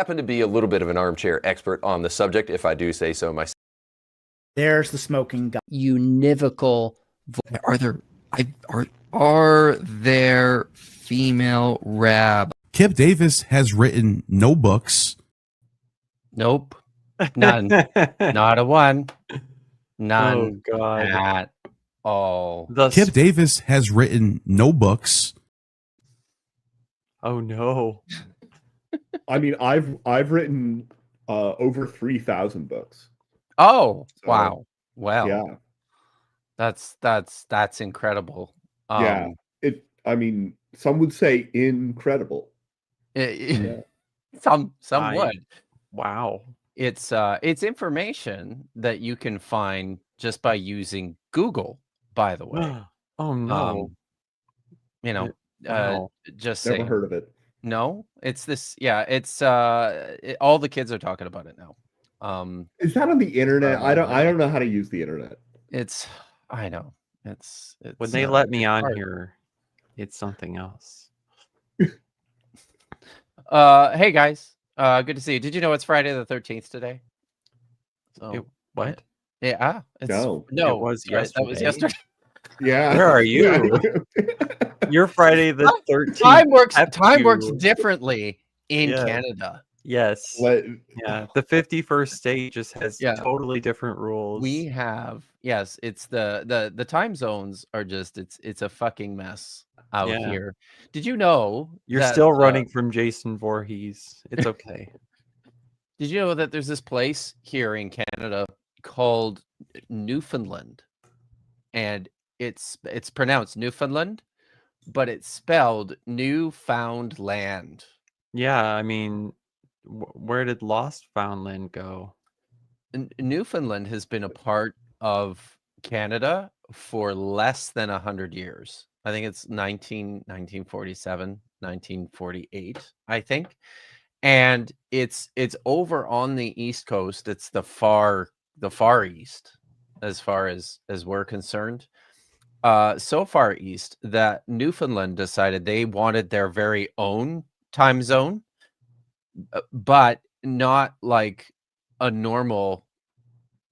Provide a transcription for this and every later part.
happen to be a little bit of an armchair expert on the subject, if I do say so myself. There's the smoking gun. Univocal. Are there female rab? Kip Davis has written no books. Nope. None. Not a one. None. Oh, God. At all. Kip Davis has written no books. Oh no. I mean, I've written over 3,000 books. Oh, So, wow. Well, yeah. That's incredible. Yeah. I mean, some would say incredible. Some would. Wow. It's information that you can find just by using Google, by the way. Oh no. Wow. Just Never saying. heard of it. No, it's this. Yeah, it's all the kids are talking about it now. Is that on the internet? I don't know how to use the internet. I know. It's when they let me on here, it's something else. Hey guys. Good to see you. Did you know it's Friday the 13th today? So, what? Yeah. No. It was right, that was yesterday. Yeah. Where are you? You're Friday the 13th. Time works differently in Canada. Yes. Yeah. The 51st state just has totally different rules. We have it's the time zones are just it's a fucking mess out here. Did you know you're still running from Jason Voorhees? It's okay. Did you know that there's this place here in Canada called Newfoundland, and it's pronounced Newfoundland, but it's spelled Newfoundland. Yeah, I mean, where did Lost Foundland go? Newfoundland has been a part of Canada for less than 100 years. I think it's 1947, 1948, I think. And it's over on the East Coast. It's the far east, as far as we're concerned. So far east that Newfoundland decided they wanted their very own time zone, but not like a normal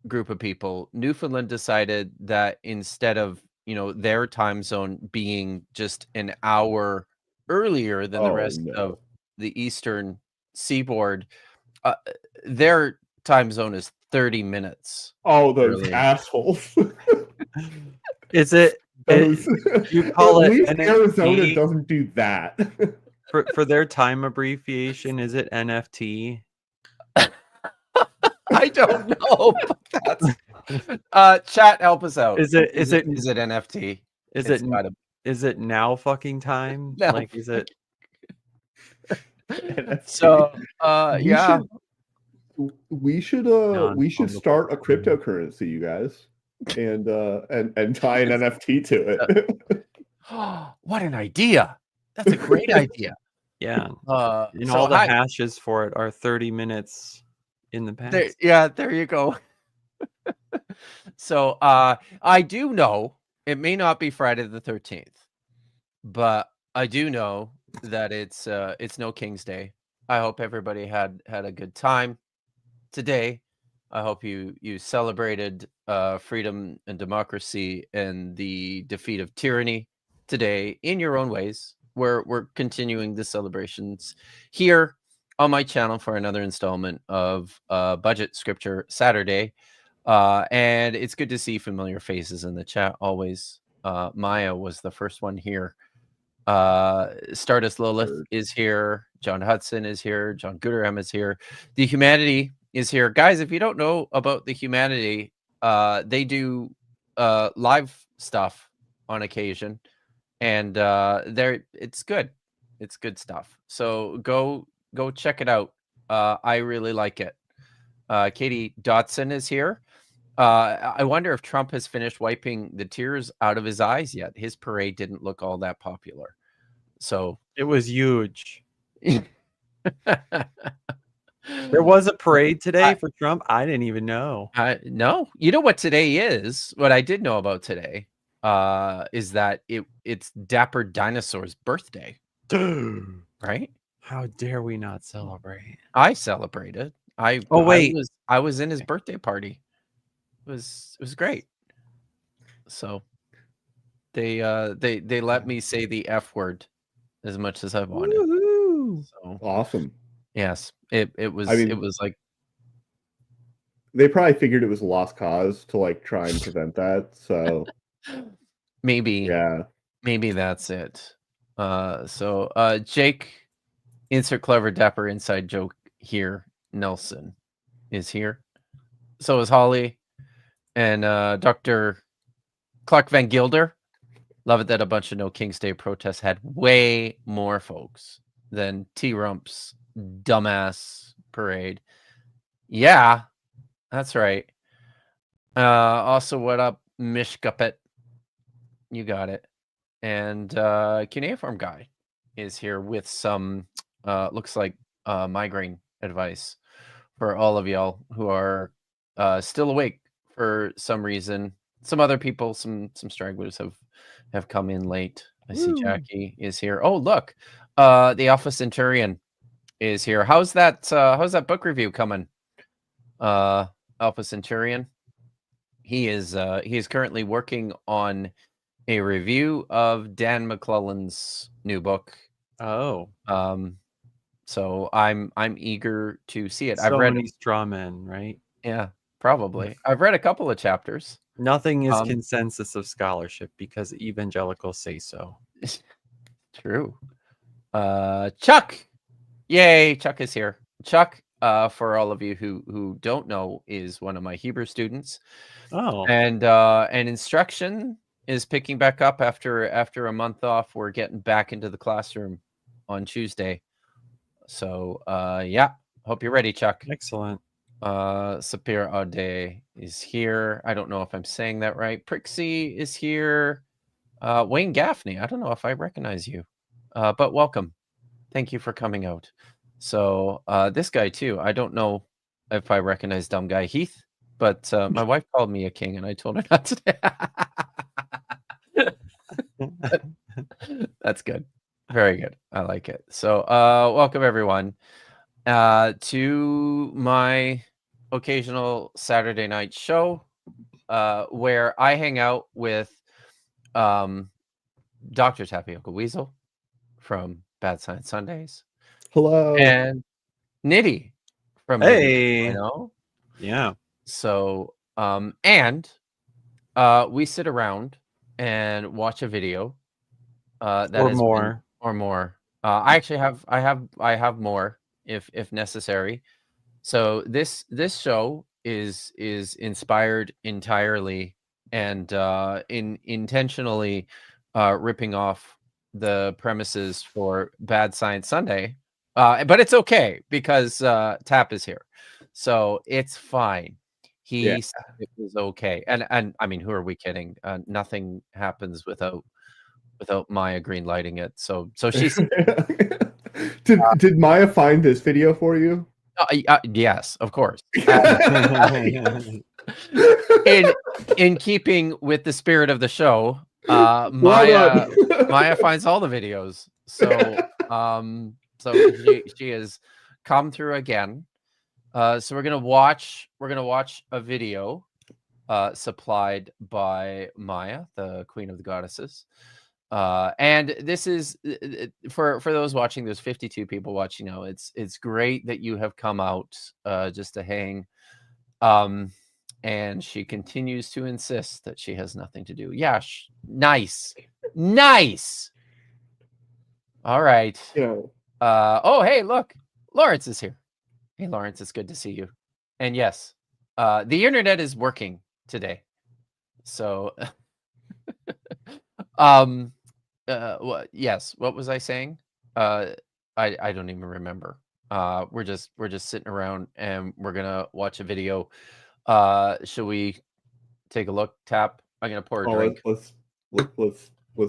group of people. Newfoundland decided that instead of their time zone being just an hour earlier than the rest of the eastern seaboard, their time zone is 30 mints. Oh, those assholes. Is it? You call it NFT? Arizona doesn't do that. for their time abbreviation, is it NFT? I don't know. But that's chat, help us out. Is it NFT? Is it now fucking time? No. Like, is it? So we should start a cryptocurrency, you guys, and tie an NFT to it. What an idea! That's a great idea. Yeah. And all the hashes for it are 30 minutes in the past. There you go. So I do know it may not be Friday the 13th, but I do know that it's No King's Day. I hope everybody had a good time today. I hope you celebrated freedom and democracy and the defeat of tyranny today in your own ways. We're continuing the celebrations here on my channel for another installment of Budget Scripture Saturday. And it's good to see familiar faces in the chat always. Maya was the first one here. Stardust Lilith is here. John Hudson is here. John Guterham is here. The Humanity is here. Guys, if you don't know about the Humanity, they do live stuff on occasion. And it's good. It's good stuff. So go check it out. I really like it. Katie Dotson is here. I wonder if Trump has finished wiping the tears out of his eyes yet. His parade didn't look all that popular. So it was huge. There was a parade today for Trump. I didn't even know. No, you know what today is? What I did know about today is that it's Dapper Dinosaur's birthday. Dude. Right? How dare we not celebrate? I celebrated. Oh, wait. I was in his birthday party. It was great. So they let me say the F word as much as I wanted. Woohoo! So Awesome. yes, it was I mean, it was like they probably figured it was a lost cause to like try and prevent that. So maybe that's it. So Jake, insert clever dapper inside joke here. Nelson is here. So is Holly and Dr. Clark Van Gilder. Love it that a bunch of No King's Day protests had way more folks than T-Rump's dumbass parade. Yeah, that's right. Also, what up, Mishkapet? You got it. And Cuneiform Guy is here with some, looks like migraine advice for all of y'all who are still awake for some reason. Some other people, some stragglers have come in late. I see Jackie is here. Oh, look, the Alpha Centurion is here. How's that book review coming? Alpha Centurion. He is currently working on a review of Dan McClellan's new book. Oh. So I'm eager to see it. So I've read many straw men, right? Yeah, probably. I've read a couple of chapters. Nothing is consensus of scholarship because evangelicals say so. True. Chuck. Yay, Chuck is here. Chuck, for all of you who don't know, is one of my Hebrew students. Oh. And instruction is picking back up after a month off. We're getting back into the classroom on Tuesday. So yeah, hope you're ready, Chuck. Excellent. Sapir Ade is here. I don't know if I'm saying that right. Prixie is here. Wayne Gaffney. I don't know if I recognize you, but welcome. Thank you for coming out. So this guy too. I don't know if I recognize dumb guy Heath, but my wife called me a king, and I told her not to. That's good. Very good. I like it. So welcome everyone to my occasional Saturday night show where I hang out with Dr. Tapioca Weasel from Bad Science Sundays. Hello. And Nitty from Hey. Nitty 2.0. Yeah. So and we sit around and watch a video that or has more. Or more. I actually have more if necessary. So this show is inspired entirely and intentionally ripping off the premises for Bad Science Sunday. But it's okay because Tap is here. So it's fine. He said it was okay. And I mean, who are we kidding? Nothing happens without Maya green lighting it. So she's did Maya find this video for you? Yes, of course. In keeping with the spirit of the show, Maya finds all the videos. So she has come through again. So we're gonna watch a video supplied by Maya, the Queen of the Goddesses. And this is for those watching. There's 52 people watching now. It's great that you have come out just to hang. And she continues to insist that she has nothing to do. Yeah, nice. All right. Oh, hey, look, Lawrence is here. Hey, Lawrence, it's good to see you. And yes, the internet is working today. So, yes. What was I saying? I don't even remember. We're just sitting around and we're gonna watch a video. Should we take a look? Tap. I'm gonna pour a drink. Let's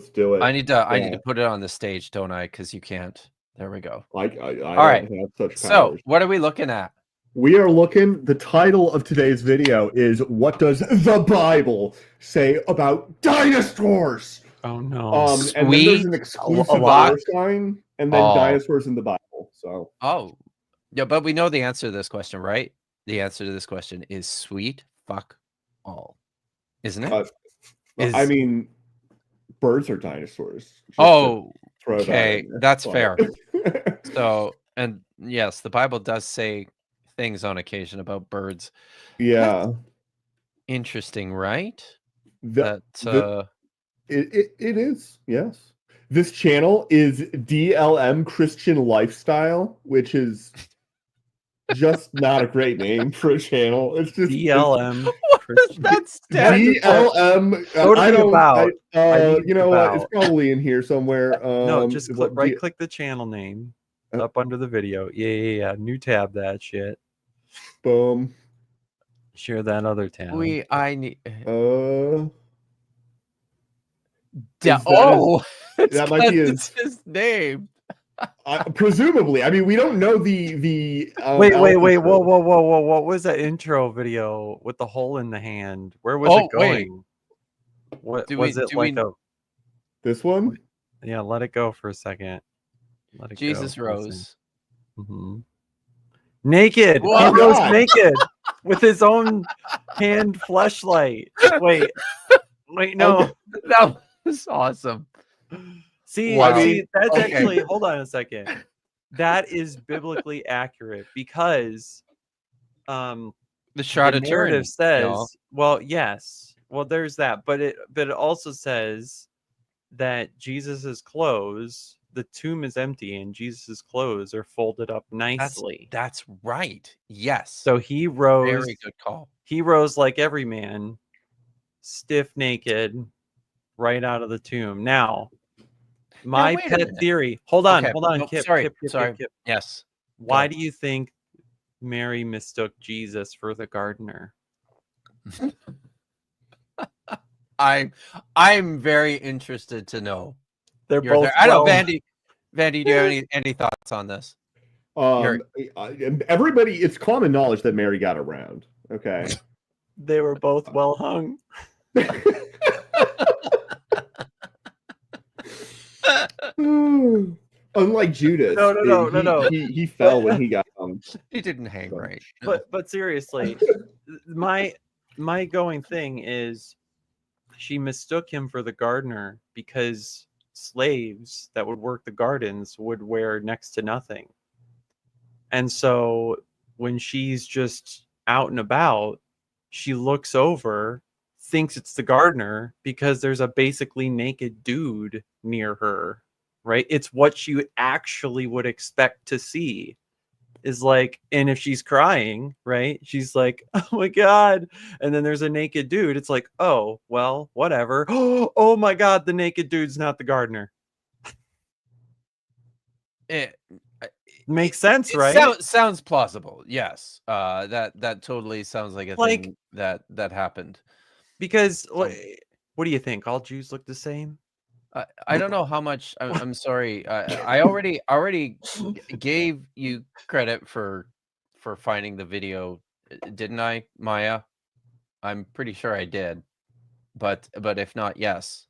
do it. I need to put it on the stage, don't I? Because you can't. There we go. I All right. have such powers. So, what are we looking at? We are looking. The title of today's video is "What Does the Bible Say About Dinosaurs?" Oh no! And then there's an exclusive dollar sign. and then dinosaurs in the Bible. So yeah, but we know the answer to this question, right? The answer to this question is sweet fuck all, isn't it? I mean, birds are dinosaurs. Okay, that's fair. So, and yes, the Bible does say things on occasion about birds. Yeah. That's interesting, right? It is, yes. This channel is DLM Christian Lifestyle, which is just not a great name for a channel. It's just DLM. What does that stand DLM. I you know what? It's probably in here somewhere. No, just right-click the channel name up under the video. Yeah. New tab that shit. Boom. Share that other tab. I need. That might be his name. Presumably, I mean, we don't know the. Wait! Whoa! What was that intro video with the hole in the hand? Where was it going? What was it like? This one? Yeah, let it go for a second. Let it Jesus go rose. Naked. Whoa, he rose naked with his own hand fleshlight. Wait, no. Okay. That was awesome. See, that's actually, hold on a second. That is biblically accurate because the shroud of Turin says, well, yes. Well, there's that, but it also says that Jesus's clothes, the tomb is empty and Jesus's clothes are folded up nicely. That's right. Yes. So he rose. Very good call. He rose like every man, stiff naked, right out of the tomb. Now, my pet theory. Hold on. Kip, sorry. Kip. Yes. Why do you think Mary mistook Jesus for the gardener? I'm very interested to know. They're both. I know, Vandy. Do you have any thoughts on this? Everybody, it's common knowledge that Mary got around. Okay. They were both well hung. Unlike Judas, no. He fell when he got hung. He didn't hang right. But seriously, my going thing is, she mistook him for the gardener because slaves that would work the gardens would wear next to nothing, and so when she's just out and about, she looks over, thinks it's the gardener because there's a basically naked dude near her, right? It's what you actually would expect to see, is like, and if she's crying, right, she's like, oh my God, and then there's a naked dude, it's like, oh well, whatever. Oh my God, the naked dude's not the gardener. It makes sense, right? Sounds plausible. Yes. That totally sounds like a thing that happened. Because what do you think? All Jews look the same? I don't know how much. I'm sorry. I already gave you credit for finding the video, didn't I, Maya? I'm pretty sure I did, but if not, yes.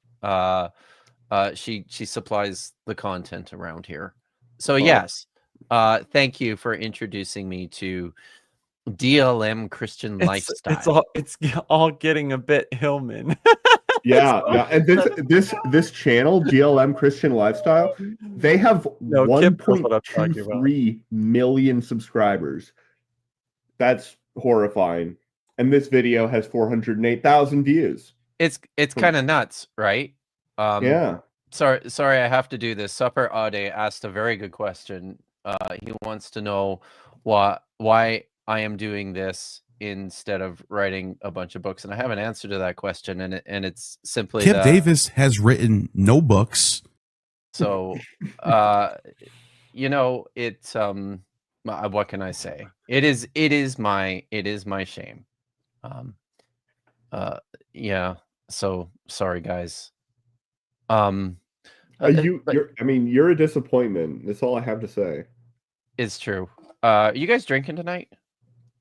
She supplies the content around here. So yes. Thank you for introducing me to DLM Christian Lifestyle. It's all getting a bit Hillman. Yeah. And this channel, DLM Christian Lifestyle, they have 1.23 million subscribers. That's horrifying. And this video has 408,000 views. It's kind of nuts, right? Yeah. Sorry, I have to do this. Supper Ade asked a very good question. He wants to know why I am doing this instead of writing a bunch of books, and I have an answer to that question, and it's simply Kip Davis has written no books. So, it's what can I say? It is my shame. Yeah. So sorry, guys. You're a disappointment. That's all I have to say. It's true. You guys drinking tonight?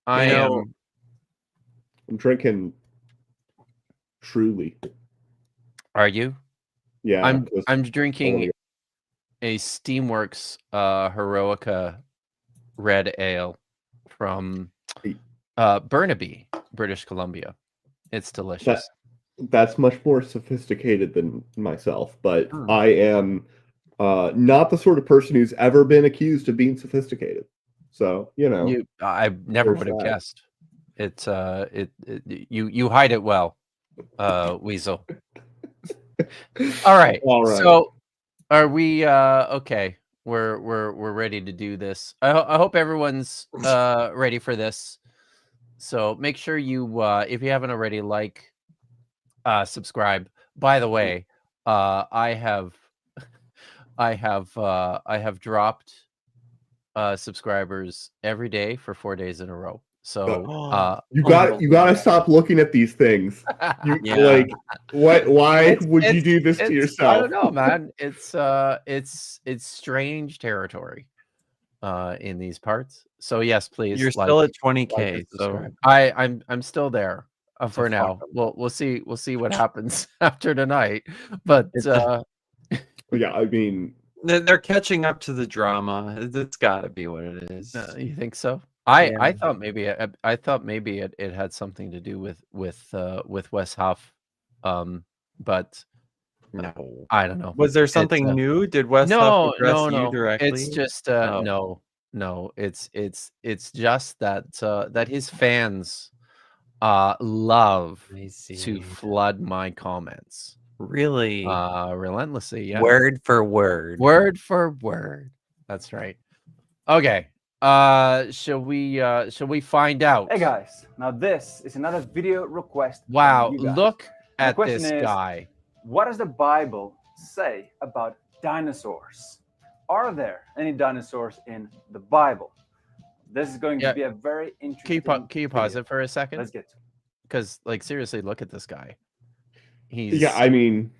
I'm drinking Truly. Are you? Yeah. I'm drinking a Steamworks Heroica red ale from Burnaby, British Columbia. It's delicious. That's much more sophisticated than myself, but Hmm. I am not the sort of person who's ever been accused of being sophisticated. So, I never there's would have that. guessed. It's you hide it well, Weasel. All right. All right. So are we okay? We're ready to do this. I hope everyone's ready for this. So make sure you if you haven't already, subscribe. By the way, I have dropped subscribers every day for 4 days in a row. So You gotta stop looking at these things. You Yeah. like what? Why would you do this to I yourself? don't know, man. It's strange territory in these parts. So yes, please. You're like, still at like 20K, and so subscribe. I'm still there for now. fuck 'em. We'll see what happens after tonight. But Yeah, I mean, they're catching up to the drama. It's got to be what it is. you think so? I Yeah. thought maybe it had something to do with Wes Huff, but No. I don't know. Was there something It's, new? Did Wes Huff no, address no, you no. directly? It's just Oh. no. It's just that his fans love I to see. flood my comments Really? relentlessly. Yeah, Word for word. word for word. That's right. Okay. Shall we find out? Hey guys, now this is another video request. from Wow, you guys. look And the at question this is, guy. what does the Bible say about dinosaurs? Are there any dinosaurs in the Bible? This is going Yeah. to be a very interesting. Can you pause video. it for a second? Let's get to it. Because seriously, look at this guy. He's yeah, I mean,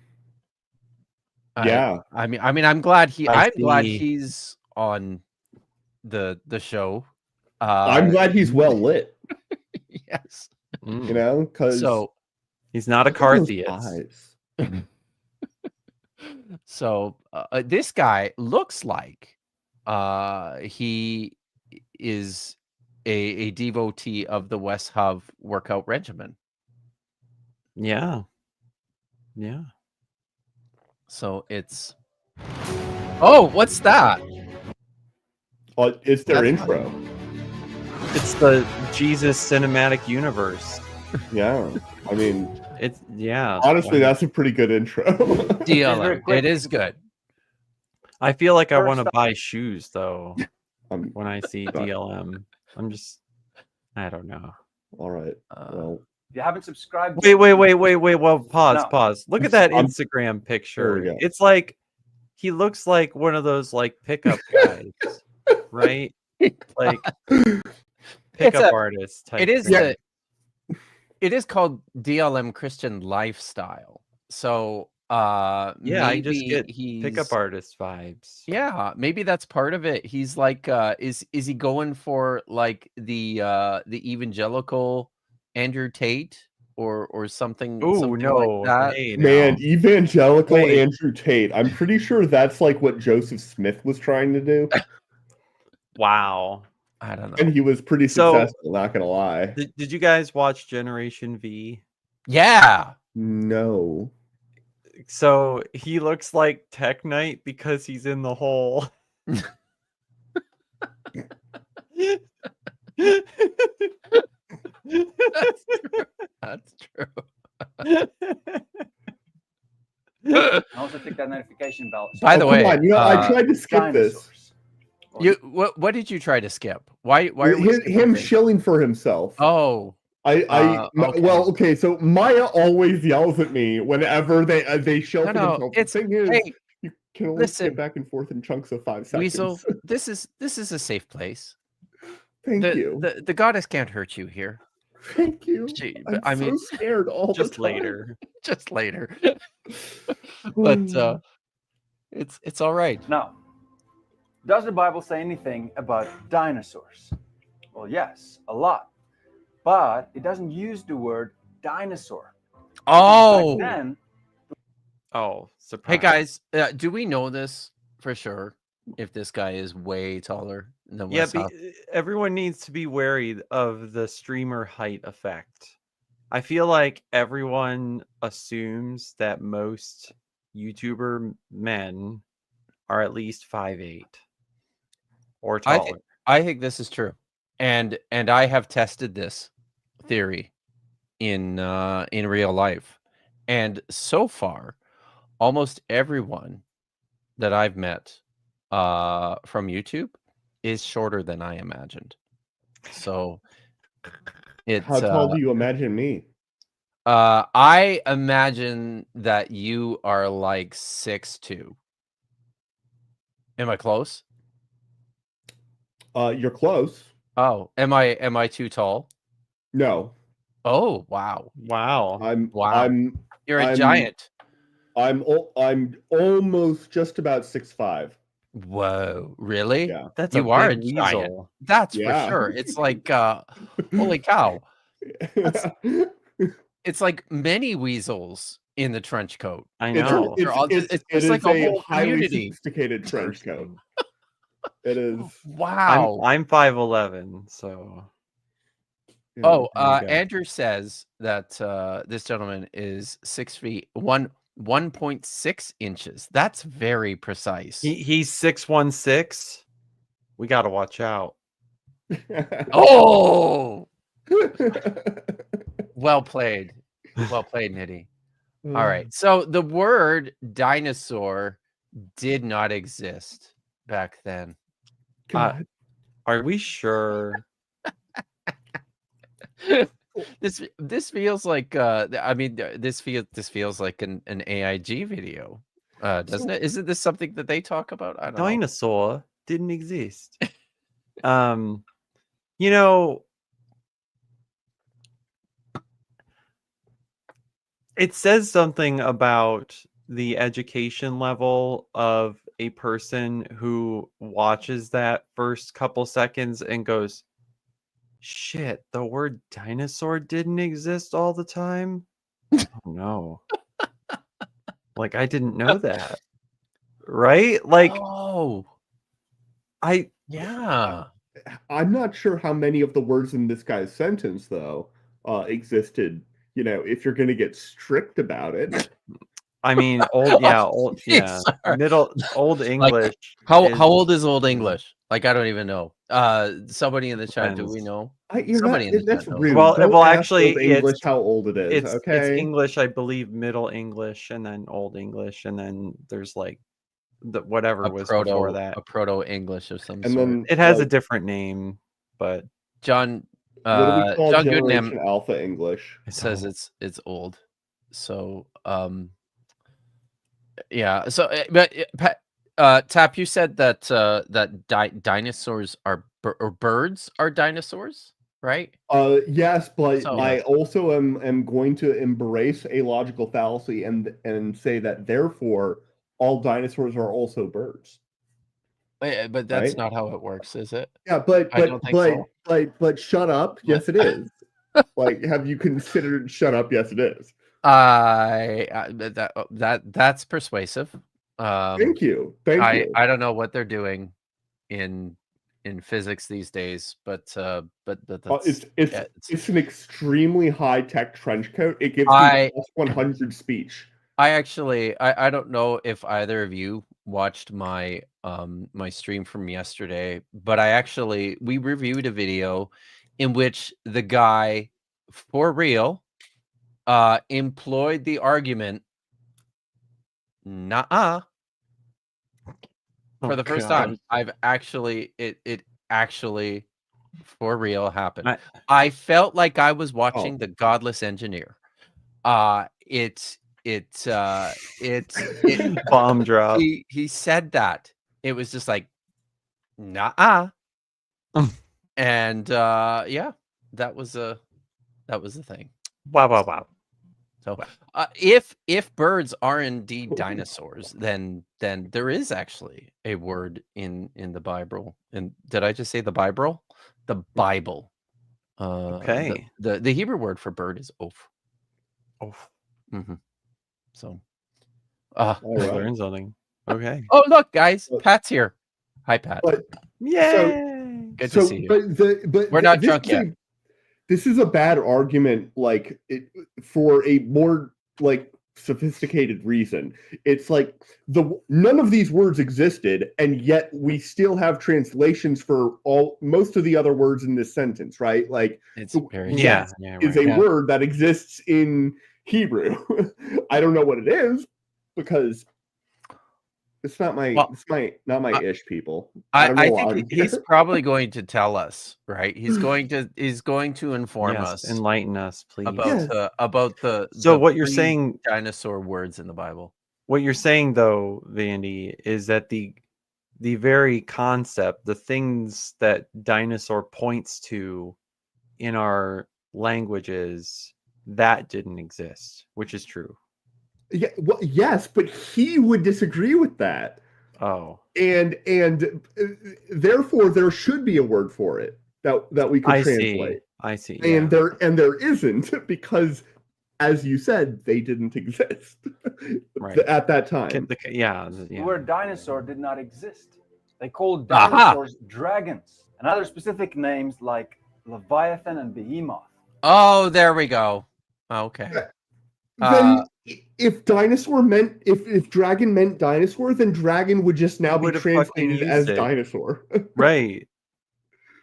yeah. I mean, I'm glad I I'm glad see. he's on the show. I'm glad he's well lit. Yes. Mm. Because So He's not a Carthius. so this guy looks like he is a devotee of the Wes Huff workout regimen. Yeah. Yeah. So it's what's that? It's their That's intro. It's the Jesus cinematic universe. Yeah, I mean, It's yeah. honestly, wow. that's a pretty good intro. DLM. very quick. It is good. I feel like I First want to up- buy shoes though I'm when I see DLM. I don't know. all right. Well, If you haven't subscribed, Wait. Well, pause. No. Pause. Look at that I'm- Instagram There picture. we go. It's like he looks like one of those like pickup guys, right? Like pickup artist type. It is thing. it is called DLM Christian Lifestyle. So Yeah, I just maybe get he's pickup artist vibes. Yeah, maybe that's part of it. He's like is he going for like the evangelical Andrew Tate or something, Oh something no, like that? hey, man, now. evangelical Wait. Andrew Tate. I'm pretty sure that's like what Joseph Smith was trying to do, Wow. I don't know. and he was pretty So- successful. Not gonna lie. Did you guys watch Generation V? Yeah. No. So he looks like Tech Knight because he's in the hole. That's true. and also click that notification bell. By the Come way, on, I tried to skip this. Dinosaurs. what did you try to skip? Why are we skipping Him things? shilling for himself. Oh, okay. Well, okay. So Maya always yells at me whenever they shill No, for no, themselves. it's- The thing is, hey, you can only listen. skip back and forth in chunks of 5 seconds. Weasel, this is a safe place. Thank you. The goddess can't hurt you here. Thank you. She- I'm I mean, so scared all Just the time. later. just later. But it's all right. Now, does the Bible say anything about dinosaurs? Well, yes, a lot. But it doesn't use the word dinosaur. Oh, Back then, Oh, surprise. hey guys, do we know this for sure. If this guy is way taller than Yeah, West House. everyone needs to be wary of the streamer height effect. I feel like everyone assumes that most YouTuber men are at least 5'8" or taller. I think this is true, and I have tested this theory in real life, and so far, almost everyone that I've met from YouTube is shorter than I imagined. So it's How tall do you imagine me? I imagine that you are like 6'2". Am I close? You're close. Oh, am I too tall? No, Oh, wow. Wow. Wow. You're a giant. I'm almost just about 6'5". Whoa, really? Yeah. That's You a are big a giant. weasel. That's Yeah. for sure. It's like holy cow. It's like many weasels in the trench coat. I It's know. It's like a whole highly community. sophisticated trench coat. It is. Wow. I'm 5'11", so Yeah. Oh, there you go. Andrew says that this gentleman is 6 feet 1.6 inches. That's very precise. he's 6'16". We got to watch out. Oh, well played. Well played, Nitty. All right. So the word dinosaur did not exist back then. God. Are we sure? This feels like this feels like an AIG video. Doesn't it? Isn't this something that they talk about? I don't know. Dinosaur didn't exist. You know, it says something about the education level of a person who watches that first couple seconds and goes, shit, the word dinosaur didn't exist all the time? Oh no. Like, I didn't know that. Right? Like, Oh, I yeah. I'm not sure how many of the words in this guy's sentence, though, existed. You know, if you're going to get strict about it. mean, old English. How old is Old English? Like, I don't even know. Somebody in the chat, do we Depends. know? Somebody in the that's chat knows. rude. Well, Don't ask actually, Old English how old it is. It's Okay. English, I believe, Middle English, and then Old English, and then there's like whatever was before that. A Proto English of some And sort. then It has a different name, but John. what do we call John Generation Goodnam Alpha English? says it's old. So yeah. So but Tap, you said that dinosaurs are or birds are dinosaurs, right? Yes, but So- I also am going to embrace a logical fallacy and say that therefore all dinosaurs are also birds. But that's not how it works, is it? Yeah, but I don't think so. but shut up. Yes, it is. Like, have you considered shut up? Yes, it is. That's persuasive. Thank you. Thank you. I don't know what they're doing in physics these days, but that's, it's an extremely high tech trench coat. It gives you plus 100 speech. I don't know if either of you watched my my stream from yesterday, but we reviewed a video in which the guy for real employed the argument nuh-uh for the first time. I've actually it actually for real happened. I felt like I was watching The Godless Engineer. It bomb drop. He said that. It was just like nuh-uh. And yeah, that was a thing. Wow. So if birds are indeed dinosaurs, then there is actually a word in the Bible. And did I just say the Bible? The Bible. Okay. The Hebrew word for bird is oph. Oof. Mm-hmm. So learn something. Okay. Oh, look, guys, But- Pat's here. Hi, Pat. But Yay! Good to see you. We're not drunk yet. This is a bad argument, for a more sophisticated reason. It's like none of these words existed, and yet we still have translations for most of the other words in this sentence, right? Like It's very Yeah. is a word that exists in Hebrew. I don't know what it is because it's not my not my ish, people. don't I know why think I'm he's here. probably going to tell us, right? He's going to inform Yes, us enlighten us, please. about the So what you're saying, dinosaur words in the Bible. what you're saying though, Vandy, is that the very concept, the things that dinosaur points to in our languages, that didn't exist, which is true. Yeah, well, yes, but he would disagree with that. Oh, And therefore there should be a word for it that we could translate. I see. And there isn't, because as you said, they didn't exist Right. at that time. The word dinosaur did not exist. They called Aha! dinosaurs dragons, and other specific names like Leviathan and Behemoth. Oh, there we go. Okay. Then if dragon meant dinosaur, then dragon would just now be Would have fucking translated used as it. dinosaur. Right.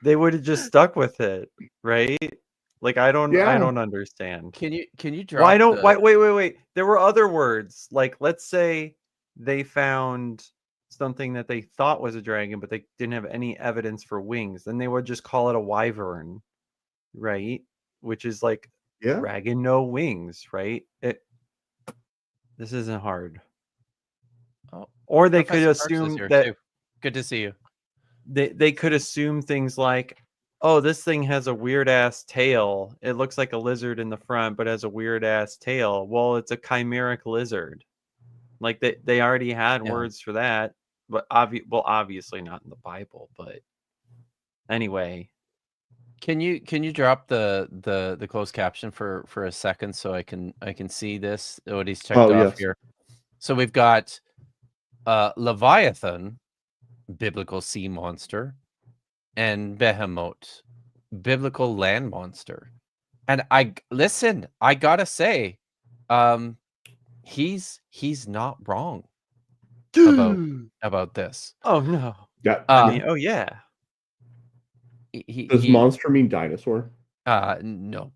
They would have just stuck with it, right? Like I don't understand. Can you drop Wait. There were other words. Like let's say they found something that they thought was a dragon, but they didn't have any evidence for wings. Then they would just call it a wyvern, right? Which is like dragon no wings, right? This isn't hard. Oh, or they could Professor Parks is assume here that too. Good to see you. they could assume things like, oh, this thing has a weird ass tail. It looks like a lizard in the front, but has a weird ass tail. Well, it's a chimeric lizard. Like they already had words for that, but obviously not in the Bible. But anyway, Can you drop the closed caption for a second so I can see this, what he's checked off here. So we've got Leviathan, biblical sea monster, and Behemoth, biblical land monster. And I gotta say, he's not wrong about this. Oh no. Yeah. Oh yeah. Does monster mean dinosaur? No.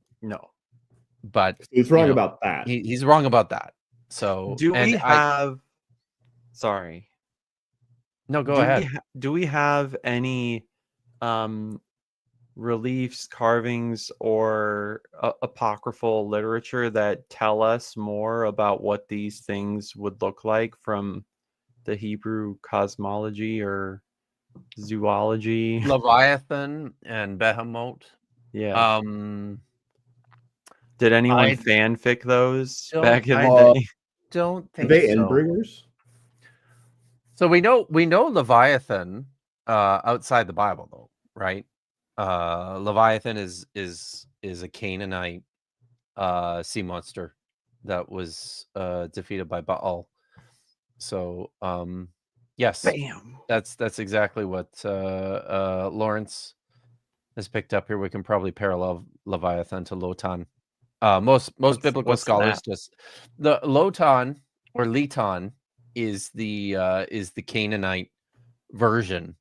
But he's wrong about that. He's wrong about that. So do we have? Sorry. No, go ahead. Do we have any reliefs, carvings, or apocryphal literature that tell us more about what these things would look like from the Hebrew cosmology or zoology? Leviathan and Behemoth. Yeah. Did anyone fanfic those back in the day? Don't think Are they so. Endbringers? So we know Leviathan outside the Bible, though, right? Leviathan is a Canaanite sea monster that was defeated by Baal. So yes, bam. That's exactly what Lawrence has picked up here. We can probably parallel Leviathan to Lotan. Most biblical scholars just the Lotan or Leton is the Canaanite version.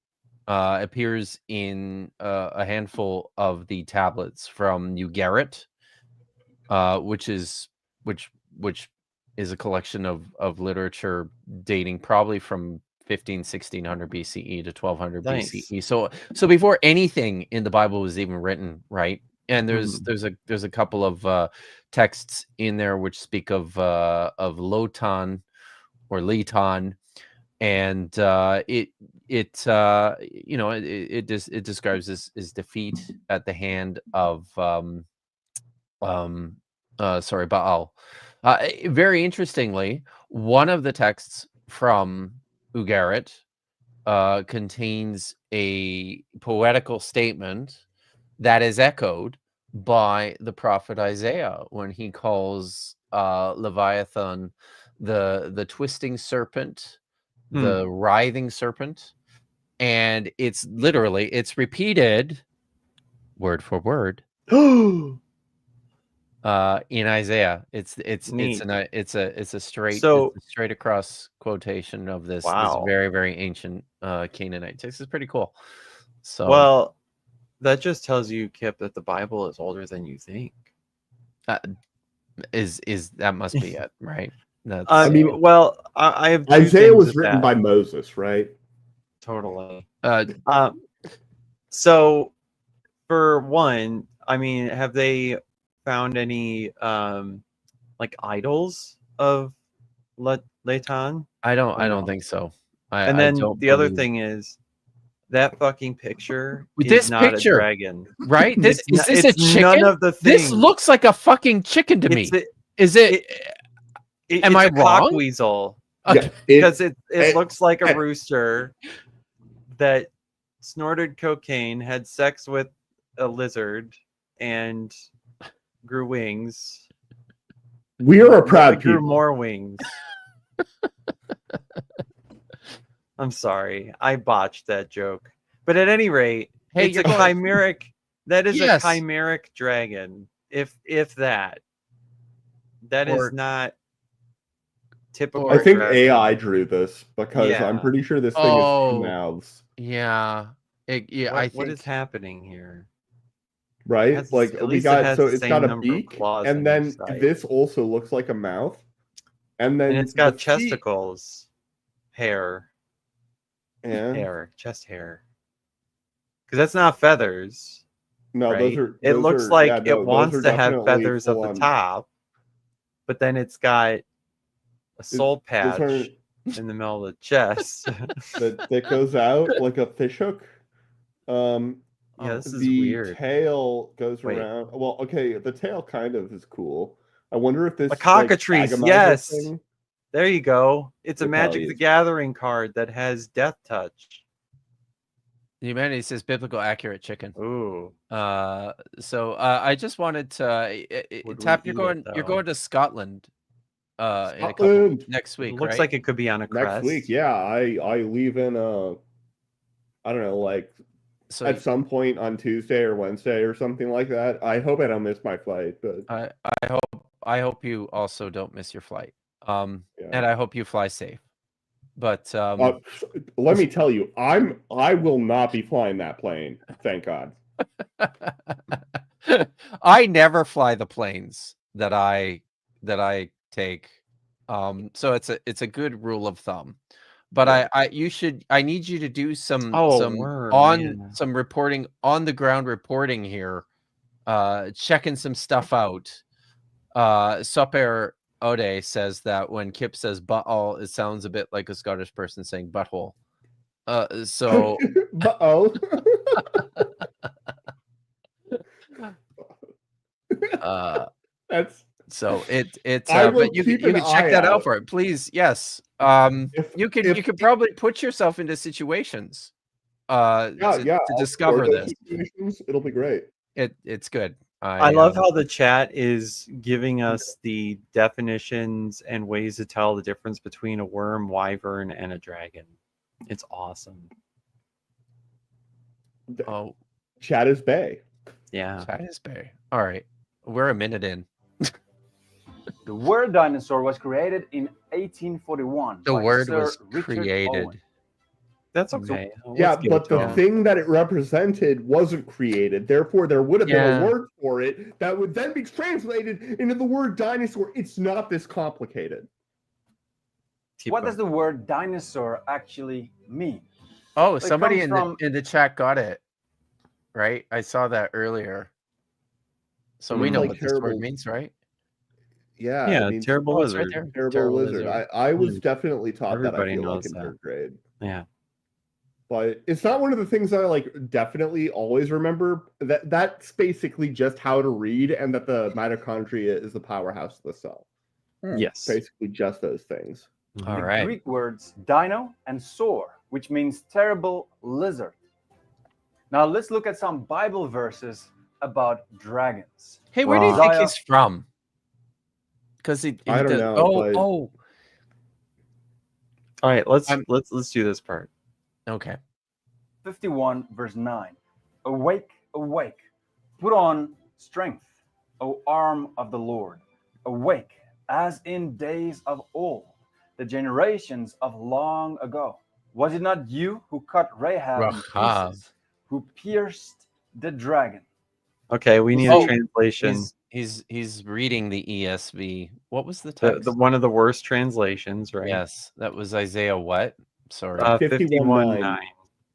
Appears in a handful of the tablets from Ugarit, which is a collection of literature dating probably from 1600 BCE to 1200 BCE. So before anything in the Bible was even written, right? And there's a couple of texts in there which speak of Lotan or Leton, and it describes his defeat at the hand of Baal. Very interestingly, one of the texts from Ugarit contains a poetical statement that is echoed by the prophet Isaiah when he calls Leviathan the twisting serpent, the writhing serpent, and it's repeated word for word in Isaiah. It's Neat. a straight So- it's a straight across quotation of this Wow. very, very ancient Canaanite text. It's pretty cool. So Well, that just tells you, Kip, that the Bible is older than you think. is that must be it, right? That's I mean, well, I have two Isaiah things was with written that. by Moses, right? Totally. uh So, for one, I mean, have they found any like idols of Latan? I don't no. think so. And I then don't the other believe- thing is that fucking picture With is this not picture, a dragon. right? This It's is this a it's none chicken? of the things. This looks like a fucking chicken to me. It's a- Is it? Am it's I a cock wrong? weasel Okay. because it it- looks like a rooster that snorted cocaine, had sex with a lizard, and grew wings. We are a But proud grew people. more wings. I'm sorry, I botched that joke. But at any rate, Hey, it's a you're going- chimeric. That is Yes. a chimeric dragon. If that is Or- not typical. I think dragon. AI drew this because Yeah. I'm pretty sure this thing Oh. is two mouths, Yeah. What, I what think is happening here? right? Has- Like at we least it got has so the it's same got a number of beak, claws on and then each side. this also looks like a mouth, and then And it's got the feet- chesticles, hair, Yeah. chest hair. Because that's not feathers. No, right? those are. It those looks are- like yeah, no, it those wants are to have definitely feathers at the full-on- top, but then it's got a soul Those patch are- in the middle of the chest. that goes out like a fishhook. Yeah, this is the weird. tail goes Wait. around. Well, okay, the tail kind of is cool. I wonder if this A cockatrice, Agamizer yes. thing- There you go. It's a It Magic probably the is. Gathering card that has Death Touch. humanity says biblical accurate chicken. Ooh. So I just wanted to Would we Tap. eat You're it, going though? to Scotland. In a couple Scotland! next week, It looks right? like it could be on a crest. Next week, yeah. I leave in I don't know, like So at some point on Tuesday or Wednesday or something like that. I hope I don't miss my flight, but I hope you also don't miss your flight. yeah. And I hope you fly safe. But Let me tell you, I will not be flying that plane. Thank God. I never fly the planes that I take. So it's a good rule of thumb. But Yeah. I need you to do some worm, some reporting on the ground reporting here, checking some stuff out. Soper Ode says that when Kip says butthole, it sounds a bit like a Scottish person saying butthole. So Oh. That's so it's I will but you keep can an check eye that out out. for it, please. Yes. You if- could probably put yourself into situations yeah, to I'll discover explore those this. situations. It'll be great. It's good. I love how the chat is giving us the definitions and ways to tell the difference between a worm, wyvern, and a dragon. It's awesome. oh Chat is Bay. Yeah. chat is Bay. All right. We're a minute in. The word dinosaur was created in 1841. The by word Sir was Richard created. Owen. That's okay. Yeah, Let's give but it to the him. thing that it represented wasn't created. Therefore, there would have been Yeah. a word for it that would then be translated into the word dinosaur. It's not this complicated. Keep What going. does the word dinosaur actually mean? Oh, It somebody comes in from- the chat got it. Right? I saw that earlier. So we It's know like what this word terrible- means, right? Yeah, Yeah, I mean, terrible Oh, it's right lizard. there. terrible lizard. I was definitely taught that. I Everybody feel like knows in that. third grade, Yeah. but it's not one of the things that I like definitely always remember. That's basically just how to read, and that the mitochondria is the powerhouse of the cell. Yes. Basically, just those things. All the right. Greek words dino and saur, which means terrible lizard. Now let's look at some Bible verses about dragons. Hey, where do you Wow. think Isaiah- he's from? Because I don't know, but- All right, let's I'm- do this part. Okay. 51 verse 9. Awake, awake, put on strength, O arm of the Lord. Awake, as in days of old, the generations of long ago. Was it not you who cut Rahab in Rahab. pieces, who pierced the dragon? Okay, we need Oh, a translation. He's reading the ESV. What was the The text? one of the worst translations, right? Yes, that was Isaiah what? Sorry. 51:9.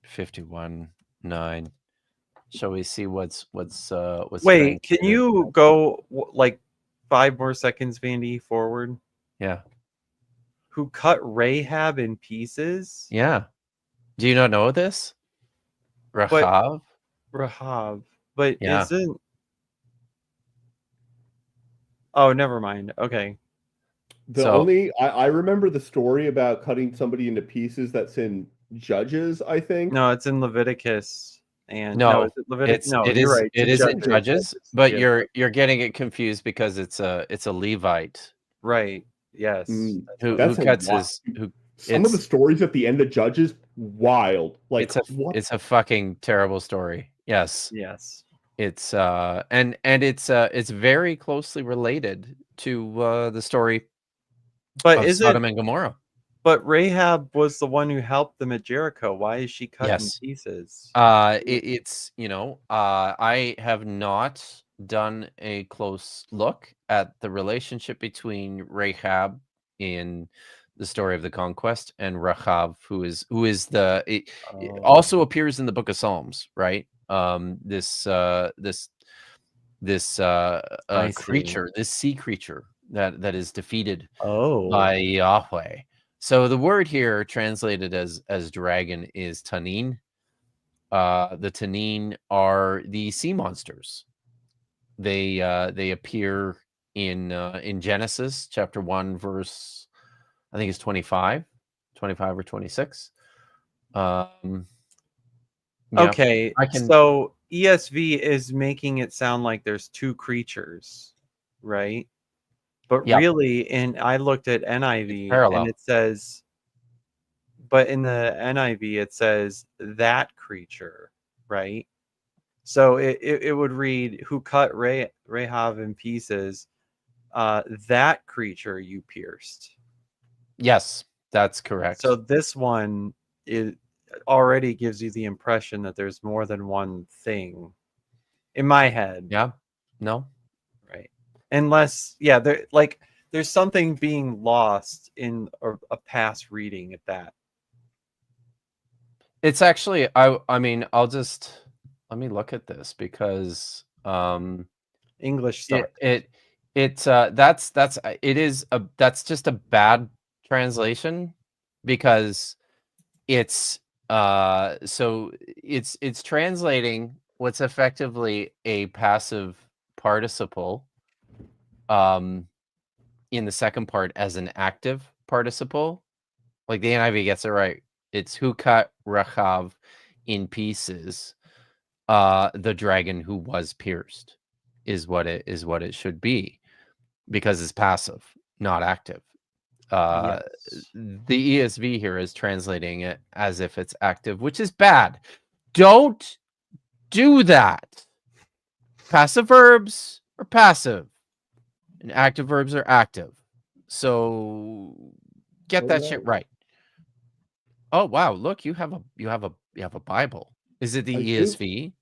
51:9. Shall we see what's Wait, translated? can you go like 5 more seconds, Vandy, forward? Yeah. Who cut Rahab in pieces? Yeah. Do you not know this? Rahab? Rahab. But Yeah. isn't... Oh, never mind. Okay. I remember the story about cutting somebody into pieces that's in Judges, I think. No, it's in Leviticus. And No, is it Leviticus? it's No, it you're is right. it it's is in Judges, but Yeah. you're getting it confused because it's a Levite Right. Yes. Mm. who That's a cuts lot. his who Some of the it's stories at the end of Judges, wild. Like what? it's a fucking terrible story. Yes. Yes. It's and it's very closely related to the story But of Sodom and Gomorrah. But Rahab was the one who helped them at Jericho. Why is she cut Yes. in pieces? It's I have not done a close look at the relationship between Rahab in the story of the conquest and Rahab, who is it also appears in the book of Psalms, right? This I see. creature, this sea creature that is defeated Oh. by Yahweh. So the word here translated as dragon is tanin. The tanin are the sea monsters. They appear in Genesis chapter 1 verse, I think it's 25 or 26. Yeah, Okay, I can- so ESV is making it sound like there's 2 creatures, right? But Yeah. really, I looked at NIV parallel. and it says, but in the NIV it says that creature, right? So it would read, who cut Rahab in pieces, that creature you pierced. Yes, that's correct. So this one already gives you the impression that there's more than one thing in my head. Yeah. No. Right. Unless, there's something being lost in a past reading at that. It's actually I mean, let me look at this because English stuff. that's just a bad translation because it's it's translating what's effectively a passive participle in the second part as an active participle. Like the NIV gets it right. It's who cut Rahab in pieces, the dragon who was pierced is what it should be, because it's passive, not active. Yes. The ESV here is translating it as if it's active, which is bad. Don't do that. Passive verbs are passive and active verbs are active. So get that shit right. Oh wow, look, you have a Bible. Is it the I do. ESV?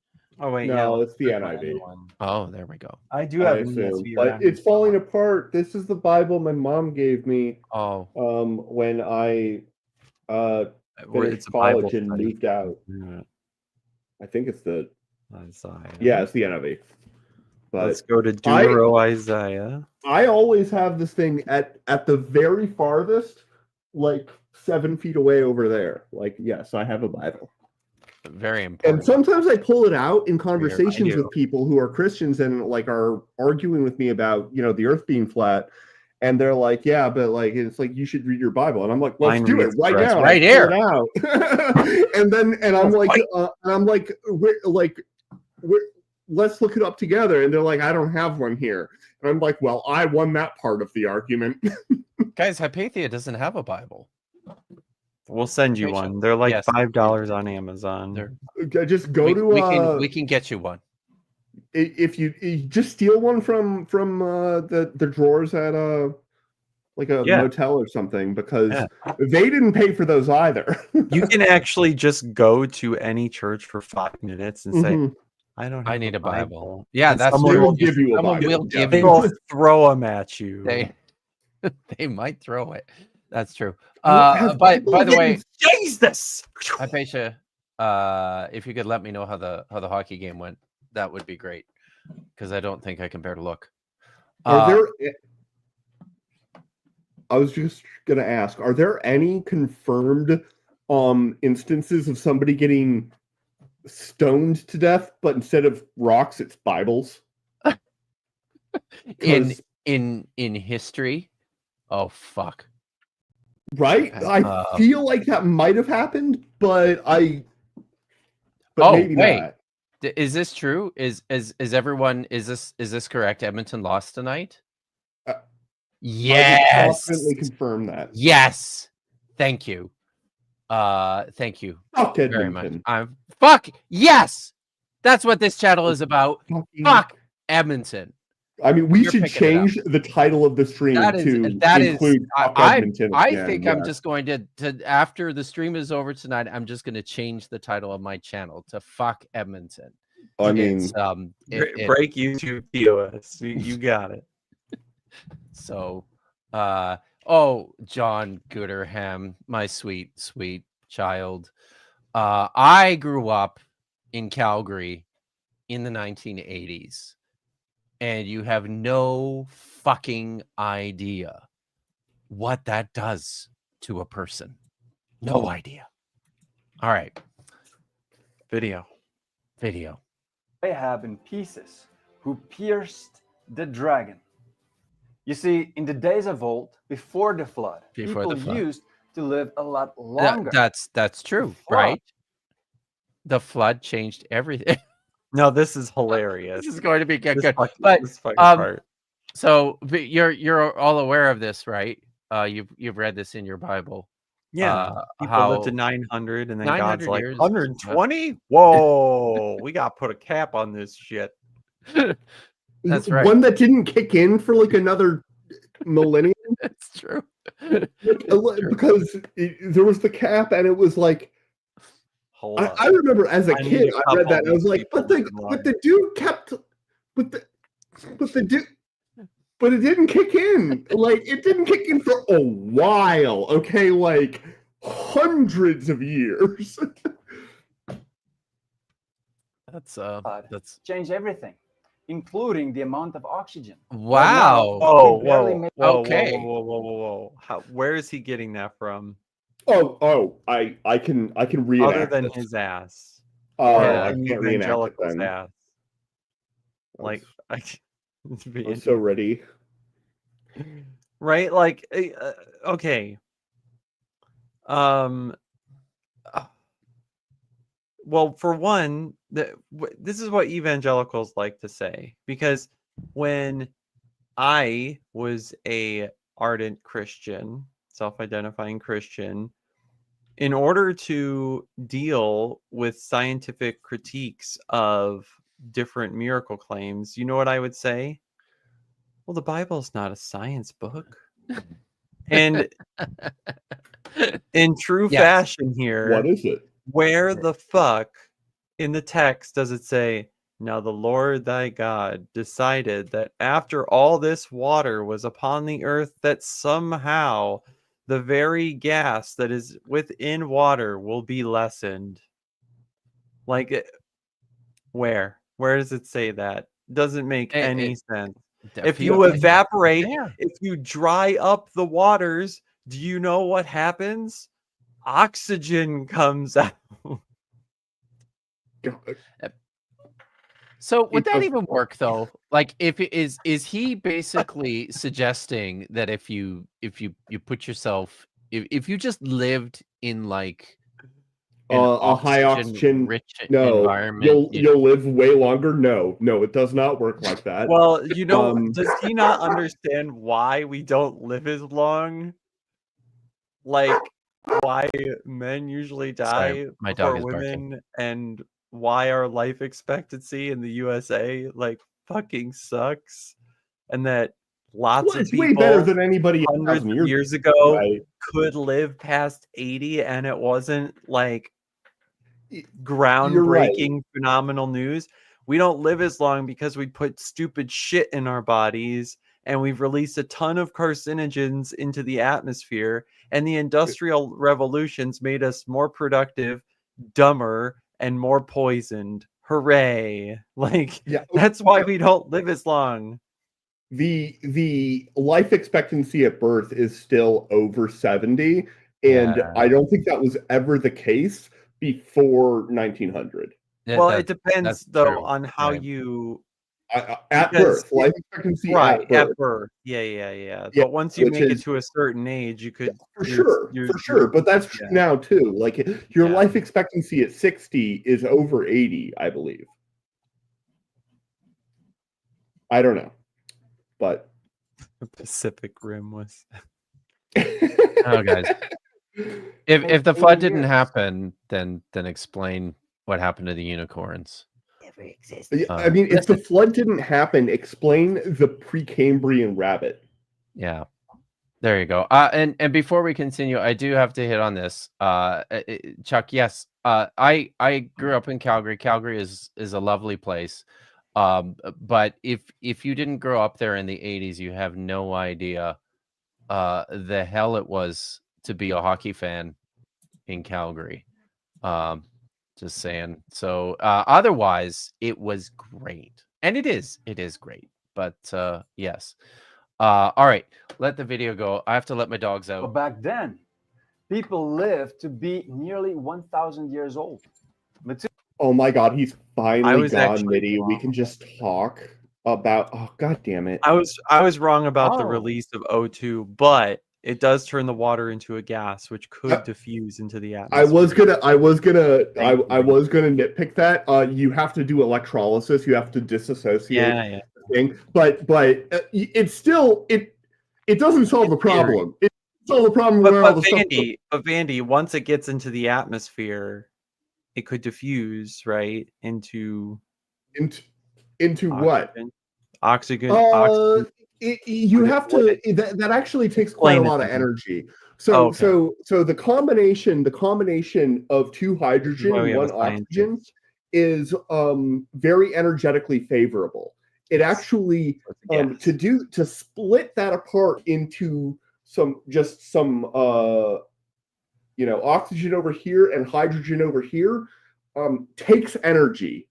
Oh wait, No, yeah, it's the NIV. Oh, there we go. I do I have an assume, ESV but around it's here falling somewhere. apart. This is the Bible my mom gave me Oh, when I finished it's a Bible college and study. moved out. Yeah, I think it's the Isaiah. it's the NIV. But Let's go to Isaiah. I always have this thing at the very farthest, like 7 feet away over there. Like, yes, I have a Bible. very important. And sometimes I pull it out in conversations do. with people who are Christians and like are arguing with me about, the earth being flat. And they're like, yeah, but like, it's like, you should read your Bible. And I'm like, let's Mine do it reads right for us now. right I pull here. it out. and I'm like, let's look it up together. And they're like, I don't have one here. And I'm like, well, I won that part of the argument. Guys, Hypatia doesn't have a Bible. We'll send you Patient. one. They're like Yes. $5 on Amazon. They're- Just go to we can get you one. if you just steal one from the drawers at like a Yeah. motel or something, because Yeah. they didn't pay for those either. You can actually just go to any church for 5 minutes and say, Mhm. I don't have I need a Bible. Yeah, Yeah, and that's someone They true. will give you a Someone Bible. will give They you. will throw them at you. They might throw it. That's true. Have By people the way, Jesus! Hypatia, if you could let me know how the hockey game went, that would be great. Because I don't think I can bear to look. Are there? I was just gonna ask: are there any confirmed instances of somebody getting stoned to death, but instead of rocks, it's Bibles? in 'Cause- in history? Oh fuck! right? I feel like that might have happened, but Oh, maybe wait. not. Is this true? Is everyone? Is this correct? Edmonton lost tonight. I would Yes. confidently confirm that. Yes. Thank you. Thank you Fuck very much. Edmonton. Fuck yes. That's what this channel is about. Fucking- Fuck Edmonton. I mean, we You're should picking it up. change the title of the stream That is to include Fuck Edmonton. I again, think I'm yeah. just going to after the stream is over tonight, I'm just going to change the title of my channel to Fuck Edmonton. I mean, It's, Break YouTube POS. You got it. so oh, John Gooderham, my sweet child. I grew up in Calgary in the 1980s, and you have no fucking idea what that does to a person. No idea. All right. Video. Ahab in pieces, who pierced the dragon. You see, in the days of old, before the flood, Before the people flood. used to live a lot longer. That's true, flood. right? The flood changed everything. No, this is hilarious. This is going to be good. Fucking- But this fucking um, part. so you're all aware of this, right? You've read this in your Bible. Yeah. People how live to 900 and then 900 God's like, years. 120? Whoa, we got to put a cap on this shit. That's right. One that didn't kick in for like another millennium. It's true. Because there was the cap, and it was like Hold I on. remember as a I need kid, a I read couple that, and I was of like, people but in the dude kept, but the dude. But it didn't kick in. Like, it didn't kick in for a while. Okay, like hundreds of years. That's Change everything, including the amount of oxygen. wow. Oh, They barely whoa, make- whoa, Okay. whoa. Where is he getting that from? I can reenact Other than this. his ass. Oh, Yeah, I An can't reenact it evangelical's then. ass. Like, I'm so ready. right? Like, okay. Well, for one, this is what evangelicals like to say, because when I was a ardent Christian, self-identifying Christian, in order to deal with scientific critiques of different miracle claims, you know what I would say? Well, the Bible's not a science book. And in true Yes. fashion here, What is it? where the fuck in the text does it say, now the Lord thy God decided that after all this water was upon the earth, that somehow the very gas that is within water will be lessened? Like, where does it say that? Doesn't make any sense. If you evaporate, there. if you dry up the waters, do you know what happens? Oxygen comes out. So would that does- even work though? Like, if it is he basically suggesting that if you put yourself, if you just lived in like A high oxygen rich No, environment, you'll live way longer. No, it does not work like that. Well, you know, Um, does he not understand why we don't live as long? Like, why men usually die Sorry, my dog before is barking. women and why our life expectancy in the USA like fucking sucks, and that lots Well, of it's way better people than anybody hundreds 1,000 of years years ago, ago right? could live past 80 and it wasn't like You're right. groundbreaking phenomenal news. We don't live as long because we put stupid shit in our bodies and we've released a ton of carcinogens into the atmosphere, and the industrial revolutions made us more productive, dumber, and more poisoned. Hooray. Like, Yeah. that's why we don't live as long. The life expectancy at birth is still over 70, and Yeah. I don't think that was ever the case before 1900. Well, it depends that's though true, on how right. you At Because birth, life expectancy right at birth. at birth. Yeah. Yeah, But once you which make it is to a certain age, you could for you're- sure. But that's true yeah. now too. Like your Yeah. life expectancy at 60 is over 80, I believe. I don't know, but The Pacific Rim was. Oh, guys. If the flood didn't happen, then explain what happened to the unicorns. Never existed. I mean, if the flood didn't happen, explain the Precambrian rabbit. Yeah, there you go. And before we continue, I do have to hit on this. Chuck, yes, I grew up in Calgary. Calgary is a lovely place. But if you didn't grow up there in the 80s, you have no idea the hell it was to be a hockey fan in Calgary. Just saying. So otherwise, it was great, and it is great. But yes. All right, let the video go. I have to let my dogs But out. back then, people lived to be nearly 1,000 years old. Oh my god, he's finally was gone, actually Mitty. We can just talk about. Oh god damn it! I was wrong about the Oh. release of O2, but it does turn the water into a gas, which could diffuse into the atmosphere. I was gonna nitpick that. You have to do electrolysis. You have to disassociate. Yeah. Thing. But it's still it doesn't solve the problem. It solves the problem where all But the stuff. Vandy, once it gets into the atmosphere, it could diffuse right into Into what? oxygen. You have to. That actually takes quite a Explain it lot of to me. energy. So Okay. so the combination of 2 hydrogen why we and have 1 a oxygen scientist. is very energetically favorable. It actually Yes. to split that apart into some oxygen over here and hydrogen over here takes energy.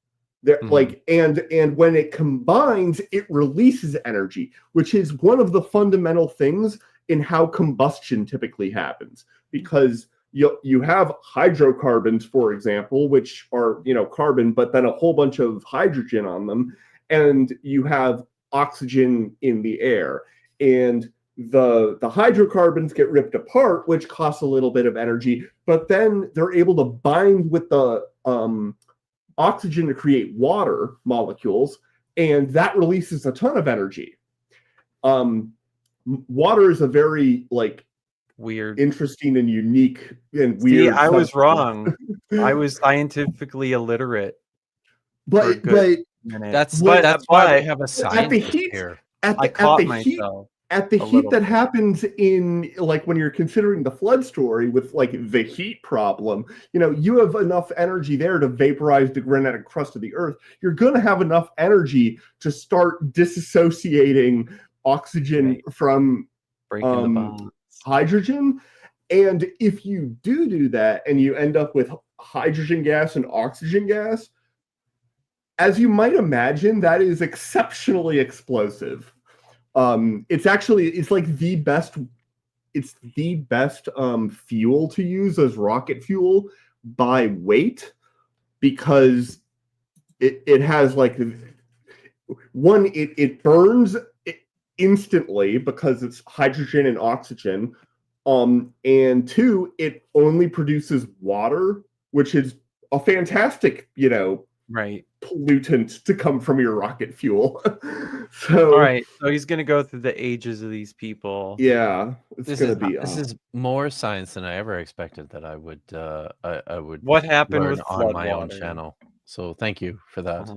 Like and when it combines, it releases energy, which is one of the fundamental things in how combustion typically happens, because you have hydrocarbons, for example, which are carbon, but then a whole bunch of hydrogen on them, and you have oxygen in the air, and the hydrocarbons get ripped apart, which costs a little bit of energy, but then they're able to bind with the oxygen to create water molecules, and that releases a ton of energy. Water is a very Weird. interesting and unique and weird. See, I was wrong. I was scientifically illiterate. But That's but why we have a scientist heat- here. I caught myself. at the a heat little that bit. happens in when you're considering the flood story with the heat problem, you have enough energy there to vaporize the granitic crust of the earth. You're going to have enough energy to start disassociating oxygen from Breaking the bonds. hydrogen. And if you do that and you end up with hydrogen gas and oxygen gas, as you might imagine, that is exceptionally explosive. It's like the best fuel to use as rocket fuel by weight, because it has it burns instantly because it's hydrogen and oxygen, and 2, it only produces water, which is a fantastic Right. pollutant to come from your rocket fuel. So All right. So he's gonna go through the ages of these people. yeah, it's This gonna is be this is more science than I ever expected that I would I would What happened learn with on my own floodwater? channel. So thank you for that.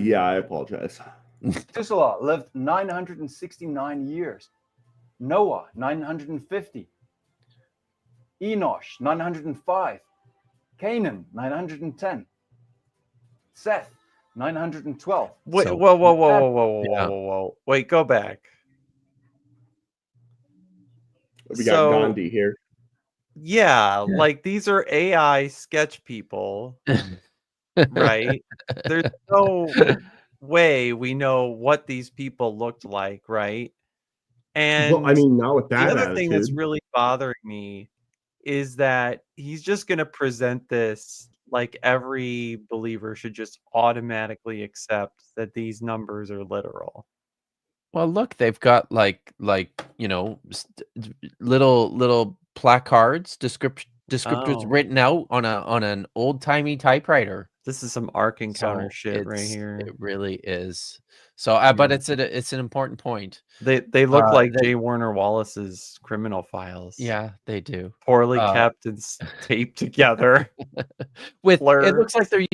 yeah, I apologize. Methuselah lived 969 years. Noah, 950. Enosh, 905. Canaan, 910. Seth, 912. Wait, So- whoa. Yeah. Wait, go back. We got So- Gandhi here. Yeah, like these are AI sketch people, right? There's no way we know what these people looked like, right? And Well, I mean, not with the that other thing that's attitude. really bothering me is that he's just going to present this like every believer should just automatically accept that these numbers are literal. Well, look, they've got like you know little placards, descriptors Oh. written out on an old timey typewriter. This is some Ark Encounter So shit right here. It really is. So, but it's an important point. They look like they- J. Warner Wallace's criminal files. Yeah, they do. Poorly kept and taped together. With Blur. it looks like they're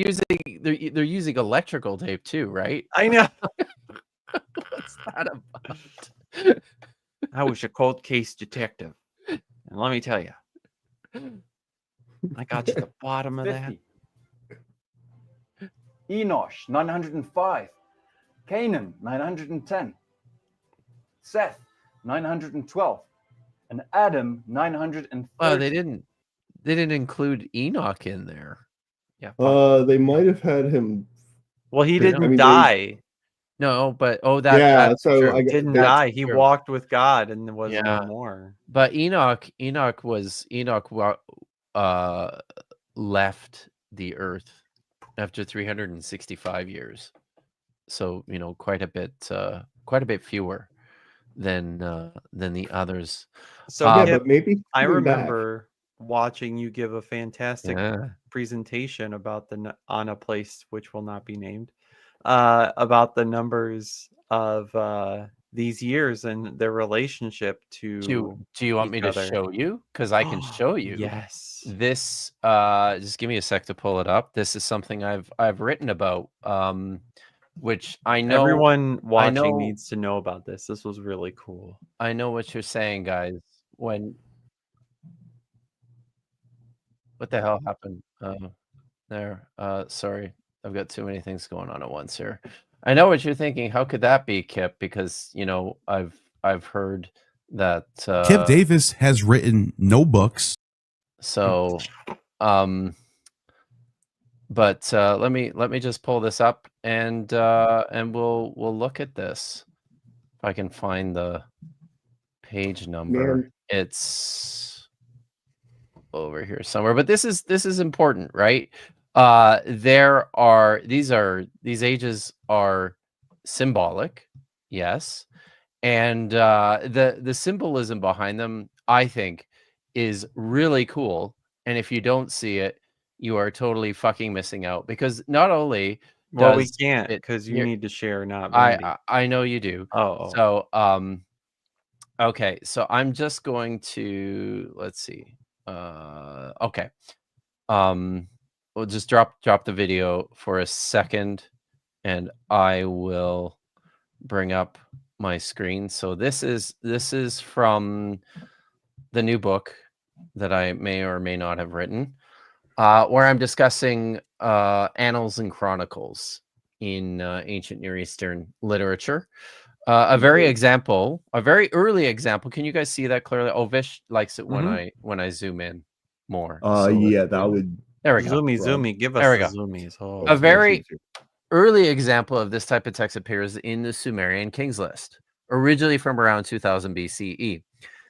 using electrical tape too, right? I know. What's that about? I was a cold case detective. And let me tell you, I got to the bottom of that. 50. Enosh, 905. Canaan, 910. Seth, 912. And Adam, 930. Well, they didn't include Enoch in there. Yeah. They might have had him. Well, he I didn't mean, they- die. No, but Yeah, that's so true. I guess Didn't that's die. He true. walked with God and was Yeah. no more. But Enoch left the earth after 365 years. So, you know, quite a bit fewer than the others. So yeah, Kip, but maybe I coming back. remember watching you give a fantastic Yeah. presentation about on a place which will not be named, about the numbers of these years and their relationship to. Do you want each me to other. show you? Because I can show you. Yes. This just give me a sec to pull it up. This is something I've written about, which I know Everyone watching know- needs to know about this. This was really cool. I know what you're saying, guys. What the hell happened? There. Sorry, I've got too many things going on at once here. I know what you're thinking. How could that be, Kip? Because you know I've heard that Kip Davis has written no books. So, but let me just pull this up and we'll look at this. If I can find the page number, Man. it's over here somewhere. But this is important, right? These ages are symbolic, yes, and the symbolism behind them, I think, is really cool. And if you don't see it, you are totally fucking missing out, because not only Well, we does can't it- because you you're- need to share, not Randy. I know you do. Oh. So okay, so I'm just going to, let's see. Okay. We'll just drop the video for a second and I will bring up my screen. So this is from the new book that I may or may not have written, where I'm discussing annals and chronicles in ancient Near Eastern literature. A very early example. Can you guys see that clearly? Oh, Vish likes it when I zoom in more. So Yeah, that would. there we go. Zoomy, give us There we the go. zoomies. Oh. A very early example of this type of text appears in the Sumerian Kings list, originally from around 2000 BCE.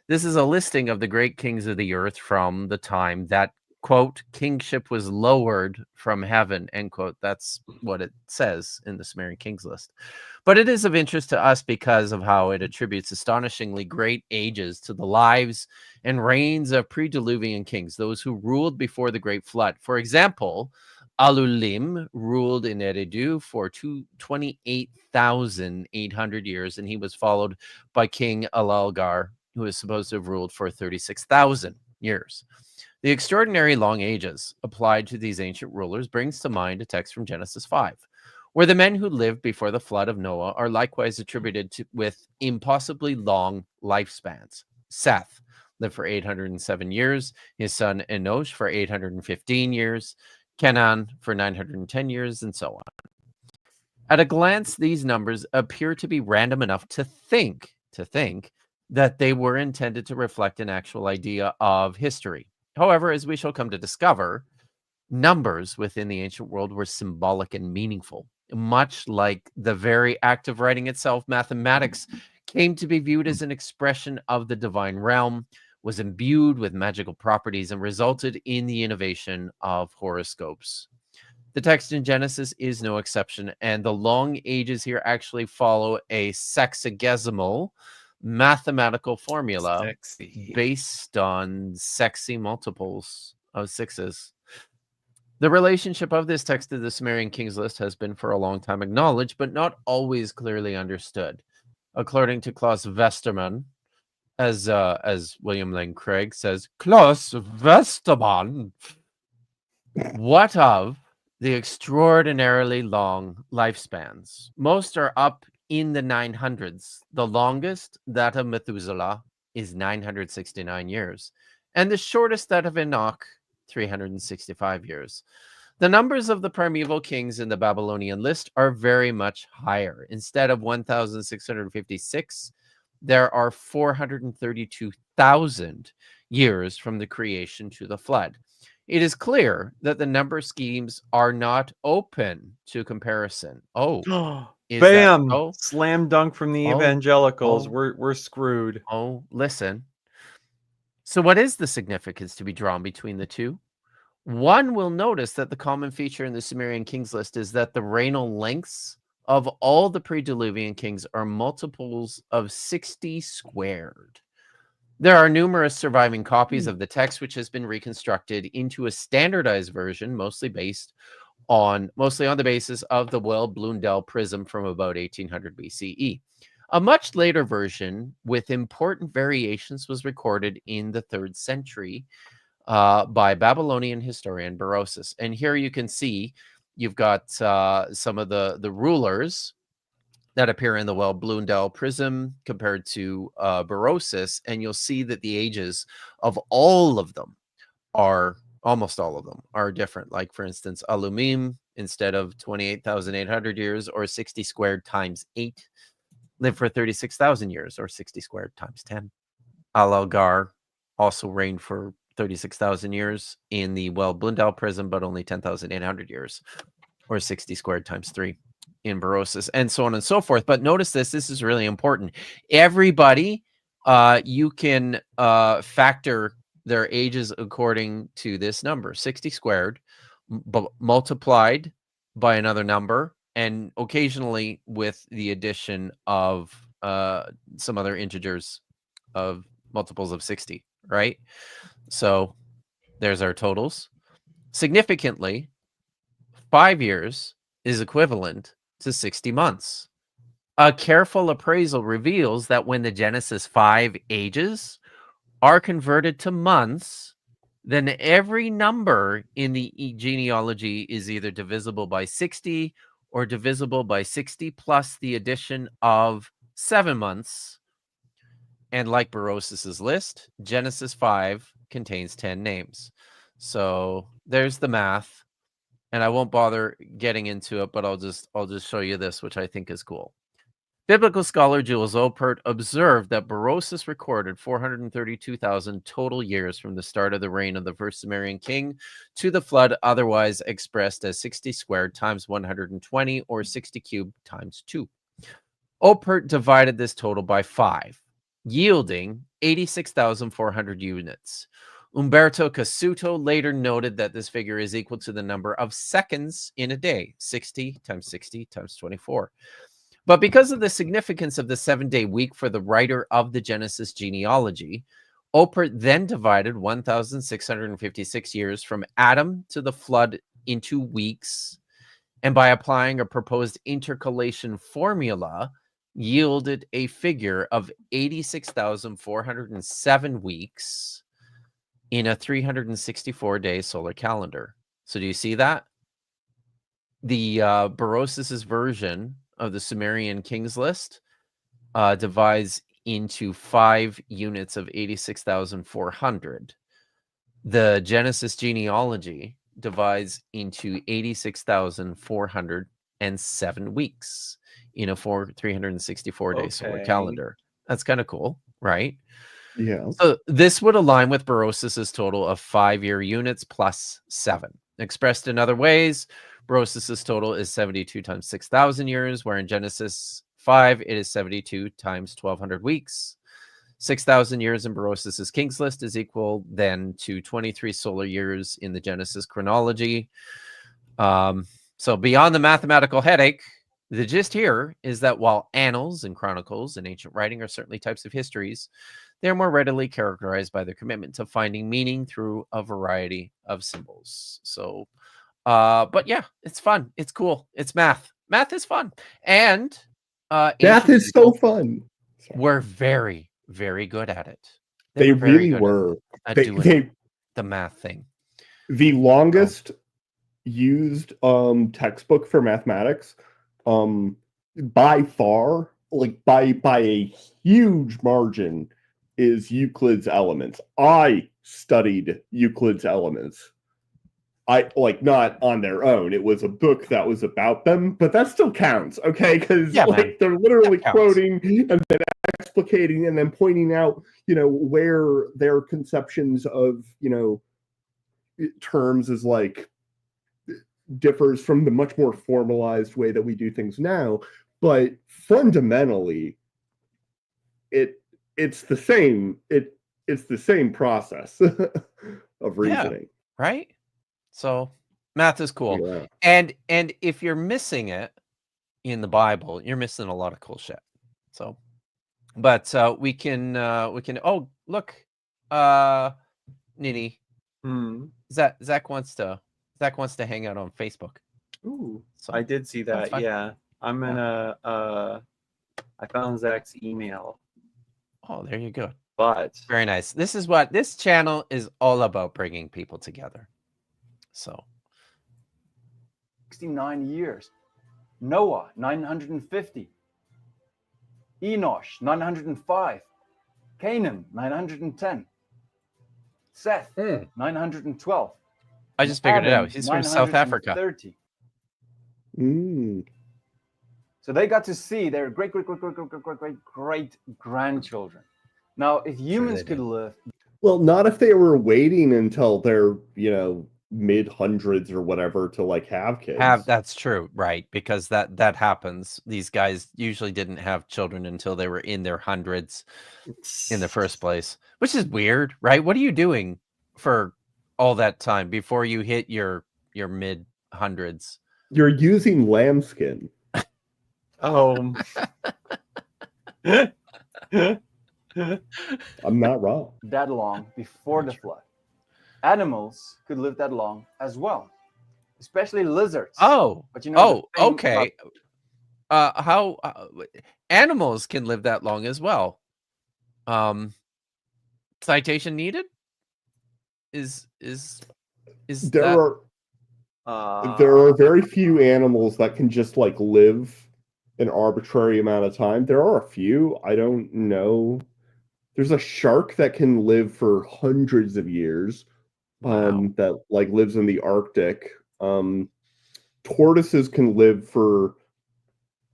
This is a listing of the great kings of the earth from the time that, quote, kingship was lowered from heaven, end quote. That's what it says in the Sumerian Kings list. But it is of interest to us because of how it attributes astonishingly great ages to the lives and reigns of pre-Diluvian kings, those who ruled before the Great Flood. For example, Alulim ruled in Eridu for 28,800 years, and he was followed by King Alalgar, who is supposed to have ruled for 36,000 years. The extraordinary long ages applied to these ancient rulers brings to mind a text from Genesis 5, where the men who lived before the flood of Noah are likewise attributed with impossibly long lifespans. Seth lived for 807 years, his son Enosh for 815 years, Kenan for 910 years, and so on. At a glance, these numbers appear to be random enough to think that they were intended to reflect an actual idea of history. However, as we shall come to discover, numbers within the ancient world were symbolic and meaningful. Much like the very act of writing itself, mathematics came to be viewed as an expression of the divine realm, was imbued with magical properties, and resulted in the innovation of horoscopes. The text in Genesis is no exception, and the long ages here actually follow a sexagesimal mathematical formula based on sexy multiples of sixes. The relationship of this text to the Sumerian Kings list has been for a long time acknowledged, but not always clearly understood. According to Klaus Westermann, as William Lane Craig says, Klaus Westermann, what of the extraordinarily long lifespans? Most are up in the 900s. The longest, that of Methuselah, is 969 years, and the shortest, that of Enoch, 365 years. The numbers of the primeval kings in the Babylonian list are very much higher. Instead of 1,656, there are 432,000 years from the creation to the flood. It is clear that the number schemes are not open to comparison. Oh, bam! Oh, Slam dunk from the evangelicals. We're screwed. Oh, listen. So what is the significance to be drawn between the two? One will notice that the common feature in the Sumerian kings list is that the regnal lengths of all the pre-Diluvian kings are multiples of 60 squared. There are numerous surviving copies of the text, which has been reconstructed into a standardized version, mostly on the basis of the Well-Blundell prism from about 1800 BCE. A much later version with important variations was recorded in the 3rd century by Babylonian historian Berosus. And here you can see you've got some of the rulers that appear in the Well-Blundell prism compared to Berosus, and you'll see that the ages of almost all of them are different. Like, for instance, Alumim, instead of 28,800 years or 60 squared times 8, lived for 36,000 years, or 60 squared times 10. Al-Algar also reigned for 36,000 years in the Well-Blundell prism, but only 10,800 years, or 60 squared times 3 in Berosus, and so on and so forth. But notice this is really important. Everybody, you can factor their ages according to this number, 60 squared, multiplied by another number, and occasionally with the addition of some other integers of multiples of 60, right? So there's our totals. Significantly, 5 years is equivalent to 60 months. A careful appraisal reveals that when the Genesis 5 ages are converted to months, then every number in the genealogy is either divisible by 60 or divisible by 60 plus the addition of 7 months. And like Berosus's list, Genesis 5 contains 10 names. So there's the math, and I won't bother getting into it, but I'll just show you this, which I think is cool. Biblical scholar Jules Oppert observed that Berosus recorded 432,000 total years from the start of the reign of the first Sumerian king to the flood, otherwise expressed as 60 squared times 120, or 60 cubed times 2. Oppert divided this total by 5, yielding 86,400 units. Umberto Cassuto later noted that this figure is equal to the number of seconds in a day, 60 times 60 times 24. But because of the significance of the 7-day week for the writer of the Genesis genealogy, Oppert then divided 1,656 years from Adam to the flood into weeks, and by applying a proposed intercalation formula, yielded a figure of 86,407 weeks in a 364-day solar calendar. So do you see that? The Berosus's version of the Sumerian Kings list divides into 5 units of 86,400. The Genesis genealogy divides into 86,407 weeks in a 364-day solar calendar. That's kind of cool, right? Yeah. So this would align with Berosus's total of 5-year units plus 7. Expressed in other ways, Berosus's total is 72 times 6,000 years, where in Genesis 5, it is 72 times 1,200 weeks. 6,000 years in Berosus's King's List is equal then to 23 solar years in the Genesis chronology. So beyond the mathematical headache, the gist here is that while annals and chronicles and ancient writing are certainly types of histories, they're more readily characterized by their commitment to finding meaning through a variety of symbols. So, but yeah, it's fun. It's cool. It's math. Math is fun. And Math is so fun. We're very, very good at it. They were very really good were. at They, doing the math thing. the longest used textbook for mathematics, by far, like by a huge margin, is Euclid's Elements. I studied Euclid's Elements. I like not on their own. It was a book that was about them, but that still counts, okay? Because they're literally quoting and then explicating and then pointing out, where their conceptions of, terms is like differs from the much more formalized way that we do things now. But fundamentally, it's the same. It's the same process of reasoning, right? So math is cool. Yeah. And if you're missing it in the Bible, you're missing a lot of cool shit. So, but we can oh, look, Nini. Zach wants to hang out on Facebook. Ooh, so I did see that. Yeah, I'm gonna. I found Zach's email. Oh, there you go. But very nice. This is what this channel is all about: bringing people together. So 69 years. Noah, 950. Enosh, 905. Canaan, 910. Seth, 912. I just figured it Adam, out. He's from South Africa. 930. So they got to see their great grandchildren. Now, if humans could live, well, not if they were waiting until they're mid hundreds or whatever to like have kids. That's true, right? Because that happens. These guys usually didn't have children until they were in their hundreds in the first place, which is weird, right? What are you doing for all that time before you hit your mid hundreds? You're using lambskin. I'm not wrong. That long before the flood. Animals could live that long as well, especially lizards. Oh, but okay. How animals can live that long as well? Citation needed. Is there are very few animals that can just like live an arbitrary amount of time. There are a few. I don't know. There's a shark that can live for hundreds of years. That like lives in the Arctic. Tortoises can live for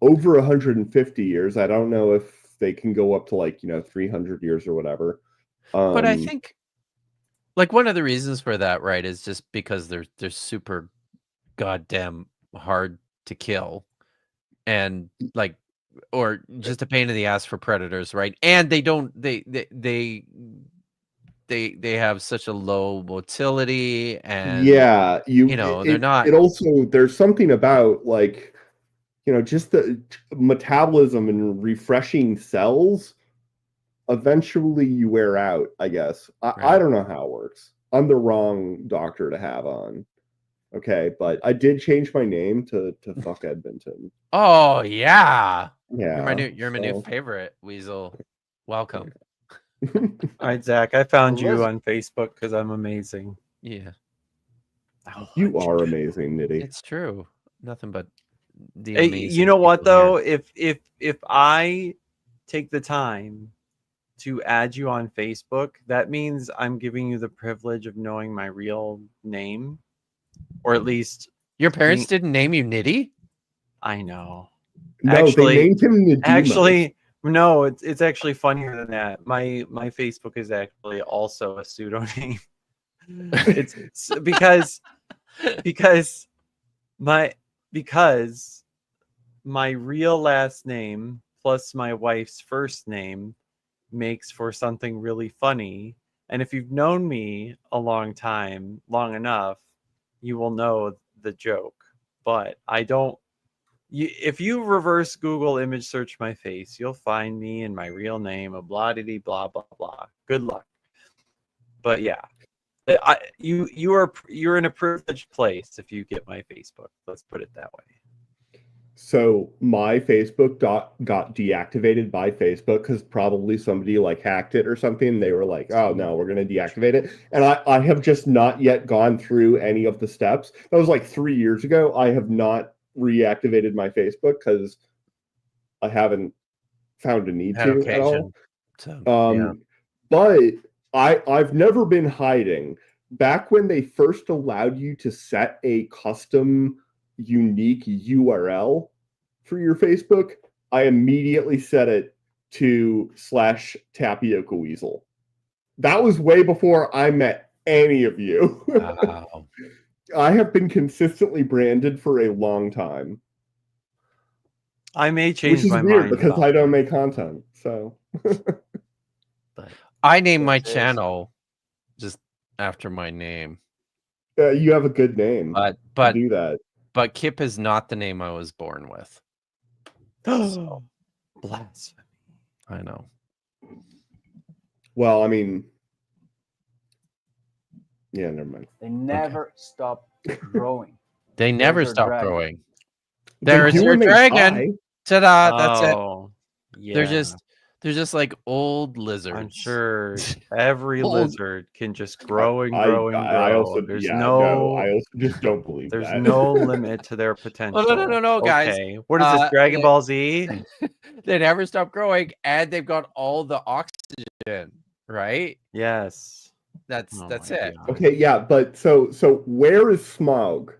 over 150 years. I don't know if they can go up to like 300 years or whatever. But I think like one of the reasons for that, right, is just because they're super goddamn hard to kill, and like, or just a pain in the ass for predators, right? And they don't they have such a low motility, and they're not. It also, there's something about like just the metabolism and refreshing cells. Eventually you wear out, I guess. I don't know how it works. I'm the wrong doctor to have on. Okay, but I did change my name to fuck Edmonton. Oh yeah. Yeah. You're my new so- favorite, Weasel. Welcome. All right, Zach, I found you Listen. on Facebook because I'm amazing. Yeah. You are amazing, Nitty. It's true. Nothing but the Hey, amazing. you know what people here. though? If I take the time to add you on Facebook, that means I'm giving you the privilege of knowing my real name, or at least Your parents being- didn't name you Nitty? I know. No, Actually- they named him Nadimo. Actually, no, it's actually funnier than that. My Facebook is actually also a pseudonym. it's because my real last name plus my wife's first name makes for something really funny. And if you've known me a long enough, you will know the joke. But I don't. If you reverse Google image search my face, you'll find me and my real name, a blah diddy blah blah blah. Good luck. But yeah, you're in a privileged place if you get my Facebook. Let's put it that way. So my Facebook got deactivated by Facebook because probably somebody like hacked it or something. They were like, "Oh no, we're going to deactivate it." And I have just not yet gone through any of the steps. That was like 3 years ago. I have not reactivated my Facebook because I haven't found a need Had to at all. occasion. So, yeah. But I've never been hiding. Back when they first allowed you to set a custom unique URL for your Facebook, I immediately set it to /tapioca weasel. That was way before I met any of you. wow. I have been consistently branded for a long time, I may change which is my weird mind because about I don't it. make content. So I named my Yes, yes. channel just after my name. you have a good name. But do that. But Kip is not the name I was born with. So, Blasphemy. I know. Well, I mean, yeah, never mind. They never stop growing. They never There's our stop dragon. growing. They There's do your when they dragon. die. Ta-da! That's it. Oh, yeah. They're just like old lizards. I'm sure every Old- lizard can just grow and grow and grow. I also, There's yeah, no, I also just don't believe there's that. no limit to their potential. no, guys. Okay. What is this, Dragon they- Ball Z? They never stop growing, and they've got all the oxygen, right? Yes. That's Oh that's my it. God. Okay, yeah, but so where is Smaug?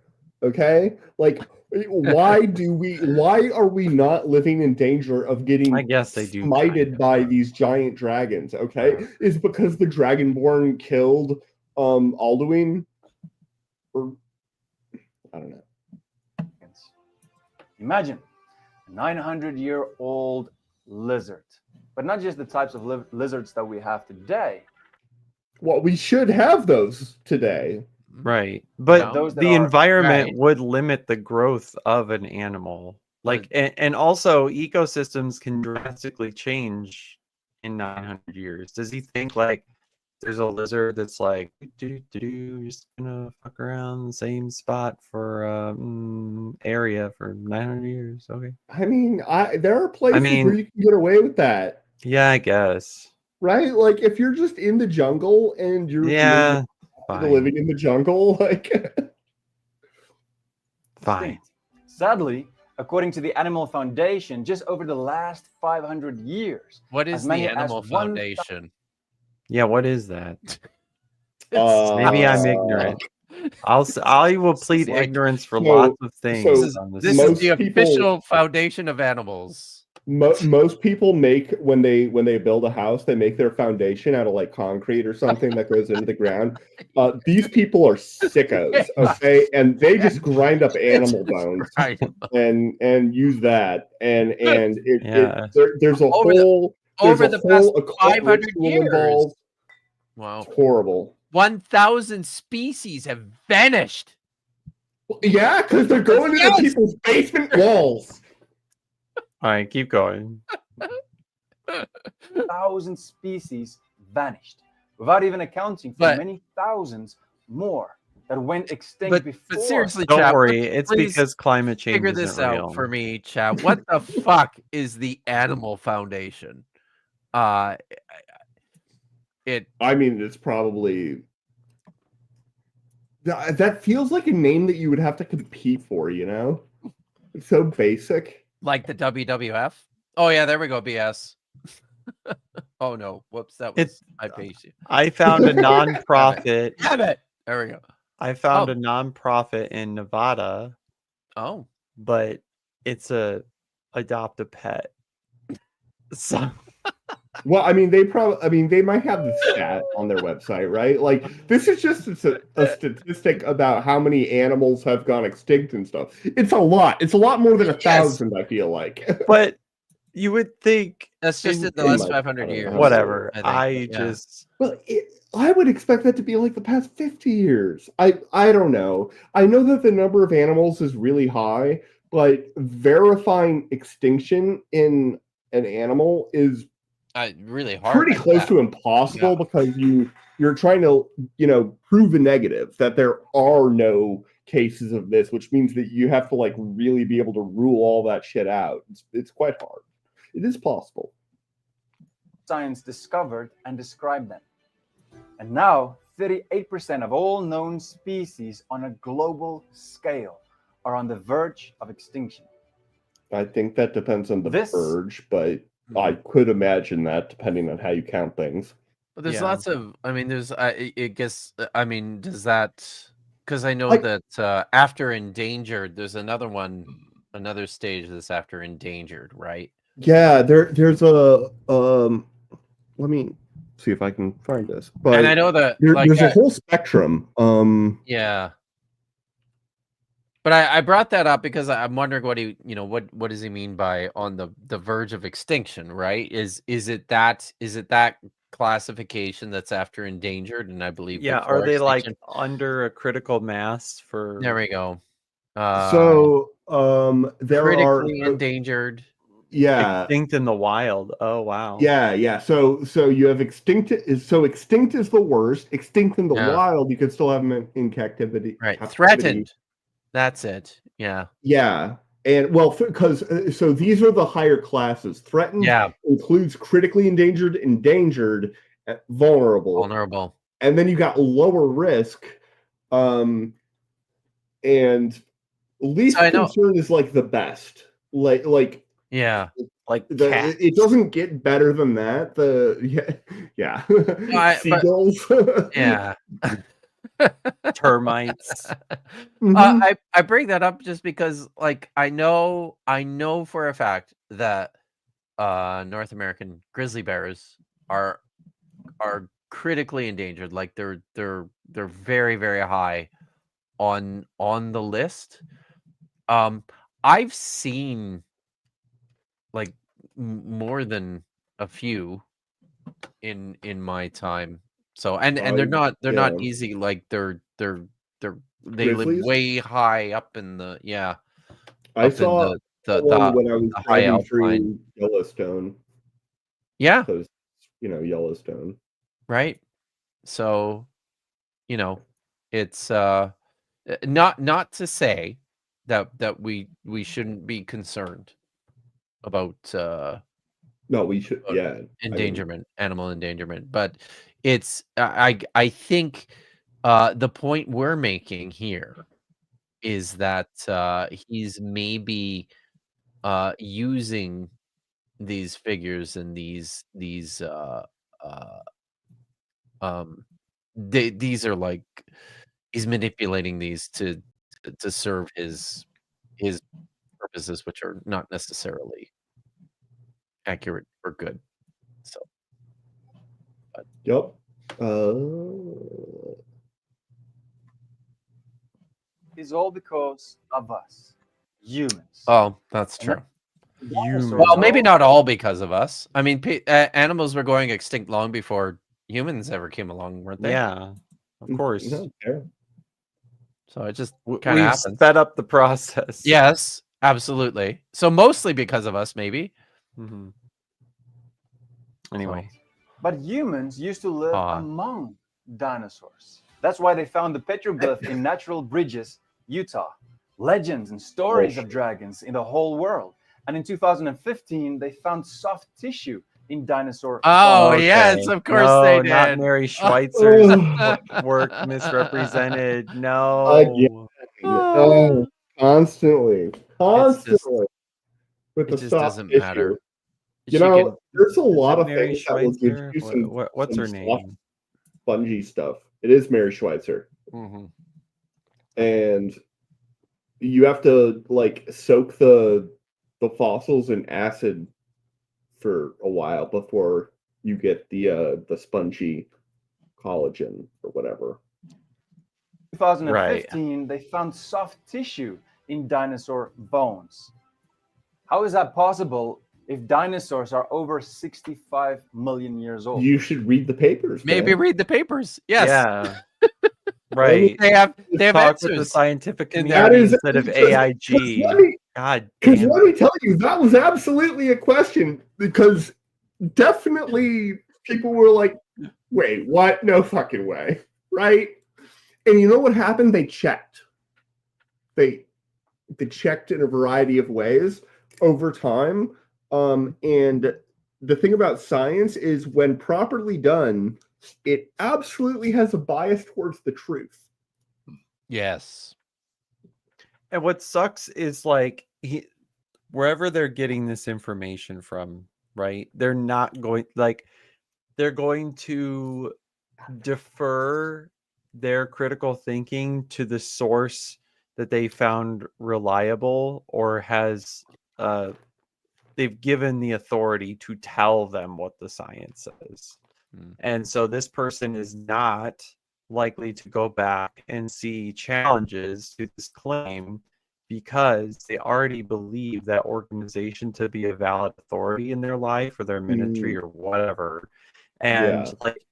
Okay, like why are we not living in danger of getting I guess they do smited kind of. by these giant dragons? Okay, is because the Dragonborn killed Alduin, or I don't know. Imagine a 900-year-old lizard, but not just the types of lizards that we have today. Well, we should have those today. Right. But Those that the are- environment Right. would limit the growth of an animal. Like, and also ecosystems can drastically change in 900 years. Does he think like there's a lizard that's like just gonna fuck around the same spot for area for 900 years? Okay. I mean, there are places where you can get away with that, Yeah, I guess. right? Like if you're just in the jungle and you're Yeah. Fine. living in the jungle, like Fine. Sadly, according to the Animal Foundation, just over the last 500 years, What is as the many as Animal 1,000 Foundation? Yeah, what is that? Uh, Maybe I'm ignorant. I will plead like- ignorance for So- lots of things. so on This Most is the people- official foundation of animals. most people make when they build a house, they make their foundation out of like concrete or something that goes into the ground. These people are sickos, okay, and they just grind up animal bones Right. and use that, and Yeah. there's a Over the- whole Over there's the a whole past occult 500 ritual years. involved. Wow. It's horrible. 1,000 species have vanished. Yeah, because they're going into Yes! people's basement walls. All right, keep going. 1,000 species vanished, without even accounting for But- many thousands more that went extinct But before. seriously, Don't chat, worry, it's please because climate change figure isn't this real. out for me, chat. What the fuck is the Animal Foundation? It I mean, it's probably that feels like a name that you would have to compete for. You know, it's so basic. like the WWF. Oh yeah, there we go. BS. Oh no, whoops, that was I paced you. I found a nonprofit. Damn it. There we go. I found Oh. a nonprofit in Nevada, Oh, but it's a adopt a pet. So Well, I mean, they might have the stat on their website, right? Like, this is just a statistic about how many animals have gone extinct and stuff. It's a lot. It's a lot more than 1,000, I feel like. but you would think that's just in the in last my- 500 years. whatever. I think, I yeah. just Well, I would expect that to be like the past 50 years. I don't know. I know that the number of animals is really high, but verifying extinction in an animal is really hard. pretty like close that. to impossible Yeah. because you're trying to prove a negative, that there are no cases of this, which means that you have to like really be able to rule all that shit out. It's quite hard. It is possible. Science discovered and described them. And now, 38% of all known species on a global scale are on the verge of extinction. I think that depends on the This- verge, but I could imagine that depending on how you count things. But there's Yeah. lots of. I mean, there's. I guess. I mean, does that? Because I know Like- that after endangered, there's another one, another stage that's after endangered, right? Yeah, there's a let me see if I can find this. But And I know that. there's a whole spectrum. Yeah. But I brought that up because I'm wondering what what does he mean by on the verge of extinction, right? Is it that classification that's after endangered, and I believe yeah. before Are they like extinction? under a critical mass for? There we go. So there critically are endangered. yeah. Extinct in the wild. Oh wow. Yeah. So you have extinct. So extinct is the worst. Extinct in the Yeah. wild, you could still have them in captivity. Right. captivity. Threatened. That's it. Yeah. Yeah. And well, because so these are the higher classes. Threatened Yeah. includes critically endangered, vulnerable, Vulnerable. and then you got lower risk. And least So I know- concern is like the best. Like Yeah. Like cats. it doesn't get better than that. Yeah. but- Seagulls. Yeah. termites. Mhm. I bring that up just because, like, I know for a fact that North American grizzly bears are critically endangered. Like they're very, very high on the list. I've seen like more than a few in my time. So and they're not yeah. easy. Like they live Grizzlies? way high up in the I up in saw the one when I was the high driving alpine. through Yellowstone. Yeah, Because Yellowstone. right. So it's not to say that we shouldn't be concerned about No, we should. But Yeah, I mean, endangerment, animal endangerment, but it's I think the point we're making here is that he's maybe using these figures and these these are like he's manipulating these to serve his purposes, which are not necessarily accurate or good. So Yep. It's all because of us, humans. oh, that's true. Humans. Well, maybe not all because of us. I mean, animals were going extinct long before humans ever came along, weren't they? Yeah, of course. No, yeah. So it just We kind of happened. sped up the process. Yes, absolutely. So mostly because of us, maybe. Mhm. Anyway, But humans used to live Ah. among dinosaurs. That's why they found the petroglyph in Natural Bridges, Utah. Legends and stories of dragons in the whole world. And in 2015, they found soft tissue in dinosaur Oh, bones. yes, of course no, they did. not Mary Schweitzer's Oh, work misrepresented. again. No. Oh, constantly It's just, with it the just soft doesn't tissue. matter. You She know, can, there's a Is lot it of Mary things that will give Schweitzer? you some What's her soft, name? spongy stuff. It is Mary Schweitzer, Mhm. and you have to like soak the fossils in acid for a while before you get the spongy collagen or whatever. 2015, they found soft tissue in dinosaur bones. How is that possible if dinosaurs are over 65 million years old? You should read the papers. maybe man. read the papers. Yes. Yeah. Right. They have Talk with the answers. scientific in community That is instead of because AIG. let me- God Because damn let me it. tell you, that was absolutely a question. Because definitely people were like, wait, what? No fucking way. Right? And you know what happened? They checked. They checked in a variety of ways over time. And the thing about science is when properly done, it absolutely has a bias towards the truth. Yes. And what sucks is like wherever they're getting this information from, right? They're not going they're going to defer their critical thinking to the source that they found reliable or has they've given the authority to tell them what the science says. And so this person is not likely to go back and see challenges to this claim because they already believe that organization to be a valid authority in their life or their ministry or whatever. And Yeah. like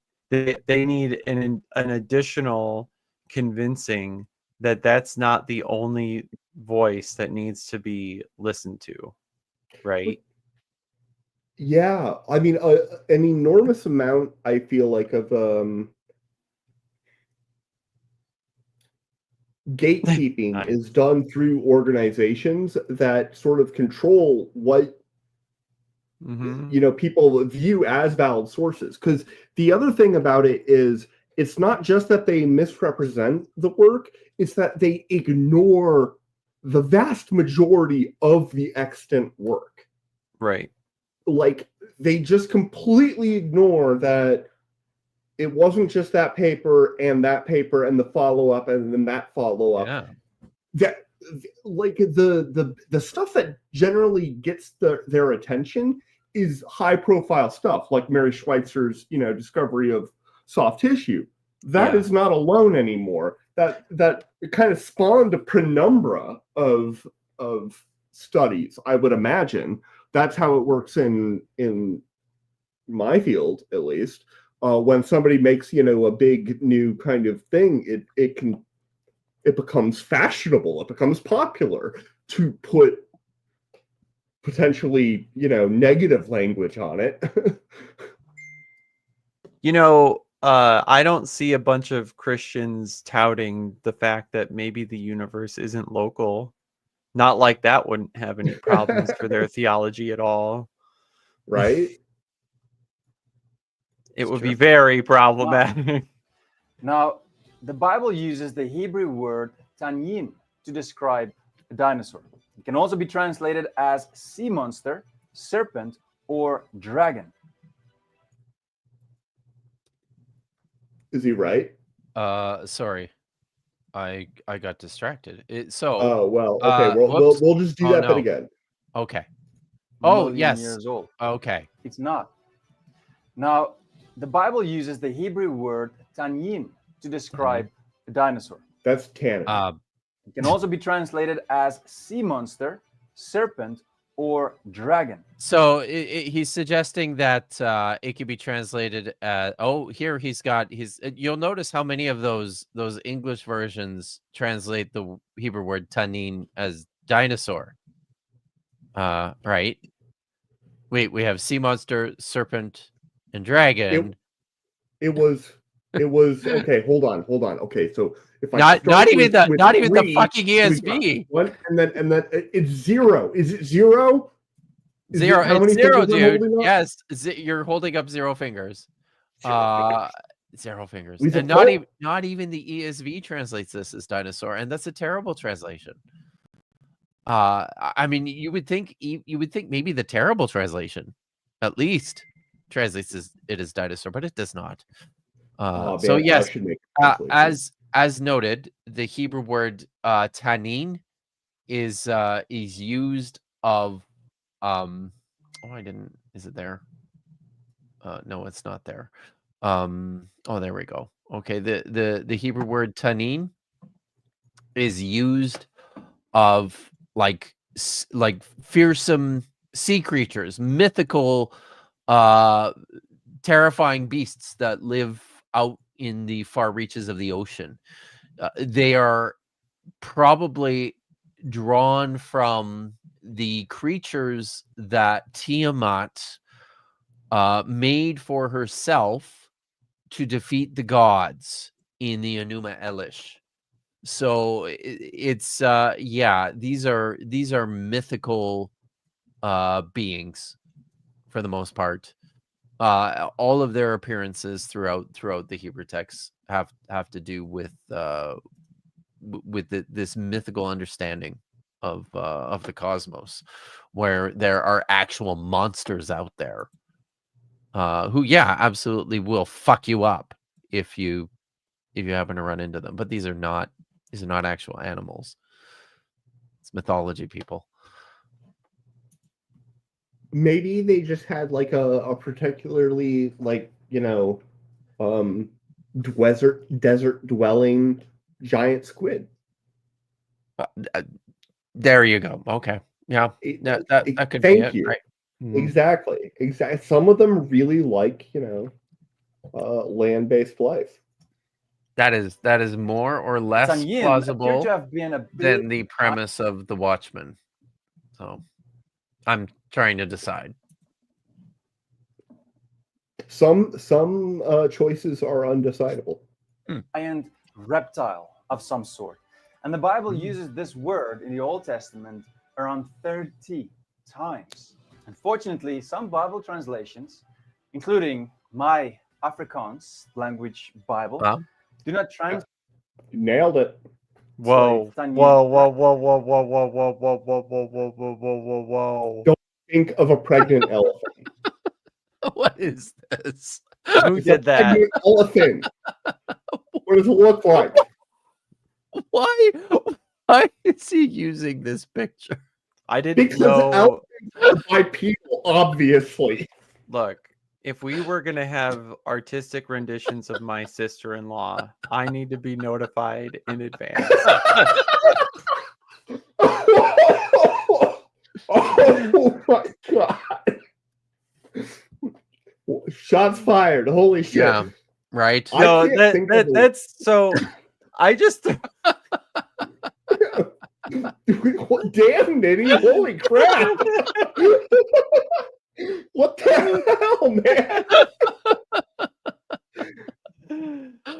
they need an additional convincing that that's not the only voice that needs to be listened to, right? Yeah, I mean, an enormous amount, I feel like, of gatekeeping Nice. is done through organizations that sort of control what people view as valid sources. Because the other thing about it is it's not just that they misrepresent the work, it's that they ignore the vast majority of the extant work. Right. Like, they just completely ignore that it wasn't just that paper and the follow-up and then that follow-up. Yeah. That, like, the stuff that generally gets their attention is high-profile stuff, like Mary Schweitzer's, discovery of soft tissue. That is not alone anymore. That kind of spawned a penumbra of studies, I would imagine. That's how it works in my field, at least. When somebody makes, a big new kind of thing, it becomes fashionable. It becomes popular to put potentially, negative language on it. I don't see a bunch of Christians touting the fact that maybe the universe isn't local. Not like that wouldn't have any problems for their theology at all. Right? It would be very problematic. Now, the Bible uses the Hebrew word tanyin to describe a dinosaur. It can also be translated as sea monster, serpent, or dragon. Is he right? Sorry. I got distracted. Oh, well, okay. We'll just do that bit again. Okay. Oh, Million yes. years old. Okay. It's not. Now, the Bible uses the Hebrew word tanyin to describe a dinosaur. That's tannin. It can also be translated as sea monster, serpent, or dragon. So he's suggesting that it could be translated as. Oh, here he's got his. You'll notice how many of those English versions translate the Hebrew word tanin as dinosaur. Right. Wait, we have sea monster, serpent, and dragon. It was It was okay. Hold on. Okay, so if I Not start even with, the with not even the 3, fucking we got ESV. 1, and then it's 0. Is it 0? Is it Zero. how It's many 0, fingers I'm dude. holding up? Yes, you're holding up 0 fingers. 0 fingers. 0 fingers. Weasel And Pope. not even the ESV translates this as dinosaur, and that's a terrible translation. I mean, you would think maybe the terrible translation, at least, translates it as dinosaur, but it does not. Oh, So man, I yes, should make a translation. as noted, the Hebrew word tanin is used of is it there? No, it's not there. Oh, there we go. Okay, the Hebrew word tanin is used of like fearsome sea creatures, mythical terrifying beasts that live out in the far reaches of the ocean. They are probably drawn from the creatures that Tiamat made for herself to defeat the gods in the Enuma Elish. So it's these are mythical beings for the most part. All of their appearances throughout the Hebrew texts have to do with this mythical understanding of the cosmos, where there are actual monsters out there who absolutely will fuck you up if you happen to run into them. But these are not actual animals. It's mythology, people. Maybe they just had like a particularly desert dwelling giant squid. There you go. Okay. Yeah. That could be Thank it. you. Right. Exactly. Some of them really like, land-based life. That is more or less Tanyin plausible appear to have been a big than the premise of The Watchmen. So I'm trying to decide. Some choices are undecidable. giant reptile of some sort. And the Bible uses this word in the Old Testament around 30 times. Unfortunately, some Bible translations, including my Afrikaans language Bible, do not translate. Nailed it. Whoa. Tanyin. Whoa, whoa, whoa, whoa, whoa, whoa, whoa, whoa, whoa, whoa, whoa, whoa, whoa, whoa, whoa. Don't think of a pregnant elephant. What is this? Who It's did a that? pregnant elephant. What does it look like? Why is he using this picture? I didn't Because know. elephants are bipedal, obviously. Look, if we were going to have artistic renditions of my sister-in-law, I need to be notified in advance. Oh my god. Shots fired. Holy shit. Yeah, right. I No, can't think of it. that's so. I just. Damn, Nitty. Holy crap. What the hell, man?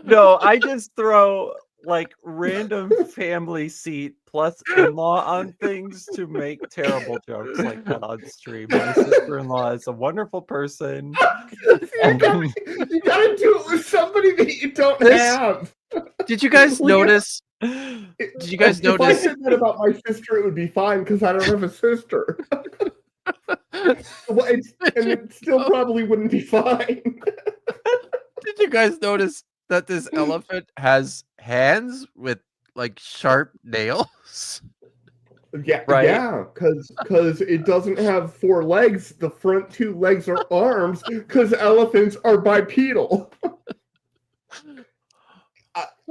No, I just throw like random family seat plus in-law on things to make terrible jokes like that on stream. My sister-in-law is a wonderful person. You gotta do it with somebody that you don't have. Did you guys notice? Did you guys If I notice- said that about my sister, it would be fine because I don't have a sister. Well, it still probably wouldn't be fine. Did you guys notice that this elephant has hands with like sharp nails? Yeah, Right. yeah, because it doesn't have 4 legs. The front 2 legs are arms because elephants are bipedal.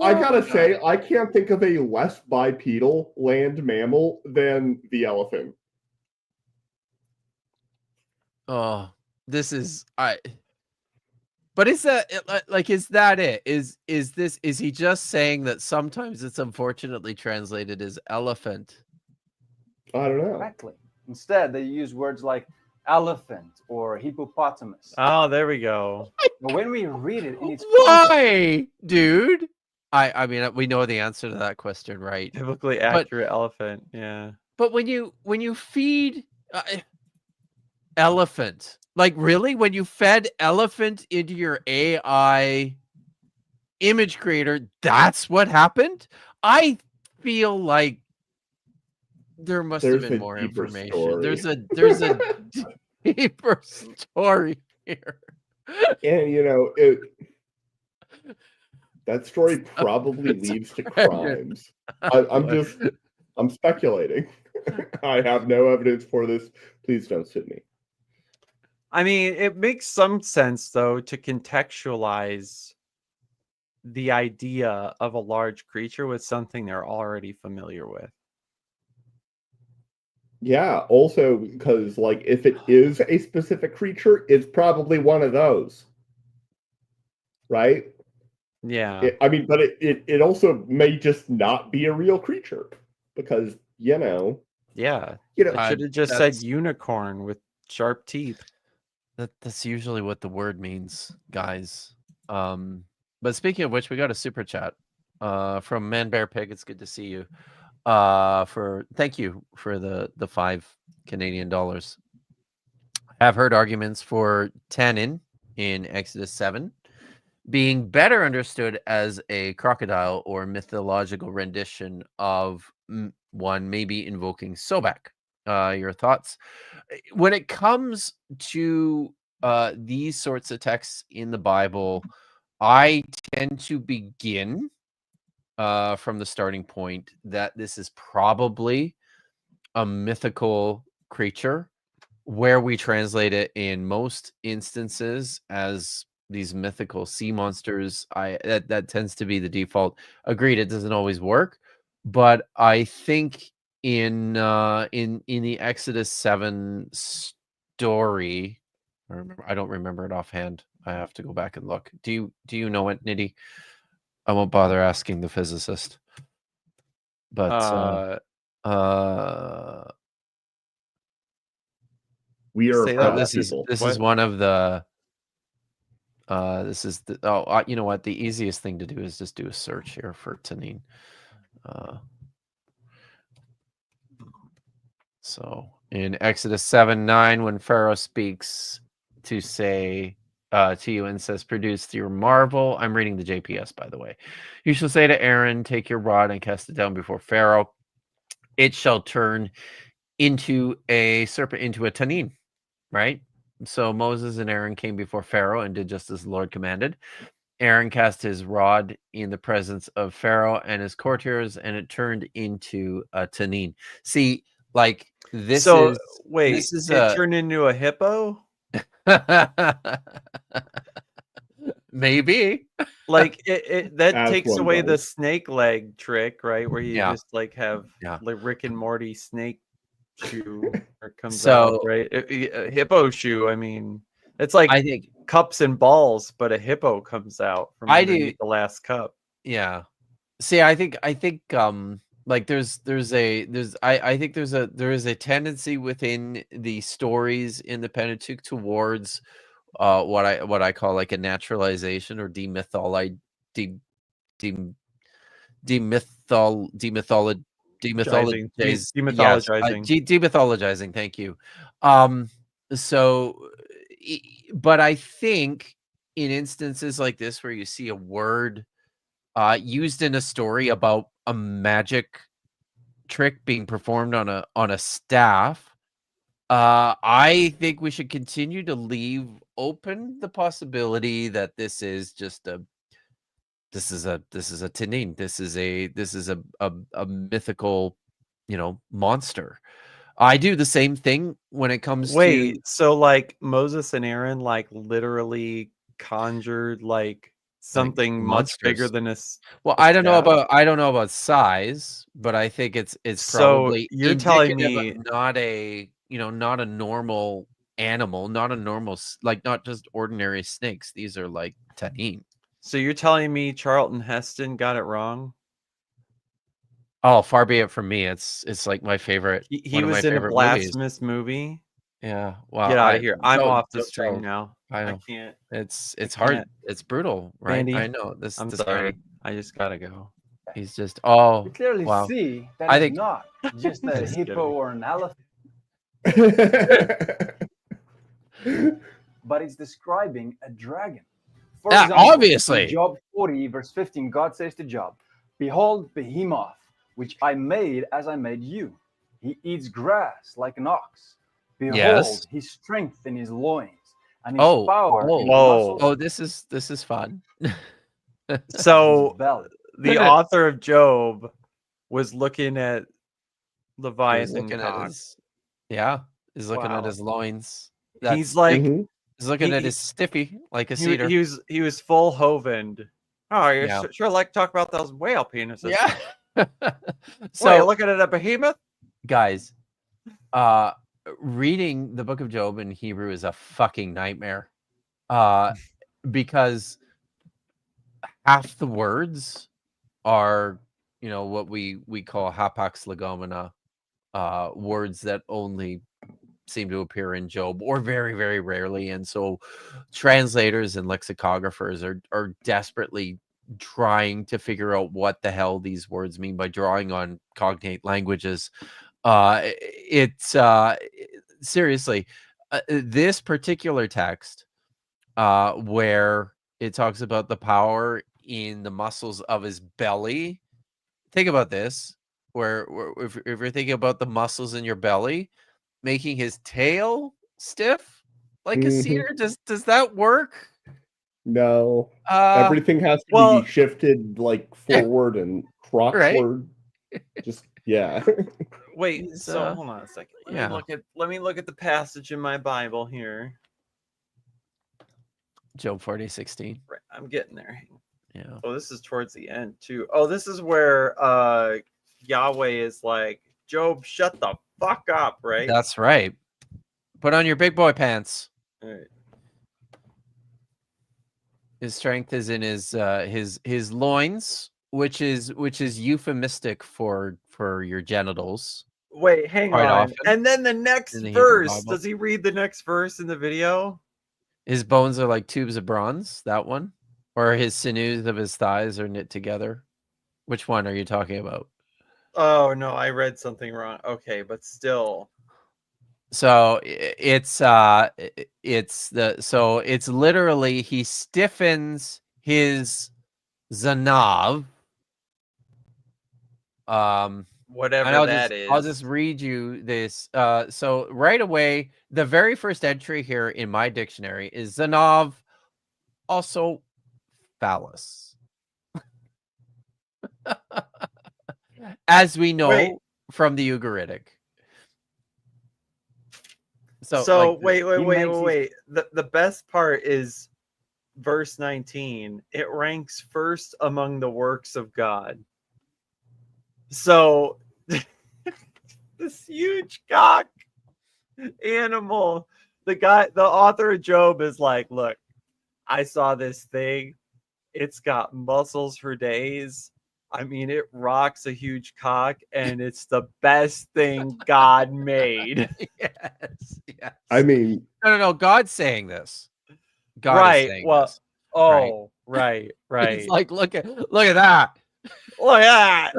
I gotta say, I can't think of a less bipedal land mammal than the elephant. Oh, this is But is that is that it? Is he just saying that sometimes it's unfortunately translated as elephant? I don't know. Correctly. Instead, they use words like elephant, or hippopotamus. Oh, there we go. But when we read it in its context, Why, dude? I mean, we know the answer to that question, right? Biblically accurate elephant. Yeah. But when you feed elephant, like really, when you fed elephant into your AI image creator, that's what happened. I feel like there must have There's been a more deeper information. story. There's a deeper story here. And that story probably leads to crimes. I'm speculating. I have no evidence for this. Please don't sue me. I mean, it makes some sense though to contextualize the idea of a large creature with something they're already familiar with. Yeah, also because like if it is a specific creature, it's probably one of those. Right? Yeah. I mean, but it also may just not be a real creature because Yeah. It should have just said unicorn with sharp teeth. That's usually what the word means, guys. But speaking of which, we got a super chat from Man Bear Pig. It's good to see you. Thank you for the 5 Canadian dollars. I've heard arguments for tannin in Exodus 7 being better understood as a crocodile or mythological rendition of one maybe invoking Sobek. Your thoughts? When it comes to these sorts of texts in the Bible, I tend to begin from the starting point that this is probably a mythical creature, where we translate it in most instances as these mythical sea monsters. That tends to be the default. Agreed, it doesn't always work, but I think in the Exodus 7 story, I don't remember it offhand. I have to go back and look. Do you know it, Nitty? I won't bother asking the physicist. But we are Say proud that. people. this is one of the this is the you know what, the easiest thing to do is just do a search here for Tanin. So in Exodus 7:9, when Pharaoh speaks to say to you and says, produce your marvel. I'm reading the JPS, by the way. You shall say to Aaron, take your rod and cast it down before Pharaoh. It shall turn into a serpent, into a tanin, right? So Moses and Aaron came before Pharaoh and did just as the Lord commanded. Aaron cast his rod in the presence of Pharaoh and his courtiers, and it turned into a tanin. See, like this So is wait, this is it turned into a hippo? Maybe. Like it that As takes one away the does. snake leg trick, right? Where you Yeah. just like have Yeah. like Rick and Morty snake shoe or comes So- out, right? A hippo shoe. I mean, it's like I think cups and balls, but a hippo comes out from I do- underneath the last cup. yeah. See, I think like there is a tendency within the stories in the Pentateuch towards what I call like a naturalization or demythologizing. Demythologizing. Thank you. But I think in instances like this where you see a word used in a story about a magic trick being performed on a staff, I think we should continue to leave open the possibility that this is just a tanin. This is a mythical, monster. I do the same thing when it comes Wait, to so like Moses and Aaron like literally conjured like something much bigger monsters. than Well, a I don't know staff? about size, but I think it's So probably you're telling indicative me of not a normal animal, not a normal like not just ordinary snakes. These are like tanin. so you're telling me Charlton Heston got it wrong? Oh, far be it from me. It's like my favorite. He one of my was in a favorite movies. blasphemous movie. Yeah. Well, Get out of here. I'm don't- off the don't stream tell- now. I I know. can't. It's I hard. can't. It's brutal, right? Mandy, I know. This I'm this sorry. guy, I just gotta go. he's just You clearly wow. see that I it's think- not just a Just hippo kidding. or an elephant, but it's describing a dragon. For Yeah, example, obviously. in Job 40, verse 15, God says to Job, "Behold, Behemoth, which I made as I made you. He eats grass like an ox. Behold, Yes. his strength in his loins, and his Oh, power oh, in his Whoa. muscles, Oh, this is fun. his So belly." the author of Job was looking at He's Leviathan looking at cock. his, yeah, he's looking at Wow. his loins. He's That's like, Mhm. he's looking he- at his stiffy like a he, cedar. he was full hovened. Oh, you Yeah. sure like to talk about those whale penises. Yeah. So So, looking at a behemoth. guys, reading the book of Job in Hebrew is a fucking nightmare. Because half the words are, what we call hapax legomena, words that only seem to appear in Job, or very, very rarely. And so translators and lexicographers are desperately trying to figure out what the hell these words mean by drawing on cognate languages. It's seriously, this particular text, where it talks about the power in the muscles of his belly. Think about this, where if you're thinking about the muscles in your belly making his tail stiff like a Mhm. cedar, does that work? No. Uh, Everything has to well- be shifted like forward and crotchward. Just yeah. Wait, He's, so hold on a second. yeah. Let me look at the passage in my Bible here. Job 40:16. Right, I'm getting there. Yeah. Oh, this is towards the end too. Oh, this is where Yahweh is like, Job, shut the fuck up, right? That's right. Put on your big boy pants. All right. His strength is in his loins, which is euphemistic for your genitals. Wait, hang Quite on. often And then the next in the Hebrew verse. Bible. Does he read the next verse in the video? His bones are like tubes of bronze, that one? Or his sinews of his thighs are knit together? Which one are you talking about? Oh no, I read something wrong. Okay, but still. So it's literally he stiffens his zanav. Whatever And that is. I'll just read you this. So right away, the very first entry here in my dictionary is zanav, also phallus. As we know Wait. from the Ugaritic. So like, wait. The best part is verse 19. It ranks first among the works of God. So this huge cock animal, the author of Job is like, look, I saw this thing. It's got muscles for days. I mean, it rocks a huge cock, and it's the best thing God made. yes. I mean, No. God's saying this. God is Right. saying Well, this. oh, right. It's like, look at that. Look at that.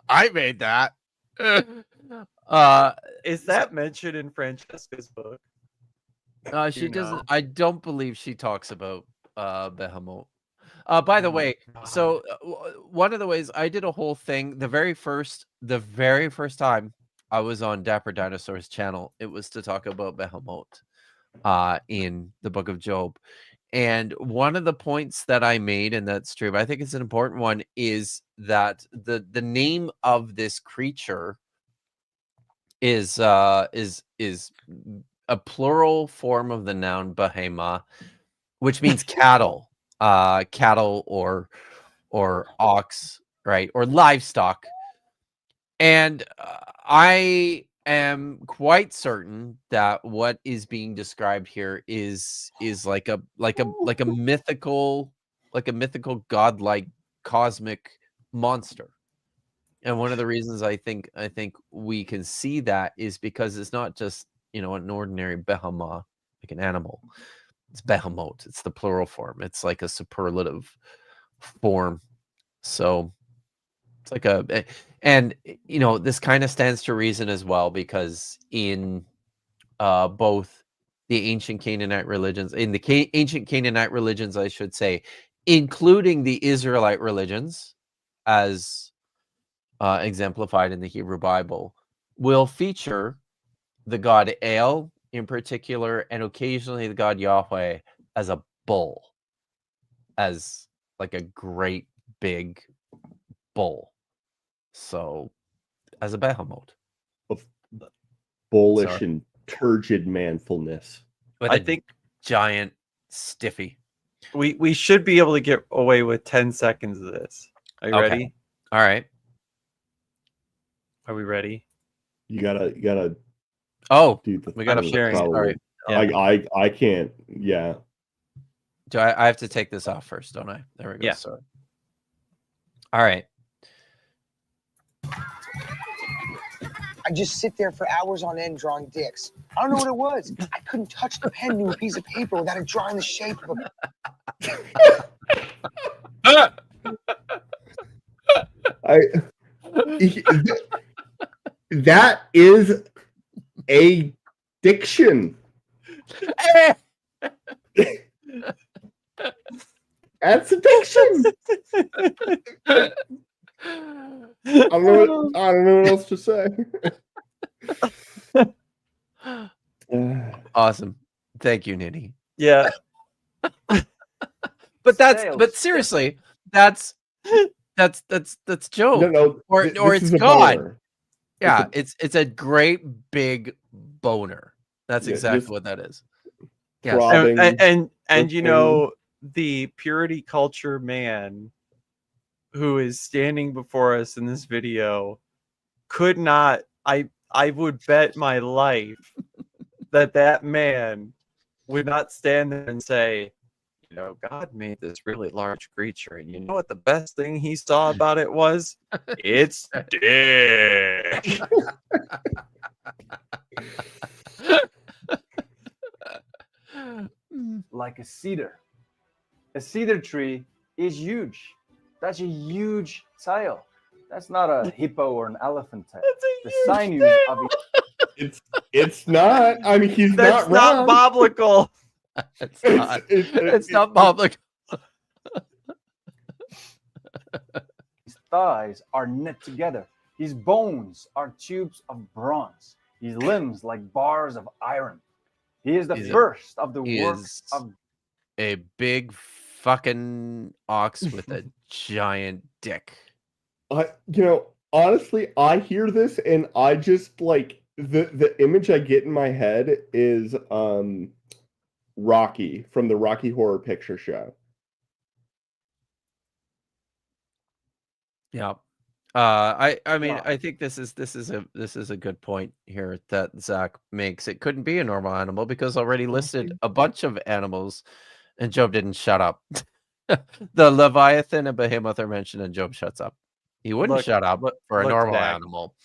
I made that. Is that mentioned in Francesca's book? She you doesn't. know? I don't believe she talks about Behemoth. By the way, so one of the ways I did a whole thing, the very first time I was on Dapper Dinosaur's channel, it was to talk about Behemoth in the book of Job. And one of the points that I made in that stream, I think it's an important one, is that the name of this creature is a plural form of the noun behema, which means cattle. Cattle or ox, right? Or livestock. And I am quite certain that what is being described here is like a mythical godlike cosmic monster. And one of the reasons I think we can see that is because it's not just an ordinary behemoth, like an animal. It's behemoth. It's the plural form. It's like a superlative form. So it's like and this kind of stands to reason as well, because in both the ancient Canaanite religions, ancient Canaanite religions, I should say, including the Israelite religions, as exemplified in the Hebrew Bible, will feature the god El in particular, and occasionally the god Yahweh as a bull, as like a great big bull. So as a behemoth. Of bullish Sorry. and turgid manfulness. With I a think giant stiffy. we should be able to get away with 10 seconds of this. Are you Okay. ready? All right. Are we ready? You gotta Oh, do the we gotta thing, sharing. probably. Yeah. I can't. Yeah. do I have to take this off first, don't I? There we go. Yeah. Sorry. All right. I just sit there for hours on end drawing dicks. I don't know what it was. I couldn't touch the pen to a piece of paper without it drawing the shape of a. That is a diction. That's a diction. I don't know what else to say. Awesome. Thank you, Nitty. Yeah. But seriously, that's Job. No, or this it's is a God. boner. Yeah, it's a great big boner. That's Yeah, exactly just what that is. Yes. throbbing And with you know, the purity culture man who is standing before us in this video could not, I would bet my life that man would not stand there and say, God made this really large creature, and you know what the best thing he saw about it was? It's dick. Like a cedar. A cedar tree is huge. That's a huge tail. That's not a hippo or an elephant tail. The sinews of it. It's not. I mean, he's That's not not wrong. biblical. It's not. It's not public. His thighs are knit together. His bones are tubes of bronze. His limbs like bars of iron. He is the first of the works of a big fucking ox with a giant dick. Honestly, I hear this and I just like the image I get in my head is Rocky from the Rocky Horror Picture Show. Yeah. I mean, I think this is a good point here that Zach makes. It couldn't be a normal animal because already listed a bunch of animals, and Job didn't shut up. The Leviathan and Behemoth are mentioned, and Job shuts up. He wouldn't shut up for a normal animal.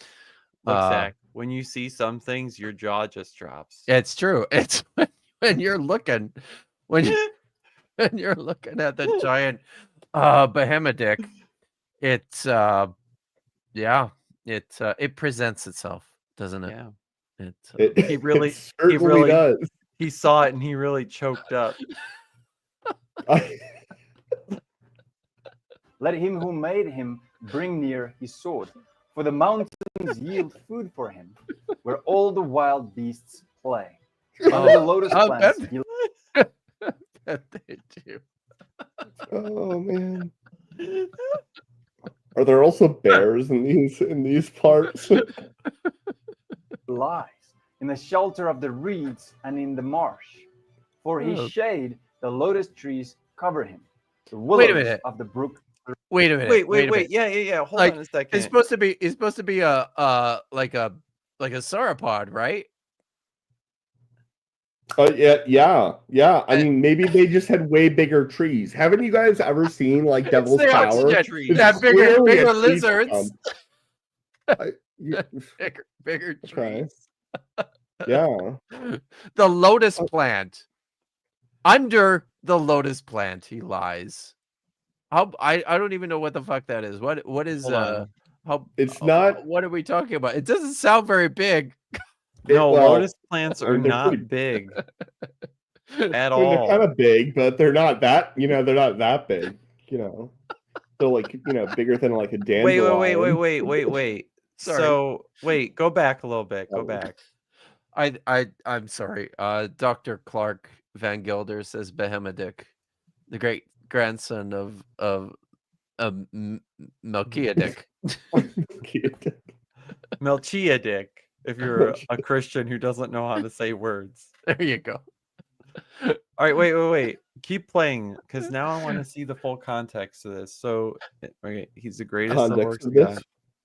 Look, Zach, when you see some things, your jaw just drops. It's true. It's when you're looking when you're looking at the giant behemoth dick. It's it presents itself, doesn't it? Yeah. He really does. He saw it and he really choked up. Let him who made him bring near his sword, for the mountains yield food for him, where all the wild beasts play. Under the lotus plants. They do. Oh man. Are there also bears in these parts? Lies in the shelter of the reeds and in the marsh. For his shade, the lotus trees cover him. The willows of the brook. Wait a minute. Wait. Yeah. Hold on a second. It's supposed to be a like a sauropod, right? Yeah. I mean, maybe they just had way bigger trees. Haven't you guys ever seen like Devil's Tower? Yeah, bigger lizards. Yeah. Bigger trees. Yeah. The lotus plant. Under the lotus plant, he lies. I don't even know what the fuck that is. What is Hold on. how It's not. what are we talking about? It doesn't sound very big No, well, lotus plants I are mean, they're not pretty- big at I mean, they're kind all. of big, but they're not that. They're not that big. They're like bigger than like a Wait, dandelion. wait. Sorry. So wait, go back a little bit. Go back. I'm sorry. Dr. Clark Van Gelder says Behemadic, the great grandson of Melchizedek. Melchizedek, if you're a Christian who doesn't know how to say words. There you go. All right, wait. Keep playing, because now I want to see the full context of this. So, okay, he's the greatest of Context works of of this?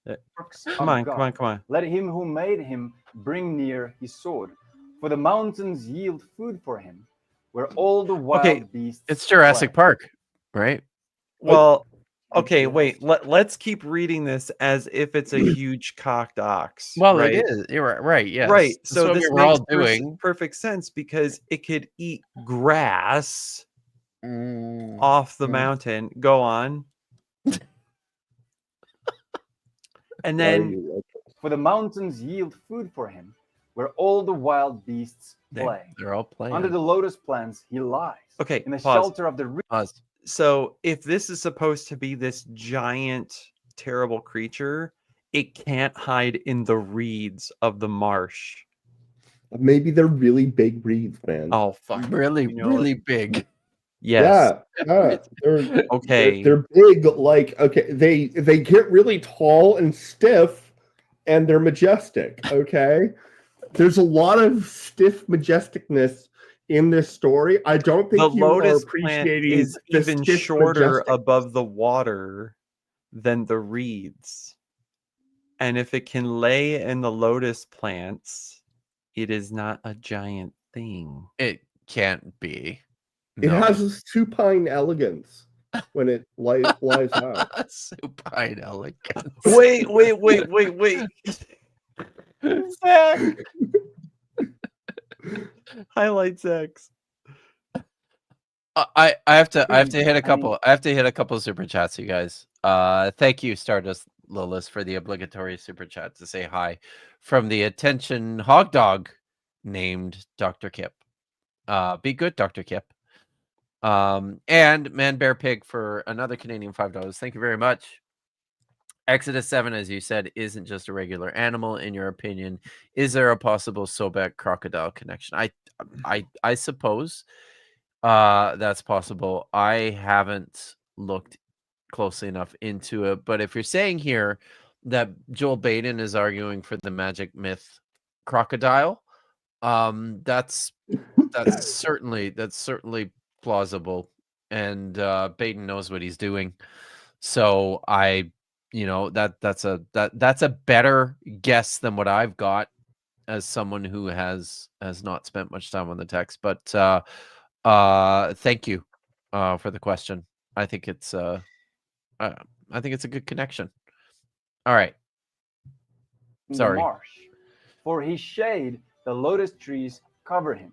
God. Works Come of on, God. come on. Let him who made him bring near his sword, for the mountains yield food for him, where all the wild beasts. It's Jurassic play. Park, right? Well, okay, Yes. wait. Let's keep reading this as if it's a huge cocked ox. Well, right? it is. You're right. Yes. Right. That's So what this we were all makes doing. perfect sense, because it could eat grass Mm. off the Mm. mountain. Go on. And then For the mountains yield food for him, where all the wild beasts play. They're all playing. Under the lotus plants he lies. Okay, In the pause. shelter of the Pause. So if this is supposed to be this giant, terrible creature, it can't hide in the reeds of the marsh. Maybe they're really big reeds, man. Oh fuck! Really, You know really what? big. Yes. Yeah. They're Okay. They're big. Like they get really tall and stiff, and they're majestic. Okay. There's a lot of stiff majesticness in this story. I don't think The you are lotus plant appreciating is the even stiff shorter majestic- above the water than the reeds. And if it can lay in the lotus plants, it is not a giant thing. It can't be. It No. has a supine elegance when it lies out. Supine elegance. Wait. Zach. Highlight Zach's. I have to hit a couple. I have to hit a couple super chats, you guys. Thank you, Stardust Lolis, for the obligatory super chat to say hi from the attention hog dog named Dr. Kip. Be good, Dr. Kip. And Man Bear Pig for another Canadian $5. Thank you very much. Exodus 7, as you said, isn't just a regular animal. In your opinion, is there a possible Sobek crocodile connection? I suppose that's possible. I haven't looked closely enough into it, but if you're saying here that Joel Baden is arguing for the magic myth crocodile, that's certainly plausible, and Baden knows what he's doing. So that's a better guess than what I've got as someone who has not spent much time on the text. But thank you for the question. I think it's a good connection. All right. in Sorry. the marsh. For his shade, the lotus trees cover him.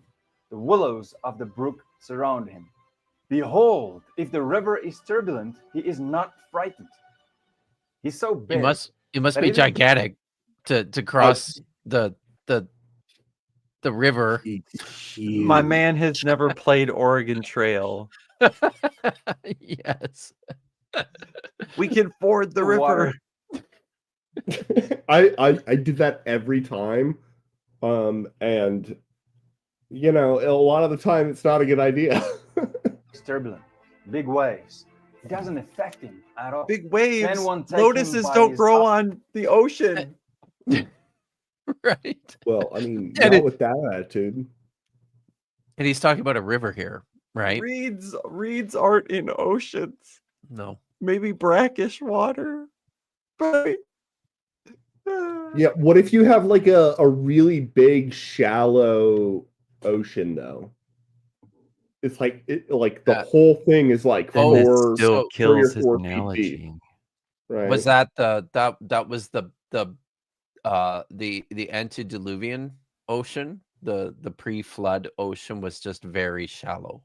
The willows of the brook surround him. Behold, if the river is turbulent, he is not frightened. He's so big. It must that be even- gigantic to cross the river. My man has never played Oregon Trail. Yes. We can ford the river. water. I did that every time, and a lot of the time it's not a good idea. It's turbulent. Big waves. It doesn't affect him at all. Big waves. Then one take him Lotuses by don't his grow up- on the ocean. Right. Well, I mean, And not with that attitude. And he's talking about a river here, right? Reeds aren't in oceans. No. Maybe brackish water. But Yeah, what if you have like a really big, shallow ocean though? It's like the whole thing is like Oh, it four, still 3 or kills his 4 feet deep, analogy. right? Was that that was the antediluvian ocean, the pre-flood ocean was just very shallow.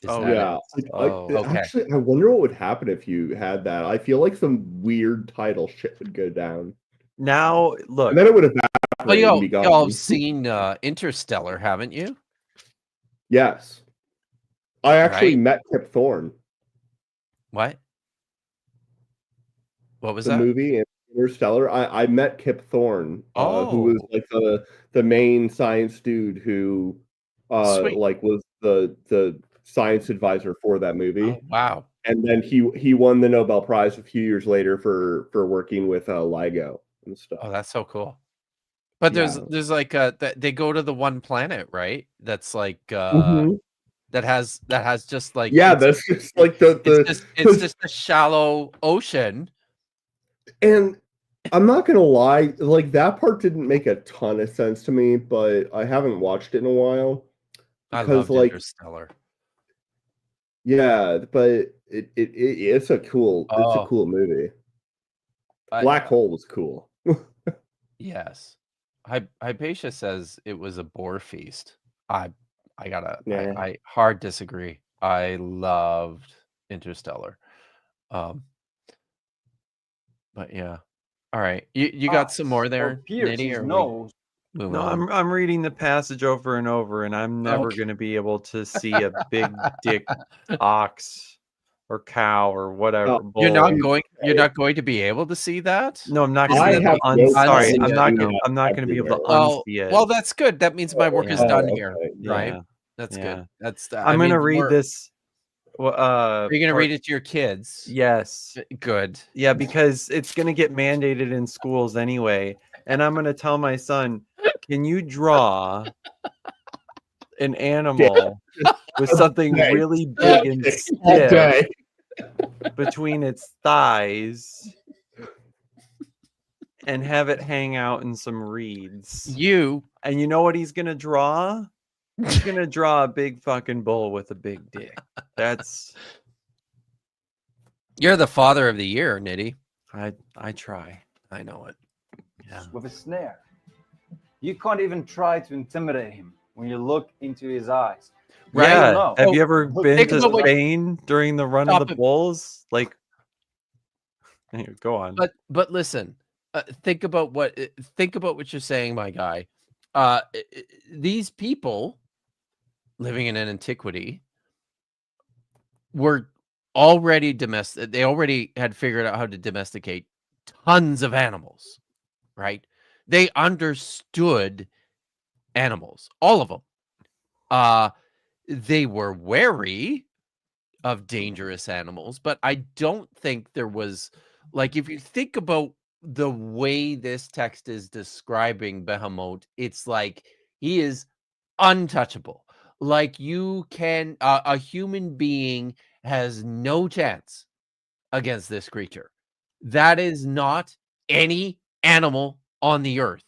Is Oh, that it? Yeah. Okay. Actually, I wonder what would happen if you had that. I feel like some weird tidal shit would go down. Now, look. And then it would Well, evaporate and be y'all gone. have seen Interstellar, haven't you? Yes. I actually Right? met Kip Thorne. What? What was The that? movie Interstellar. I met Kip Thorne, who was Oh, like the main science dude who sweet. like was the science advisor for that movie. Oh, wow. And then he won the Nobel Prize a few years later for working with LIGO and stuff. Oh, that's so cool. But Yeah. there's like they go to the one planet, right? That's like Mhm. that has just like Yeah, it's that's just like it's just a shallow ocean. and I'm not gonna lie, like that part didn't make a ton of sense to me, but I haven't watched it in a while I because loved like Interstellar. yeah, but it's a cool Oh, movie. I, Black Hole was cool. yes. Hypatia says it was a bore feast. I Yeah. I hard disagree. I loved Interstellar. But yeah. All right. You got some more there, Pierce Nitty, his or we nose. move No, on? I'm reading the passage over and over, and I'm never Okay. going to be able to see a big dick ox or cow or whatever. Oh, You're not bull. going to be able to see that? No, I'm not Isn't going I to be have able no to sorry, problem I'm not seeing going that I'm not going to be able to everywhere. unsee it. Well, that's good. That means my work is Yeah. done Oh, here, okay. right? Yeah. That's Yeah. good. That's I'm going to read this Are you going to read it to your kids? Yes. Good. Yeah, because it's going to get mandated in schools anyway. And I'm going to tell my son, can you draw an animal with something Okay. really big and All stiff day. between its thighs and have it hang out in some reeds? And you know what he's going to draw? He's going to draw a big fucking bull with a big dick. You're the father of the year, Nitty. I try. I know it. Yeah. With a snare. You can't even try to intimidate him when you look into his eyes. Right? Yeah. No. Have you ever been think to about what- Spain during the run of Stop the it. bulls? Like, here, go on. But listen, think about what you're saying, my guy. These people living in an antiquity were already domestic. They already had figured out how to domesticate tons of animals, right? They understood animals, all of them. They were wary of dangerous animals, but I don't think there was, like, if you think about the way this text is describing Behemoth, it's like he is untouchable. Like, you can a human being has no chance against this creature. That is not any animal on the earth.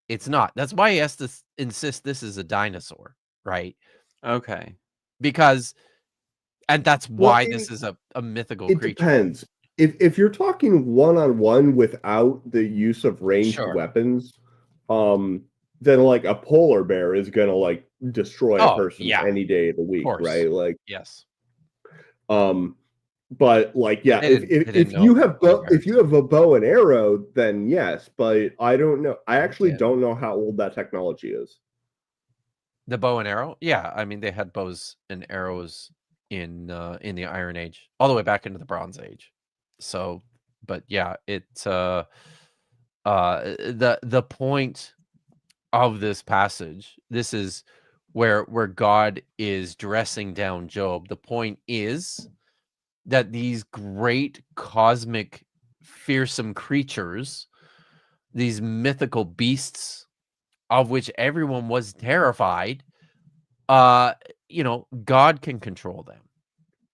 It's not. That's why he has to insist this is a dinosaur, right? Okay. Because, and that's why Well, this is a mythical It creature. depends. If you're talking one-on-one without the use of ranged Sure. weapons, then like a polar bear is gonna like destroy a Oh, person yeah. any day of the week, course. right? Like, Yes. but like, yeah, They didn't if know you about have polar if you have a bow and arrow, then yes. But I don't know. I actually did. don't know how old that technology is. The bow and arrow? Yeah, I mean they had bows and arrows in the Iron Age, all the way back into the Bronze Age. So, but yeah, the point of this passage, this is where God is dressing down Job. The point is that these great cosmic fearsome creatures, these mythical beasts of which everyone was terrified, God can control them.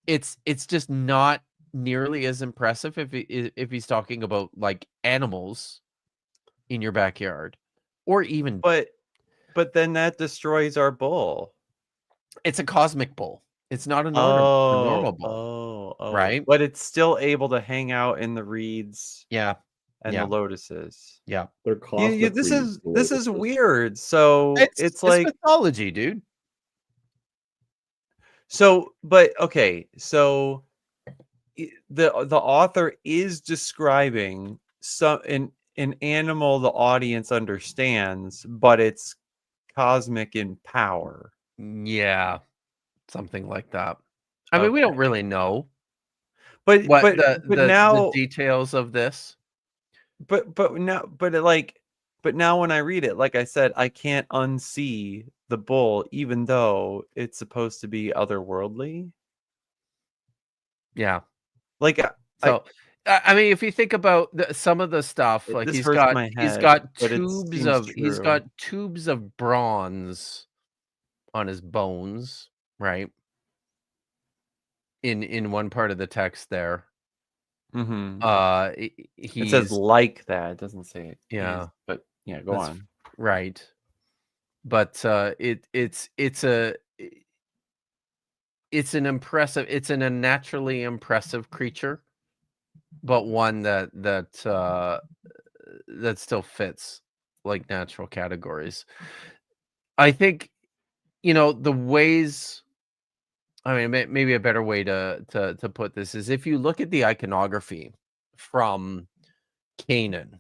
It's just not nearly as impressive if he's talking about like animals in your backyard, or even. But then that destroys our bull. It's a cosmic bull. It's not a normal bull. Oh, right? But it's still able to hang out in the reeds. Yeah. and Yeah. the lotuses. Yeah. They're cosmic This reeds, is the this is lotuses. weird. So it's like mythology, dude. so, but okay, so the author is describing an animal the audience understands, but it's cosmic in power. Yeah, something like that. I mean, we don't really know But what but the but now details of this. but now when I read it, like I said, I can't unsee the bull, even though it's supposed to be otherworldly. Yeah. Like So, I mean, if you think about some of the stuff, like this he's hurts got my he's head, got but it tubes seems of he's true. got tubes of bronze on his bones, right? In one part of the text there. Mm-hmm. It says like that. It doesn't say it. Yeah. Is, but yeah, go on. Right. But it's an impressive, it's a naturally impressive creature, but one that still fits like natural categories. I think, the ways, I mean, maybe a better way to put this is if you look at the iconography from Canaan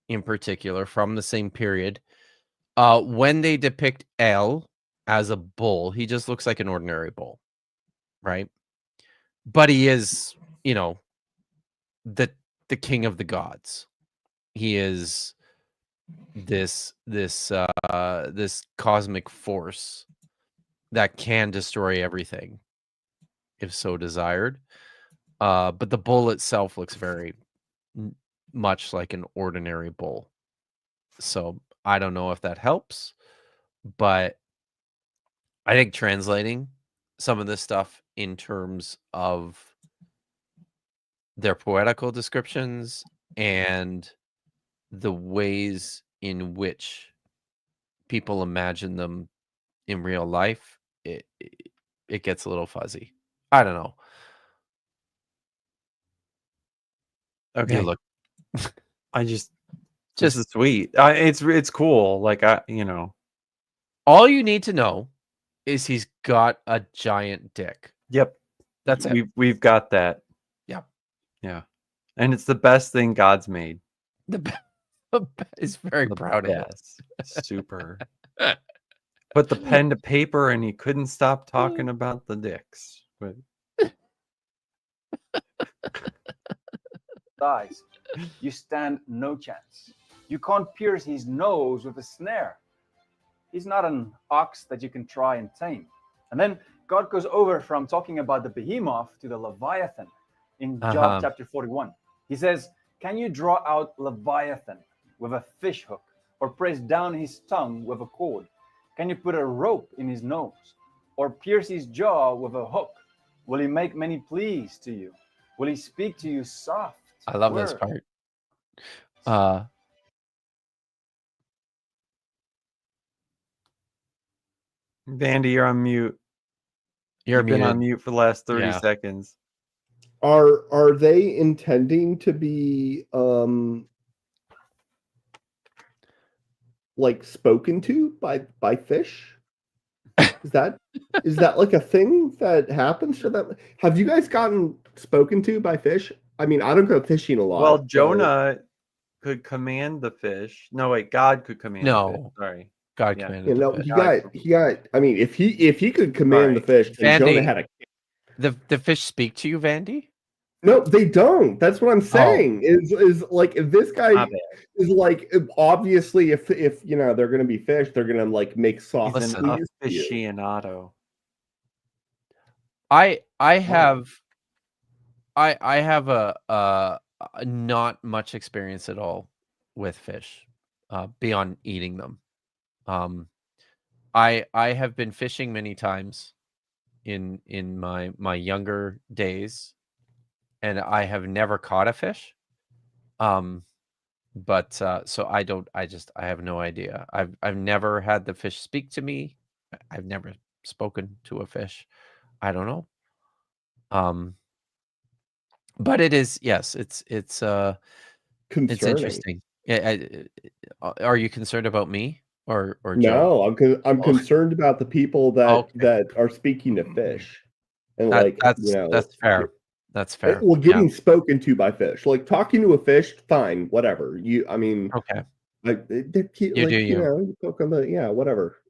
in particular, from the same period, when they depict El as a bull, he just looks like an ordinary bull, right? But he is, the king of the gods. He is this cosmic force that can destroy everything if so desired. But the bull itself looks very much like an ordinary bull. So I don't know if that helps, but I think translating some of this stuff in terms of their poetical descriptions and the ways in which people imagine them in real life, it gets a little fuzzy. I don't know. Okay. You look I just just this is sweet. It's cool. Like all you need to know is he's got a giant dick. Yep. That's it. We've got that. Yeah. Yeah. And it's the best thing God's made. Is very proud of it. Super. Put the pen to paper and he couldn't stop talking about the dicks. But Dies, you stand no chance. You can't pierce his nose with a snare. He's not an ox that you can try and tame. And then God goes over from talking about the behemoth to the Leviathan in Job chapter 41. He says, can you draw out Leviathan with a fish hook or press down his tongue with a cord? Can you put a rope in his nose or pierce his jaw with a hook? Will he make many pleas to you? Will he speak to you soft? I love this part. Vandy, you're on mute. You've been on mute for the last 30 seconds. Are they intending to be like spoken to by fish? Is that like a thing that happens to them? Have you guys gotten spoken to by fish? I mean, I don't go fishing a lot. Well, Jonah could command the fish. No, wait, God could command the fish. Sorry. God commanded the fish. He got I mean, if he could command the fish, and Jonah had the fish speak to you, Vandy? No, they don't. That's what I'm saying. Is like if this guy is like obviously if they're gonna be fish, they're gonna like make soft aficionado. I have a not much experience at all with fish, beyond eating them. I have been fishing many times in my younger days, and I have never caught a fish. But so I have no idea. I've never had the fish speak to me. I've never spoken to a fish. I don't know. But it is, yes, it's concerning. It's interesting. Yeah, are you concerned about me or Joe? No, I'm Oh. concerned about the people that Okay. that are speaking to fish, and That's fair. That's fair. well, Yeah. getting spoken to by fish, like talking to a fish, fine, whatever. I mean, Okay. like they're cute, You like do you you. know, you poke on the whatever,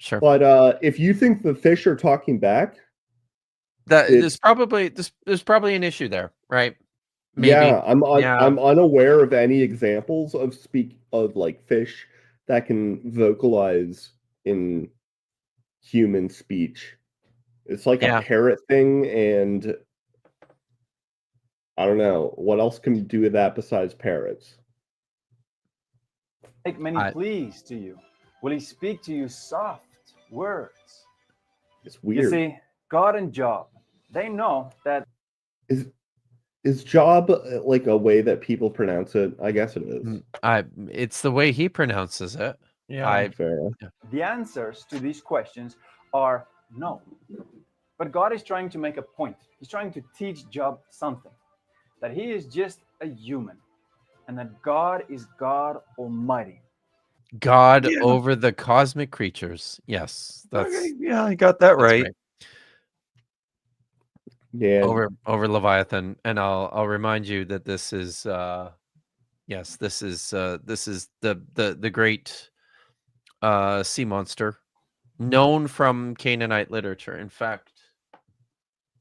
Sure. But if you think the fish are talking back, There's probably an issue there, right? Maybe. yeah, Yeah. I'm unaware of any examples of like fish that can vocalize in human speech. It's like Yeah. a parrot thing, and I don't know what else can do with that besides parrots. Make many pleas to you. Will he speak to you soft words? It's weird. You see, God and Job, they know that. Is Job like a way that people pronounce it? I guess it is. It's the way he pronounces it. Yeah. Fair. The answers to these questions are no. But God is trying to make a point. He's trying to teach Job something. That he is just a human. And that God is God Almighty. God over the cosmic creatures. Yes. That's Okay, yeah, I got that right. Yeah. Over Leviathan. And I'll remind you that this is this is the great sea monster known from Canaanite literature. In fact,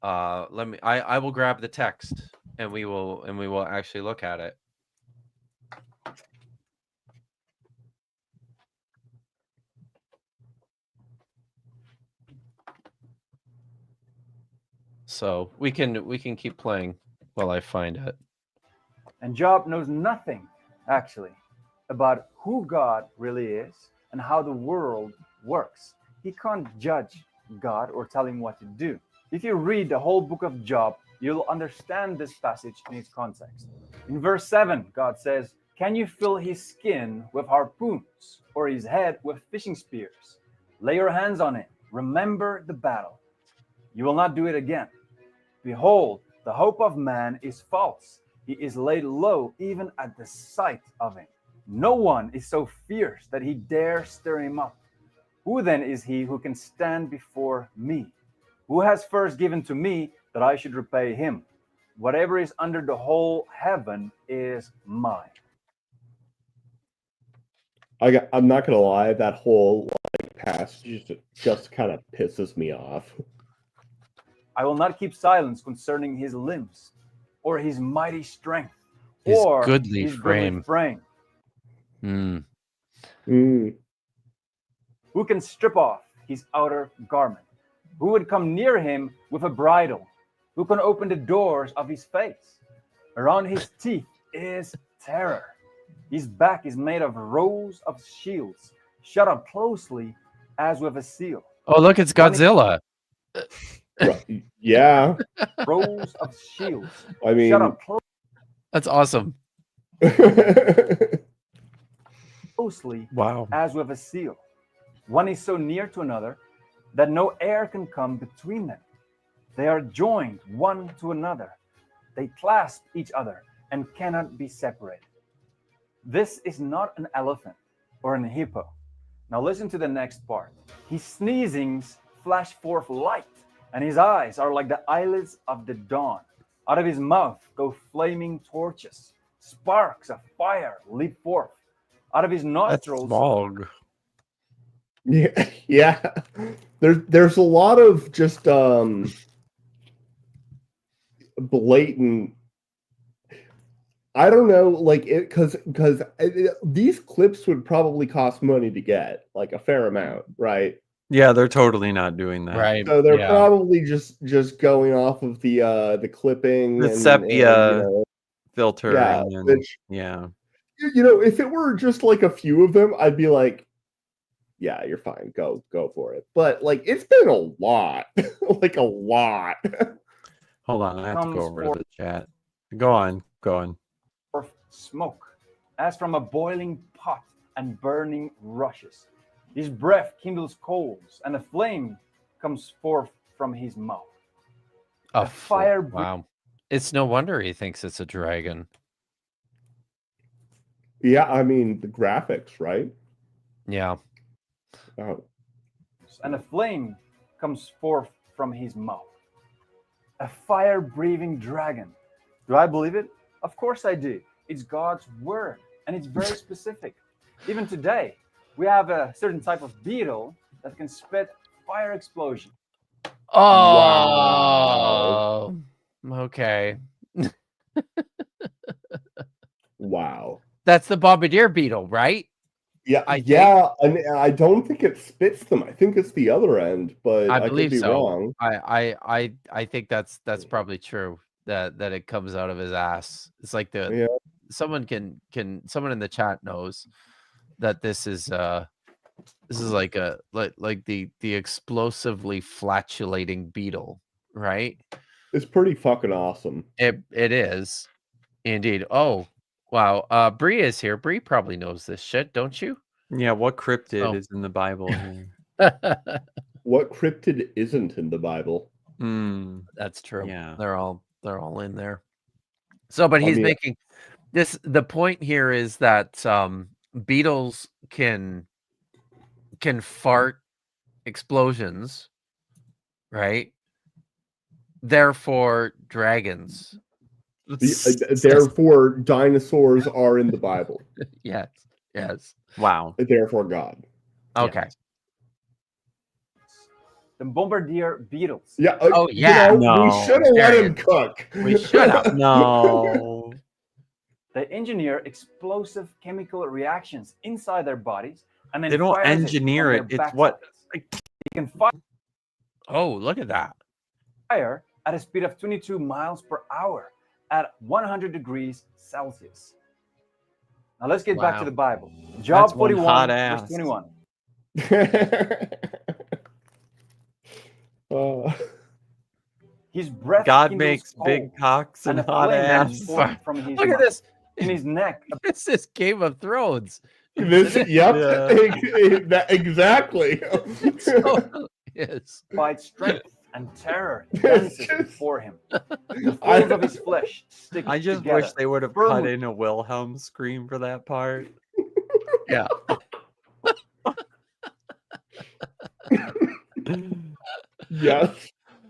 I will grab the text and we will actually look at it. So we can keep playing while I find it. And Job knows nothing, actually, about who God really is and how the world works. He can't judge God or tell him what to do. If you read the whole book of Job, you'll understand this passage in its context. In verse 7, God says, "Can you fill his skin with harpoons or his head with fishing spears? Lay your hands on him. Remember the battle. You will not do it again. Behold, the hope of man is false. He is laid low even at the sight of him. No one is so fierce that he dare stir him up. Who then is he who can stand before me? Who has first given to me that I should repay him? Whatever is under the whole heaven is mine." I'm not gonna lie, that whole passage just kind of pisses me off. "I will not keep silence concerning his limbs, or his mighty strength, His or goodly his frame. goodly frame. Who can strip off his outer garment? Who would come near him with a bridle? Who can open the doors of his face? Around his teeth is terror. His back is made of rows of shields, shut up closely as with a seal." Oh, look, it's Godzilla. Right. Yeah. Rows of shields. I mean, shut up That's awesome. closely Wow. as with a seal. One is so near to another that no air can come between them. They are joined one to another. They clasp each other and cannot be separated. This is not an elephant or an hippo. Now listen to the next part. His sneezings flash forth light, and his eyes are like the eyelids of the dawn. Out of his mouth go flaming torches. Sparks of fire leap forth. Out of his nostrils. Smog. Yeah. There's a lot of just blatant. I don't know, like it because these clips would probably cost money to get, like a fair amount, right? Yeah, they're totally not doing that. Right. So they're probably just going off of the clipping, The and sepia filter. Yeah, which, if it were just like a few of them, I'd be like, yeah, you're fine, go for it. But like, it's been a lot, like a lot. Hold on, I have to go over to the chat. Go on. Smoke, as from a boiling pot, and burning rushes. His breath kindles coals, and a flame comes forth from his mouth. A fire. Wow. It's no wonder he thinks it's a dragon. Yeah, I mean the graphics, right? Yeah. Oh. And a flame comes forth from his mouth. A fire-breathing dragon. Do I believe it? Of course I do. It's God's word, and it's very specific. Even today, we have a certain type of beetle that can spit fire explosion. Oh. Okay. Wow. That's the bombardier beetle, right? Yeah, I think- yeah, and I don't think it spits them. I think it's the other end, but I I could believe be so. wrong. I think that's probably true. That it comes out of his ass. It's like Yeah. someone someone in the chat knows that this is like the explosively flatulating beetle, right? It's pretty fucking awesome. It is indeed. Oh wow. Bree is here. Bree probably knows this shit, don't you? Yeah, what cryptid Oh. is in the Bible here? What cryptid isn't in the Bible? That's true. Yeah. They're all in there. So, but I he's mean- making this. The point here is that beetles can fart explosions, right? Therefore, dragons. Therefore, dinosaurs are in the Bible. Yes. Wow. Therefore, God. Okay. Yes. The bombardier beetles. Yeah. Oh, yeah. No. We should have let him Darius. cook. We should have. No. They engineer explosive chemical reactions inside their bodies, and then They don't fires engineer from it. their It's what- backsides. They can Oh, look at that. fire at a speed of 22 miles per hour at 100 degrees Celsius. Now let's get back Wow. to the Bible. Job That's one 41, hot verse ass. 21. His breath God kindles makes coal, big cocks and a hot flame ass. bursts forth from his Look at mouth. this. In his neck, This is Game of Thrones. Yep. Exactly. It totally is. by strength and terror dances before him. The I- folds of his flesh stick I just together. wish they would have firmly. cut in a Wilhelm scream for that part. Yeah. Yes.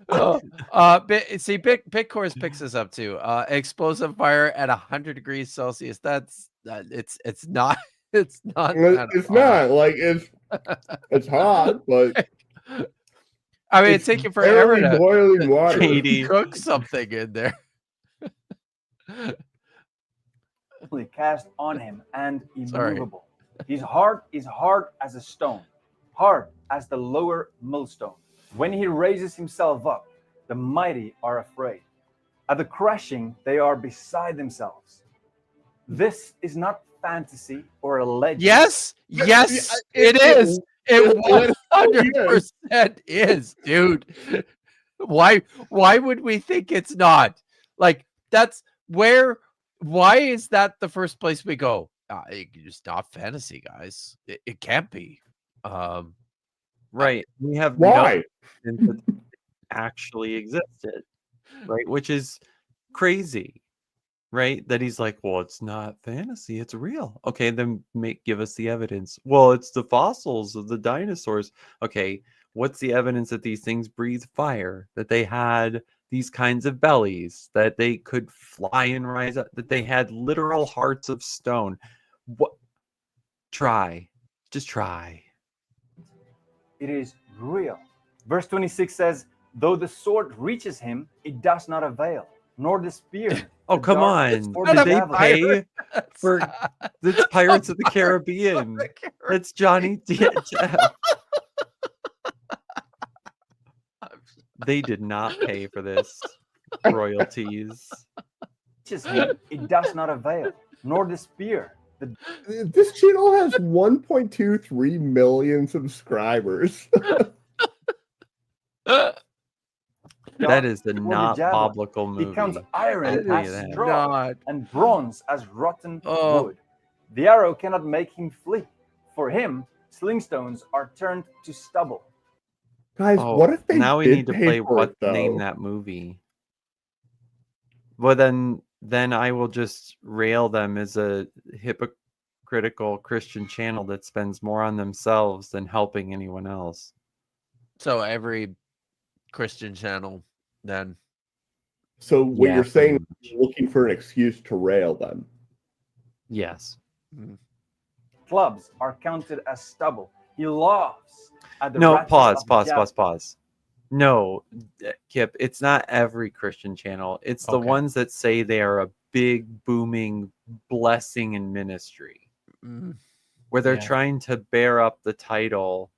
See, Bitcourse picks this up too. Explosive fire at 100 degrees Celsius. That's it's not it's not. that It's hot. not like it's hot, but I mean, it's it's taking forever barely to boiling water. Katie. cook something in there. cast on him and Sorry. immovable. His heart is hard as a stone, hard as the lower millstone. When he raises himself up, the mighty are afraid. At the crashing, they are beside themselves. This is not fantasy or a legend. Yes, it is. It 100% is, dude. Why would we think it's not? Like, that's where. Why is that the first place we go? It's not fantasy, guys. It can't be. Right. We have Why? no evidence that actually existed. Right. Which is crazy. Right. That he's like, well, it's not fantasy. It's real. Okay. Then give us the evidence. Well, it's the fossils of the dinosaurs. Okay. What's the evidence that these things breathe fire? That they had these kinds of bellies? That they could fly and rise up? That they had literal hearts of stone? What? Try. Just try. It is real. Verse 26 says, though the sword reaches him, it does not avail, nor the spear. Oh, the come dart, on. or Did the they javelin. pay for it's Pirates of the Caribbean? It's Johnny Depp. They did not pay for this royalties. Reaches him, it does not avail, nor the spear. This channel has 1.23 million subscribers. That is a the not javelin. biblical movie. He counts I'll iron tell you as that. straw God. and bronze as rotten Oh. wood. The arrow cannot make him flee. For him, slingstones are turned to stubble. Guys, Oh, what if they now we did need to pay play for what it, though? name that movie. Well, then I will just rail them as a hypocritical Christian channel that spends more on themselves than helping anyone else. So every Christian channel then. So what Yeah, you're pretty saying, much. you're looking for an excuse to rail them. Yes. Clubs are counted as stubble. He laughs at the No, rattle pause, of pause, jab- pause, pause. No, Kip, it's not every Christian channel. It's the Okay. ones that say they are a big, booming blessing in ministry, where they're Yeah. trying to bear up the title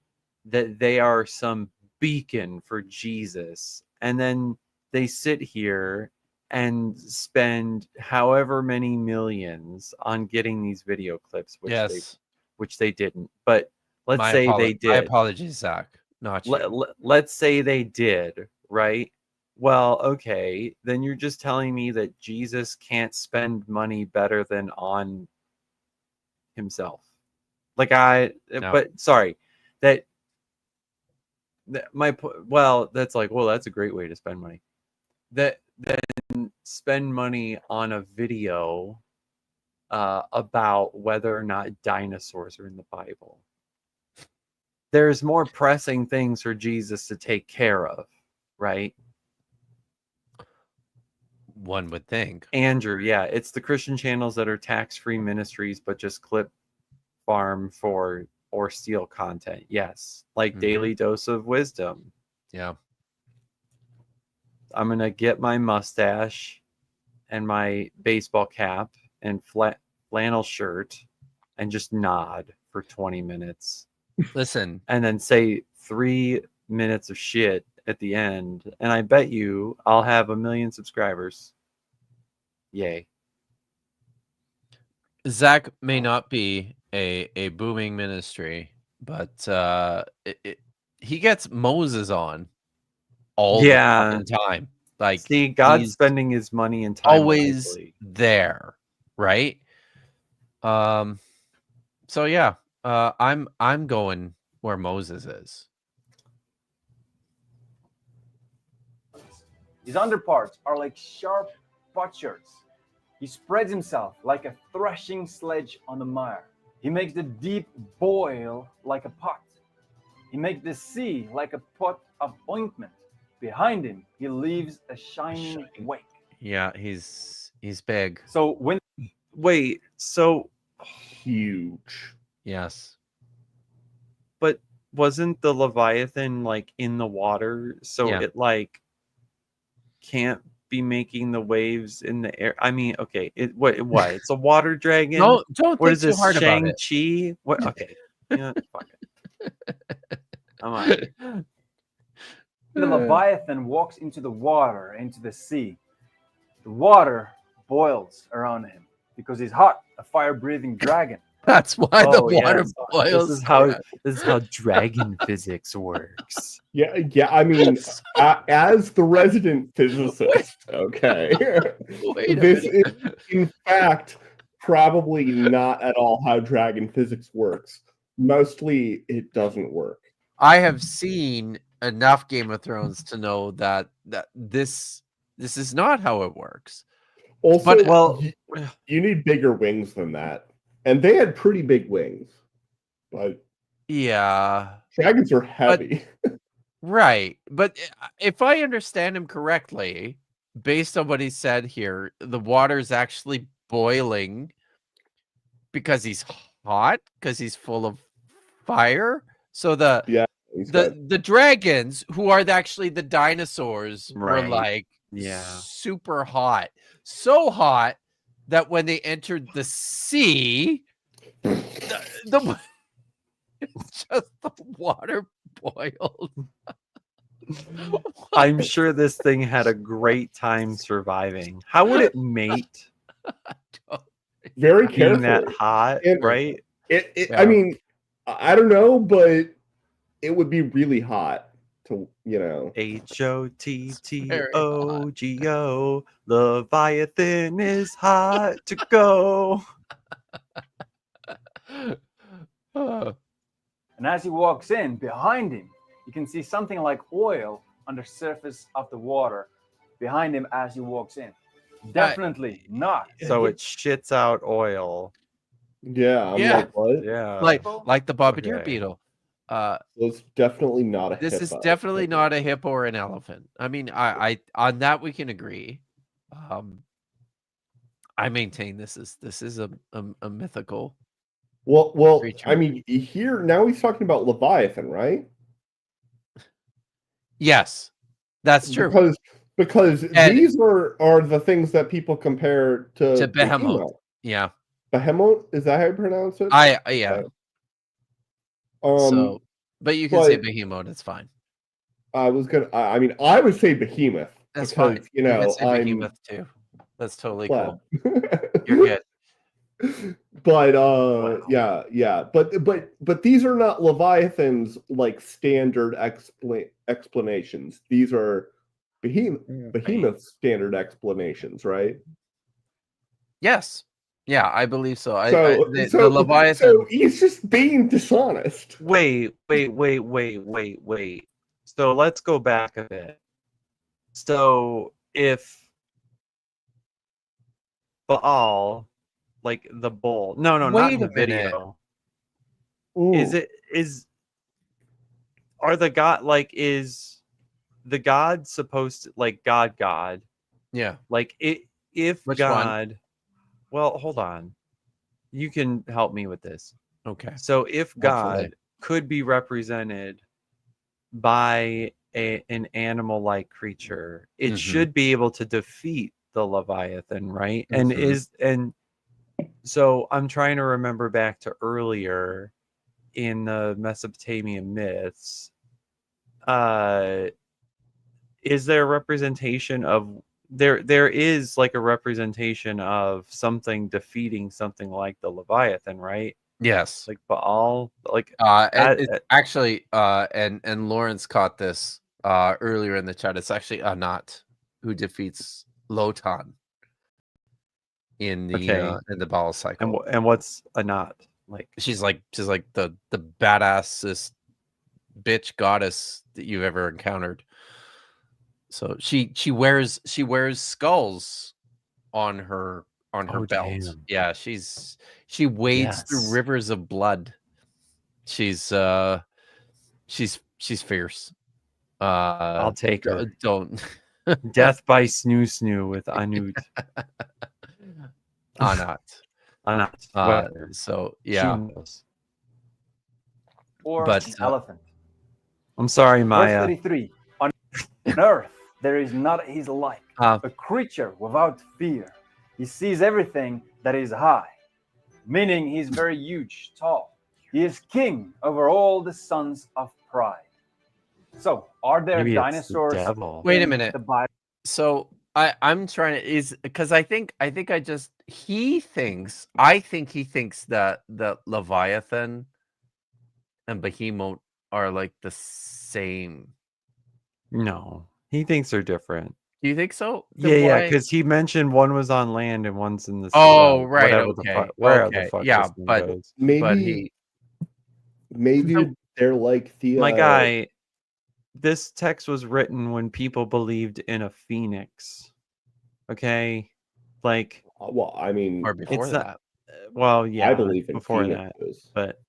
that they are some beacon for Jesus. And then they sit here and spend however many millions on getting these video clips, which they didn't. But let's say they did. My apologies, Zach. Not you. Let's say they did, right? Well, okay, then you're just telling me that Jesus can't spend money better than on himself. Like No. but sorry, that that's like, well, that's a great way to spend money. That then spend money on a video about whether or not dinosaurs are in the Bible. There's more pressing things for Jesus to take care of, right? One would think. Andrew, yeah, it's the Christian channels that are tax-free ministries, but just clip farm for or steal content. Yes, like Daily Dose of Wisdom. Yeah. I'm gonna get my mustache and my baseball cap and flannel shirt and just nod for 20 minutes. Listen, And then say 3 minutes of shit at the end, and I bet you I'll have 1 million subscribers. Yay. Zach may not be a booming ministry, but he gets Moses on all the fucking time. Like, see, God's he's spending his money and time always wisely. there, right? So yeah, I'm going where Moses is. His underparts are like sharp potsherds. He spreads himself like a threshing sledge on the mire. He makes the deep boil like a pot. He makes the sea like a pot of ointment. Behind him, he leaves a shining wake. Yeah, he's big. So when Wait, so Huge. Yes. but wasn't the Leviathan like in the water? So Yeah. it like can't be making the waves in the air. I mean, okay, what? It's a water dragon. No, don't What think is too this? hard about it. Shang-Chi? What? Okay. Yeah, fuck it. I'm out of here. the Leviathan walks into the water, into the sea, the water boils around him because he's hot, a fire-breathing dragon. That's why the Oh, yeah, water so boils. this is how dragon physics works. Yeah. I mean, as the resident physicist, okay, Wait a this minute. is in fact probably not at all how dragon physics works. Mostly, it doesn't work. I have seen enough Game of Thrones to know that this is not how it works. Also, But- you need bigger wings than that, and they had pretty big wings. But Yeah. dragons are heavy. Right. But if I understand him correctly, based on what he said here, the water's actually boiling because he's hot, because he's full of fire. So the dragons, who are actually the dinosaurs, were Right. like Yeah. super hot. So hot that when they entered the sea, the just the water boiled. I'm sure this thing had a great time surviving. How would it mate Very being carefully. that hot, And- right? I mean, I don't know, but it would be really hot to, HOTTOGO, Leviathan is hot to go. And as he walks in, behind him, you can see something like oil on the surface of the water behind him as he walks in. Definitely not. So it shits out oil. Yeah, I'm Yeah. like, what? Yeah. Like the bombardier Okay. beetle. It's definitely not a This is hippo. definitely not a hippo or an elephant. I mean, I on that we can agree. I maintain this is a mythical. Well, creature. I mean, here now he's talking about Leviathan, right? Yes, that's true. Because And- these are the things that people compare to Behemoth. Yeah. Behemoth, is that how you pronounce it? Yeah. Okay. So, but you can say but behemoth. It's fine. I was gonna. I mean, I would say behemoth That's because fine. you You can know say I'm behemoth too. That's totally pleb. cool. You're good. But Wow. yeah. But these are not Leviathan's like standard explanations. These are behemoth standard explanations, right? Yes. Yeah, I believe so. So The Leviathan. so he's just being dishonest. Wait. So let's go back a bit. So if Baal, like the bull, no, not Wait in the a minute. video. Ooh. Are the god like is the god supposed to like God? Yeah. Like if Which God, one? well, hold on. You can help me with this. Okay. So if Hopefully. God could be represented by an animal-like creature, it should be able to defeat the Leviathan, right? And so I'm trying to remember back to earlier in the Mesopotamian myths. Is there a representation of there is like a representation of something defeating something like the Leviathan, right? Yes. Like Baal, like It's actually and Lawrence caught this earlier in the chat. It's actually Anat who defeats Lotan in the Baal cycle. and what's Anat like? She's like the badassest bitch goddess that you've ever encountered. So she wears skulls on her belt. Damn. Yeah, she wades through Yes. rivers of blood. She's fierce. I'll take her. Don't Death by snoo with Anut. Anat. Anat. Whatever. So She yeah, knows. Or But, an elephant. I'm sorry, Verse Maya. 33. On earth there is not his like, Uh. a creature without fear. He sees everything that is high, meaning he's very huge, tall. He is king over all the sons of pride. So, are there Maybe it's the dinosaurs devil. Wait a in minute. the Bible? So I'm trying to is because I think I think he thinks that Leviathan and Behemoth are like the same. No, he thinks they're different. Do you think so? Then Yeah, why- because he mentioned one was on land and one's in the sea. Oh, right. Whatever Okay. the fuck, where the Okay. fuck Yeah, this thing but goes. Maybe So- they're like the My guy, this text was written when people believed in a phoenix. Okay, like well, I mean, or before it's not. that. Well, yeah, I believe in before that, phoenixes. but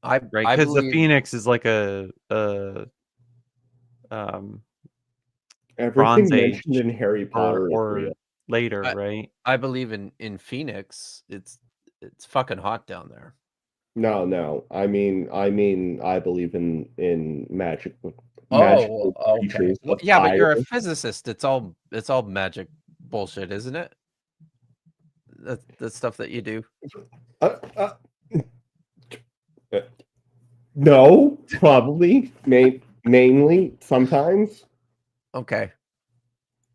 I right I because the believe phoenix is like a Everything Bronze Age mentioned in Harry Potter is or real. later, right? I believe in Phoenix. It's fucking hot down there. No. I mean, I believe in magical Oh, okay. creatures. Well, of yeah, but you're a fire. physicist. It's all magic bullshit, isn't it? That's stuff that you do. Uh, uh, no, probably, mainly, sometimes. Okay.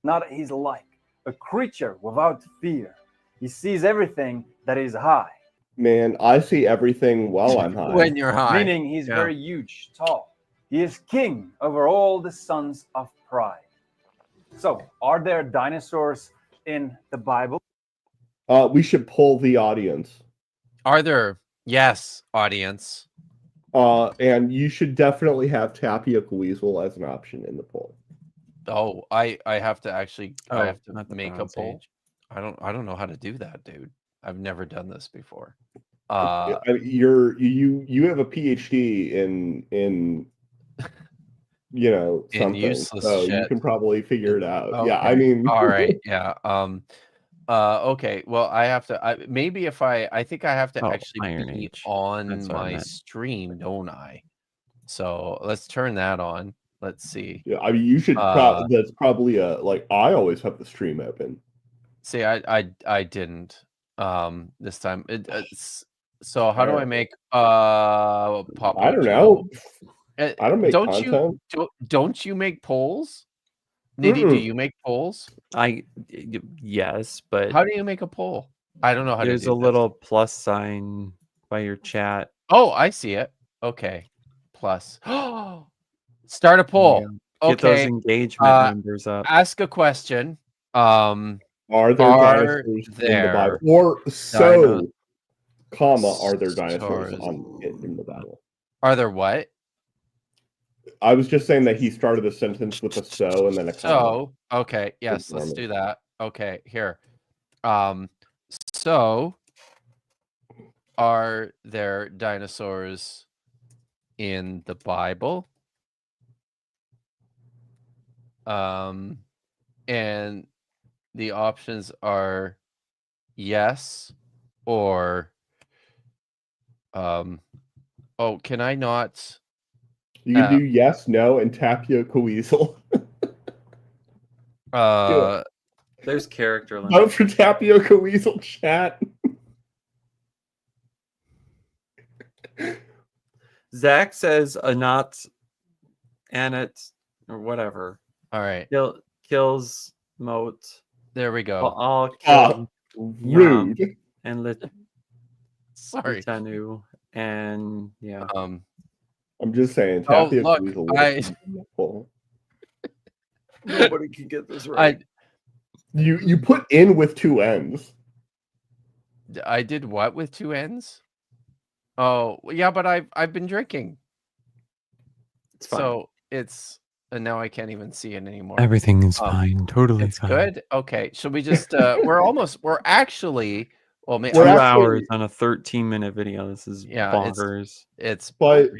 Not his like, a creature without fear. He sees everything that is high, Man, I see everything while I'm high. When you're high. meaning he's Yeah. very huge, tall. He is king over all the sons of pride. So, are there dinosaurs in the Bible? We should poll the audience. Are there? Yes, audience. And you should definitely have tapioca weasel as an option in the poll. Oh, I have to actually I Oh, have to not the make a Bronze poll. Age. I don't know how to do that, dude. I've never done this before. I mean, you have a PhD in In something, useless so you shit. can probably figure it out. Yeah, I Okay. mean, All right. Yeah. Okay. Well, I have to. Maybe if I think I have to Oh, actually Iron be Age. on That's what I my meant. stream, don't I? So let's turn that on. Let's see. yeah, I mean, you should. That's probably like I always have the stream open. See, I didn't this time. So how do I make pop? I don't know. I I don't make don't content. don't you make polls? Nitty, do you make polls? Yes, but How do you make a poll? I don't know how to there's do a this. little plus sign by your chat. Oh, I see it. Okay. Plus. Start a poll. Get those Okay. engagement numbers up. Ask a question. Are there dinosaurs in the Bible? there Or dino- comma, are there dinosaurs Dinosaurs. in the Bible? Are there what? I was just saying that he started the sentence with a so and then a comma. So, okay, yes, let's do that. Okay, here. So are there dinosaurs in the Bible? And the options are yes or oh, can I not? You can do yes, no, and tapioca weasel. There's character limit. Vote for tapioca weasel chat. Zach says Anat, Anat, or whatever. All right. Kills Moat. There we go. I'll kill rude. And Sorry. Litanu. And yeah. I'm just saying tapioca weasel. Nobody can get this right. You put in with two N's. I did what with two N's? Oh, yeah, but I've been drinking. It's fine. So it's and now I can't even see it anymore. Everything is fine. Totally it's fine. good. Okay. Should we just we're actually well maybe 2 hours on a 13-minute video. This is bonkers. It's but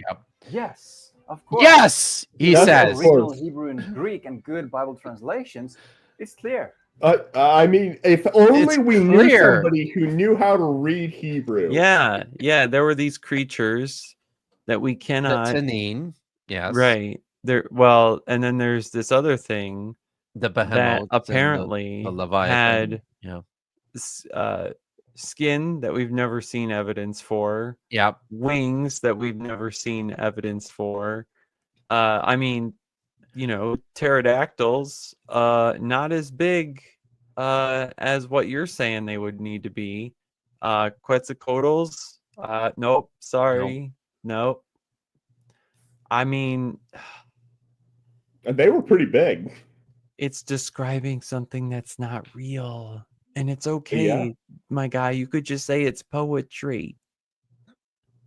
yes, of course. Yes, he says. Original Hebrew and Greek and good Bible translations. It's clear. I mean, if only we knew somebody who knew how to read Hebrew. Yeah, there were these creatures that we cannot. The Tanin, yes, right there. Well, and then there's this other thing that apparently had skin that we've never seen evidence for. Yeah, wings that we've never seen evidence for. I mean, pterodactyls, not as big as what you're saying they would need to be. Quetzalcoatl's, nope, sorry, nope. I mean, they were pretty big. It's describing something that's not real, and it's okay, my guy. You could just say it's poetry.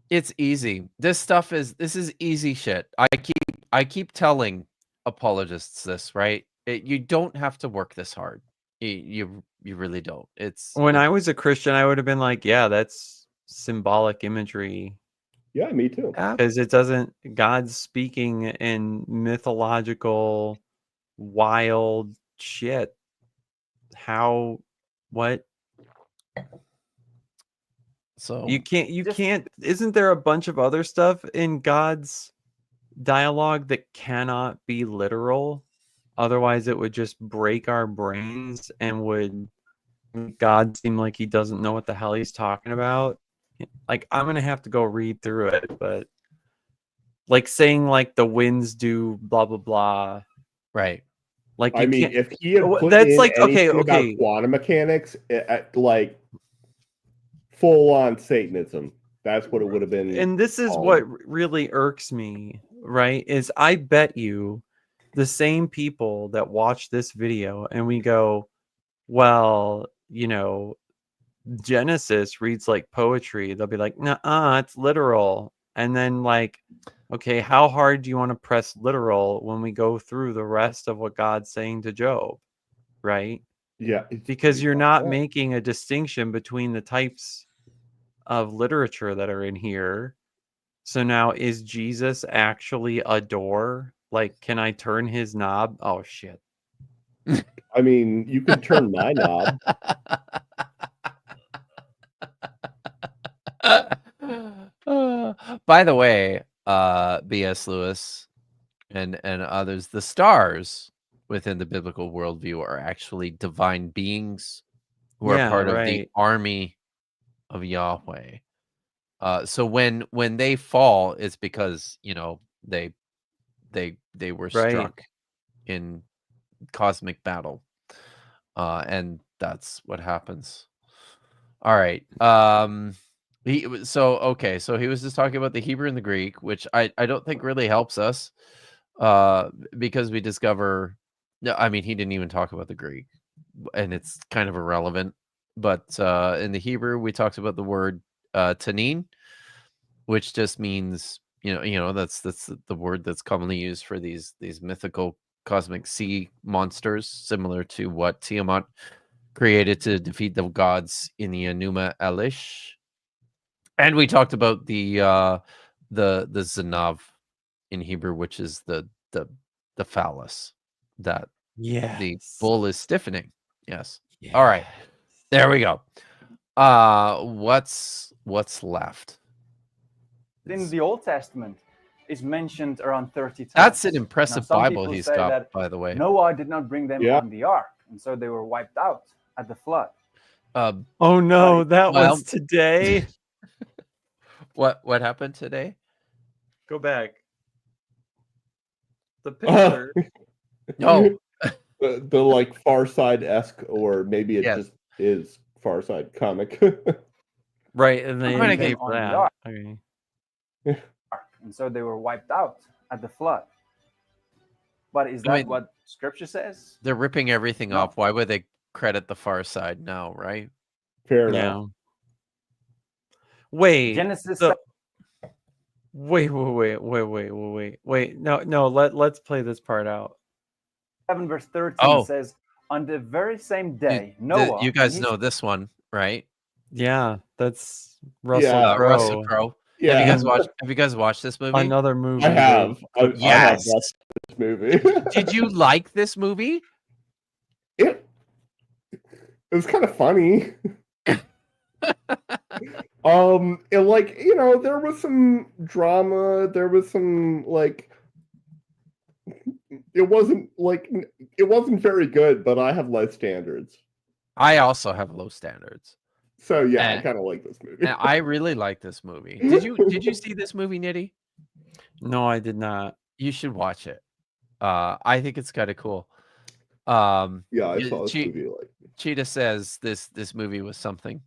It's easy. This is easy shit. I keep telling apologists this, right? You don't have to work this hard. You really don't. When I was a Christian, I would have been like, yeah, that's symbolic imagery. Yeah, me too. Because it doesn't, God's speaking in mythological, wild shit. What? So you can't, isn't there a bunch of other stuff in God's dialogue that cannot be literal? Otherwise it would just break our brains and would make God seem like he doesn't know what the hell he's talking about. Like, I'm gonna have to go read through it, but like saying like the winds do blah blah blah, right? Like, I mean, if he had put that's in like okay about quantum mechanics, like full on Satanism, that's what it would have been. And this is what really irks me, right? Is I bet you the same people that watch this video and we go, well, Genesis reads like poetry, they'll be like, nah, it's literal. And then like, okay, how hard do you want to press literal when we go through the rest of what God's saying to Job, right? Yeah, because you're not making a distinction between the types of literature that are in here. So now, is Jesus actually a door? Like, can I turn his knob? Oh shit! I mean, you can turn my knob. By the way, B.S. Lewis and others, the stars within the biblical worldview are actually divine beings who are Yeah, part of the right. army of Yahweh. So when they fall, it's because they were Right. struck in cosmic battle, and that's what happens. All right. Okay, so he was just talking about the Hebrew and the Greek, which I don't think really helps us, because we discover. No, I mean he didn't even talk about the Greek, and it's kind of irrelevant. But in the Hebrew, we talked about the word tanin, which just means that's the word that's commonly used for these mythical cosmic sea monsters, similar to what Tiamat created to defeat the gods in the Enuma Elish. And we talked about the Zanav in Hebrew, which is the phallus that the bull is stiffening. Yes. All right. There we go. What's left? In the Old Testament is mentioned around 30 times. That's an impressive some Bible people he's say got, that by the way. Noah did not bring them on the ark, and so they were wiped out at the flood. Oh no, that well- was today. What happened today? Go back. The picture. No. The like Far Side-esque, or maybe it Yes. just is Far Side comic. Right, and they I'm gonna gave get on the that. ark. Okay. And so they were wiped out at the flood. But is that I mean, what Scripture says? They're ripping everything No. off. Why would they credit the Far Side now, right? Fair enough. Yeah. Wait. Genesis. Wait. No. Let's play this part out. 7 verse 13 Oh. says, on the very same day, You Noah. guys and know this one, right? Yeah, that's Russell Yeah, Crowe. Russell Crowe. Yeah, Have you guys watched this movie? Another movie. I have. I have Yes. watched this movie. Did you like this movie? It was kind of funny. There was some drama. There was some it wasn't very good, but I have low standards. I also have low standards. So yeah, I And- kind of like this movie. And I really like this movie. Did you see this movie, Nitty? No, I did not. You should watch it. I think it's kind of cool. Yeah, I saw this movie. Cheetah says this movie was something.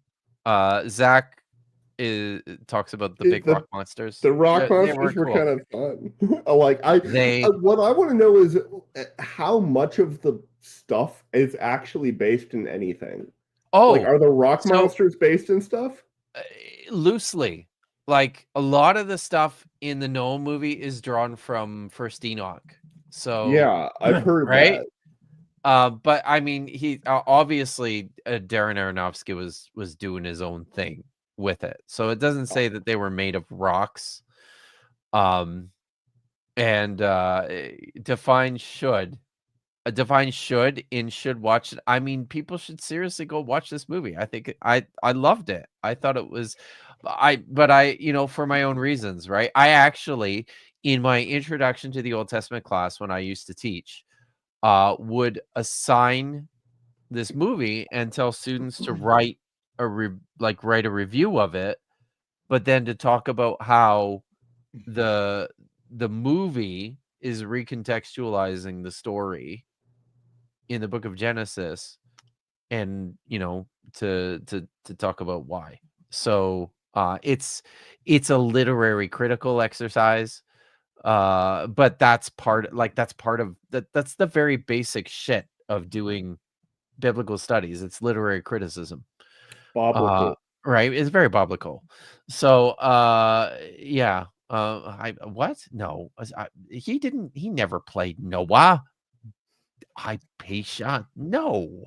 Zach talks about the big rock monsters. The rock monsters were cool. kind of fun. What I want to know is how much of the stuff is actually based in anything. Oh, are the rock monsters based in stuff? Loosely. Like a lot of the stuff in the Noah movie is drawn from First Enoch. So yeah, I've heard right. that. But I mean, he obviously Darren Aronofsky was doing his own thing with it. So it doesn't say that they were made of rocks. And Define should watch it. I mean, people should seriously go watch this movie. I think I loved it. I thought it was for my own reasons, right? I actually, in my introduction to the Old Testament class when I used to teach, would assign this movie and tell students to write a review of it, but then to talk about how the movie is recontextualizing the story in the book of Genesis, and to talk about why. So it's a literary critical exercise, but that's part of that's the very basic shit of doing biblical studies. It's literary criticism. Biblical. Right, it's very biblical. So yeah. He never played Noah. Hypatia. No.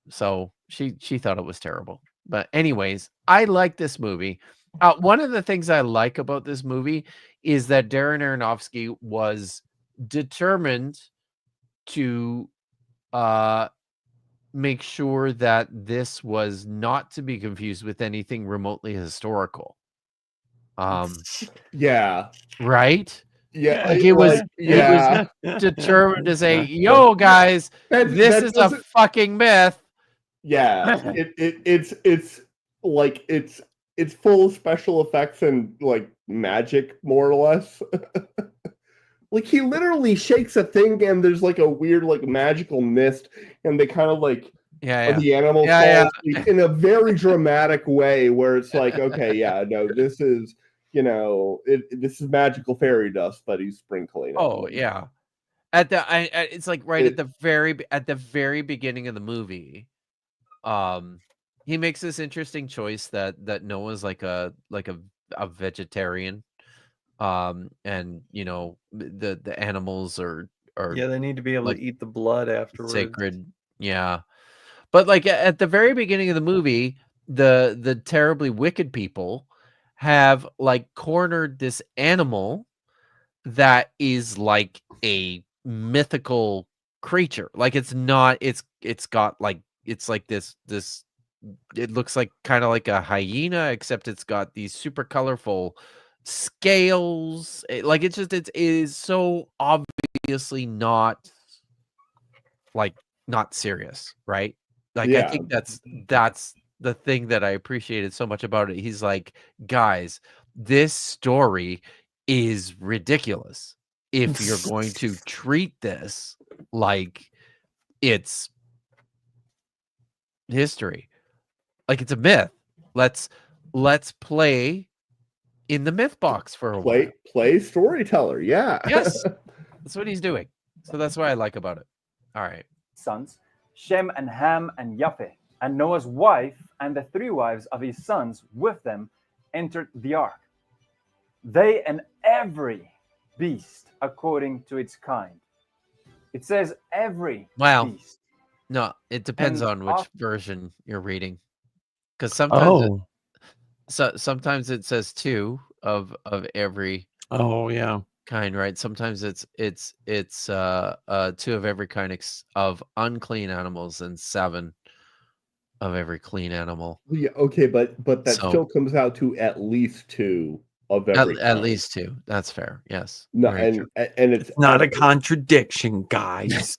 So she thought it was terrible. But anyways, I like this movie. One of the things I like about this movie is that Darren Aronofsky was determined to make sure that this was not to be confused with anything remotely historical. Yeah. Right? Yeah. Like it was yeah. determined to say, "Yo, guys, this is a doesn't- fucking myth." Yeah. It's like it's full of special effects and like magic, more or less. Like he literally shakes a thing and there's like a weird like magical mist and they kind of like the animals fall asleep in a very dramatic way where it's like, okay, yeah, no, this is, you know, this is magical fairy dust, but he's sprinkling it. Oh yeah. At the it's like at the very beginning of the movie, he makes this interesting choice that Noah's like a vegetarian. And you know, the animals are Yeah, they need to be able like to eat the blood afterwards. sacred. Yeah. But like at the very beginning of the movie, the terribly wicked people have like cornered this animal that is like a mythical creature. Like it's not, it's got like, it's like this it looks like kind of like a hyena, except it's got these super colorful scales. Like it's just, it is so obviously not like not serious, right? Like I think that's the thing that I appreciated so much about it. He's like, guys, this story is ridiculous if you're going to treat this like it's history, like it's a myth. Let's play in the myth box for a while. Play storyteller, yeah. Yes, that's what he's doing. So that's what I like about it. All right. Sons, Shem and Ham and Japheth, and Noah's wife and the 3 wives of his sons with them entered the ark. They and every beast according to its kind. It says every beast. No, it depends on which version you're reading. Because sometimes it says 2 of every kind, right? Sometimes it's 2 of every kind of unclean animals and 7 of every clean animal. Yeah, okay, but that still comes out to at least 2 of every kind. At least 2. That's fair. Yes. No, and it's not a contradiction, guys.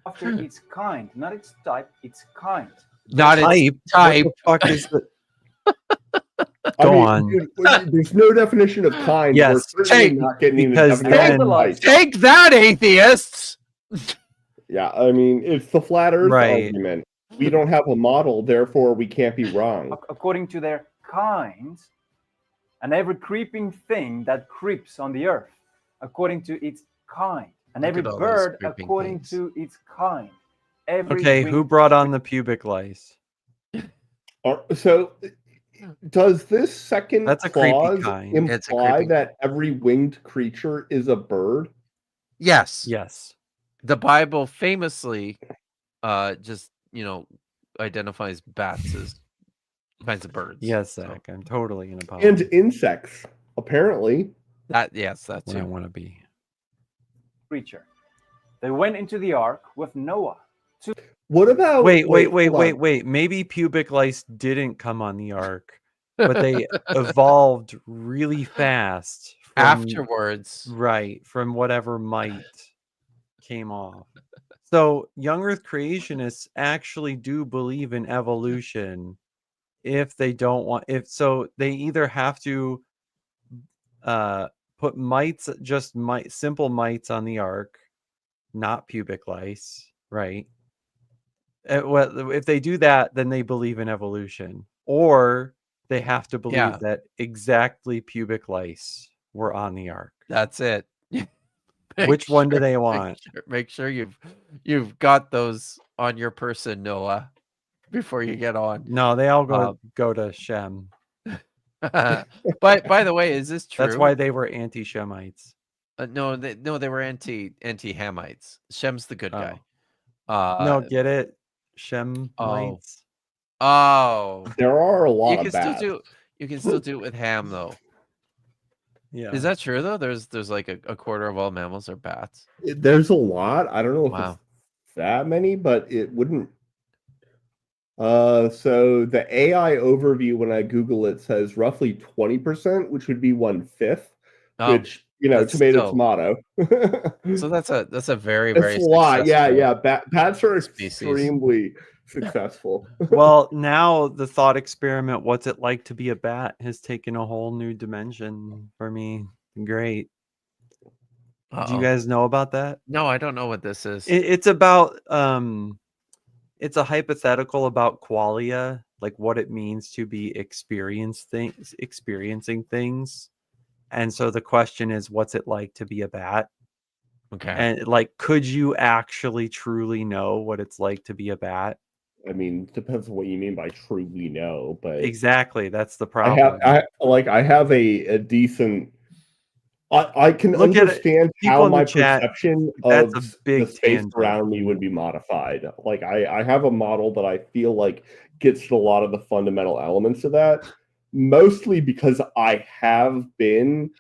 After its kind, not its type, its kind. Not its type. What the fuck is the... Go on. Dude, there's no definition of kind. Yes, take that, atheists. Yeah, I mean, it's the flat Earth argument. We don't have a model, therefore we can't be wrong. According to their kind, and every creeping thing that creeps on the earth, according to its kind, and every bird according to its kind. Okay, who brought on the pubic lice? So, does this second That's a clause creepy kind. imply that every winged creature is a bird? Yes. Yes. The Bible famously just, you know, identifies bats as kinds of birds. Yes, Zach, I'm totally in a And insects, apparently. That's what I want to be. Creature. They went into the ark with Noah. What about wait. Maybe pubic lice didn't come on the ark, but they evolved really fast afterwards. Right, from whatever mite came off. So young Earth creationists actually do believe in evolution. If they don't want, they either have to put mites, simple mites on the ark, not pubic lice, right? Well, if they do that, then they believe in evolution, or they have to believe that exactly pubic lice were on the ark. That's it. Which one do they want? Make sure you've got those on your person, Noah, before you get on. No, they all go to Shem. But by the way, is this true? That's why they were anti-Shemites. No, they were anti-Hamites. Shem's the good guy. No, get it? Shemites. Oh, There are a you lot can of still bats. do it with ham though. Yeah. Is that true though? There's like a quarter of all mammals are bats. There's a lot. I don't know if Wow. it's that many, but it wouldn't. So the AI overview when I Google it says roughly 20%, which would be 1/5, Oh, which that's tomato still- tomato. So that's a very It's very a lot. Yeah, successful yeah. Bats are species. extremely successful. Well, now the thought experiment, what's it like to be a bat, has taken a whole new dimension for me. Great. Do you Uh-oh. guys know about that? No, I don't know what this is. It's about it's a hypothetical about qualia, like what it means to be experiencing things. And so the question is, what's it like to be a bat? Okay. And like, could you actually truly know what it's like to be a bat? I mean, depends on what you mean by truly know, but Exactly, that's the I problem. have a decent. I can Look at it. understand People how in the my chat, perception that's of a big the space tangent. around me would be modified. Like I have a model that I feel like gets to a lot of the fundamental elements of that, mostly because I have been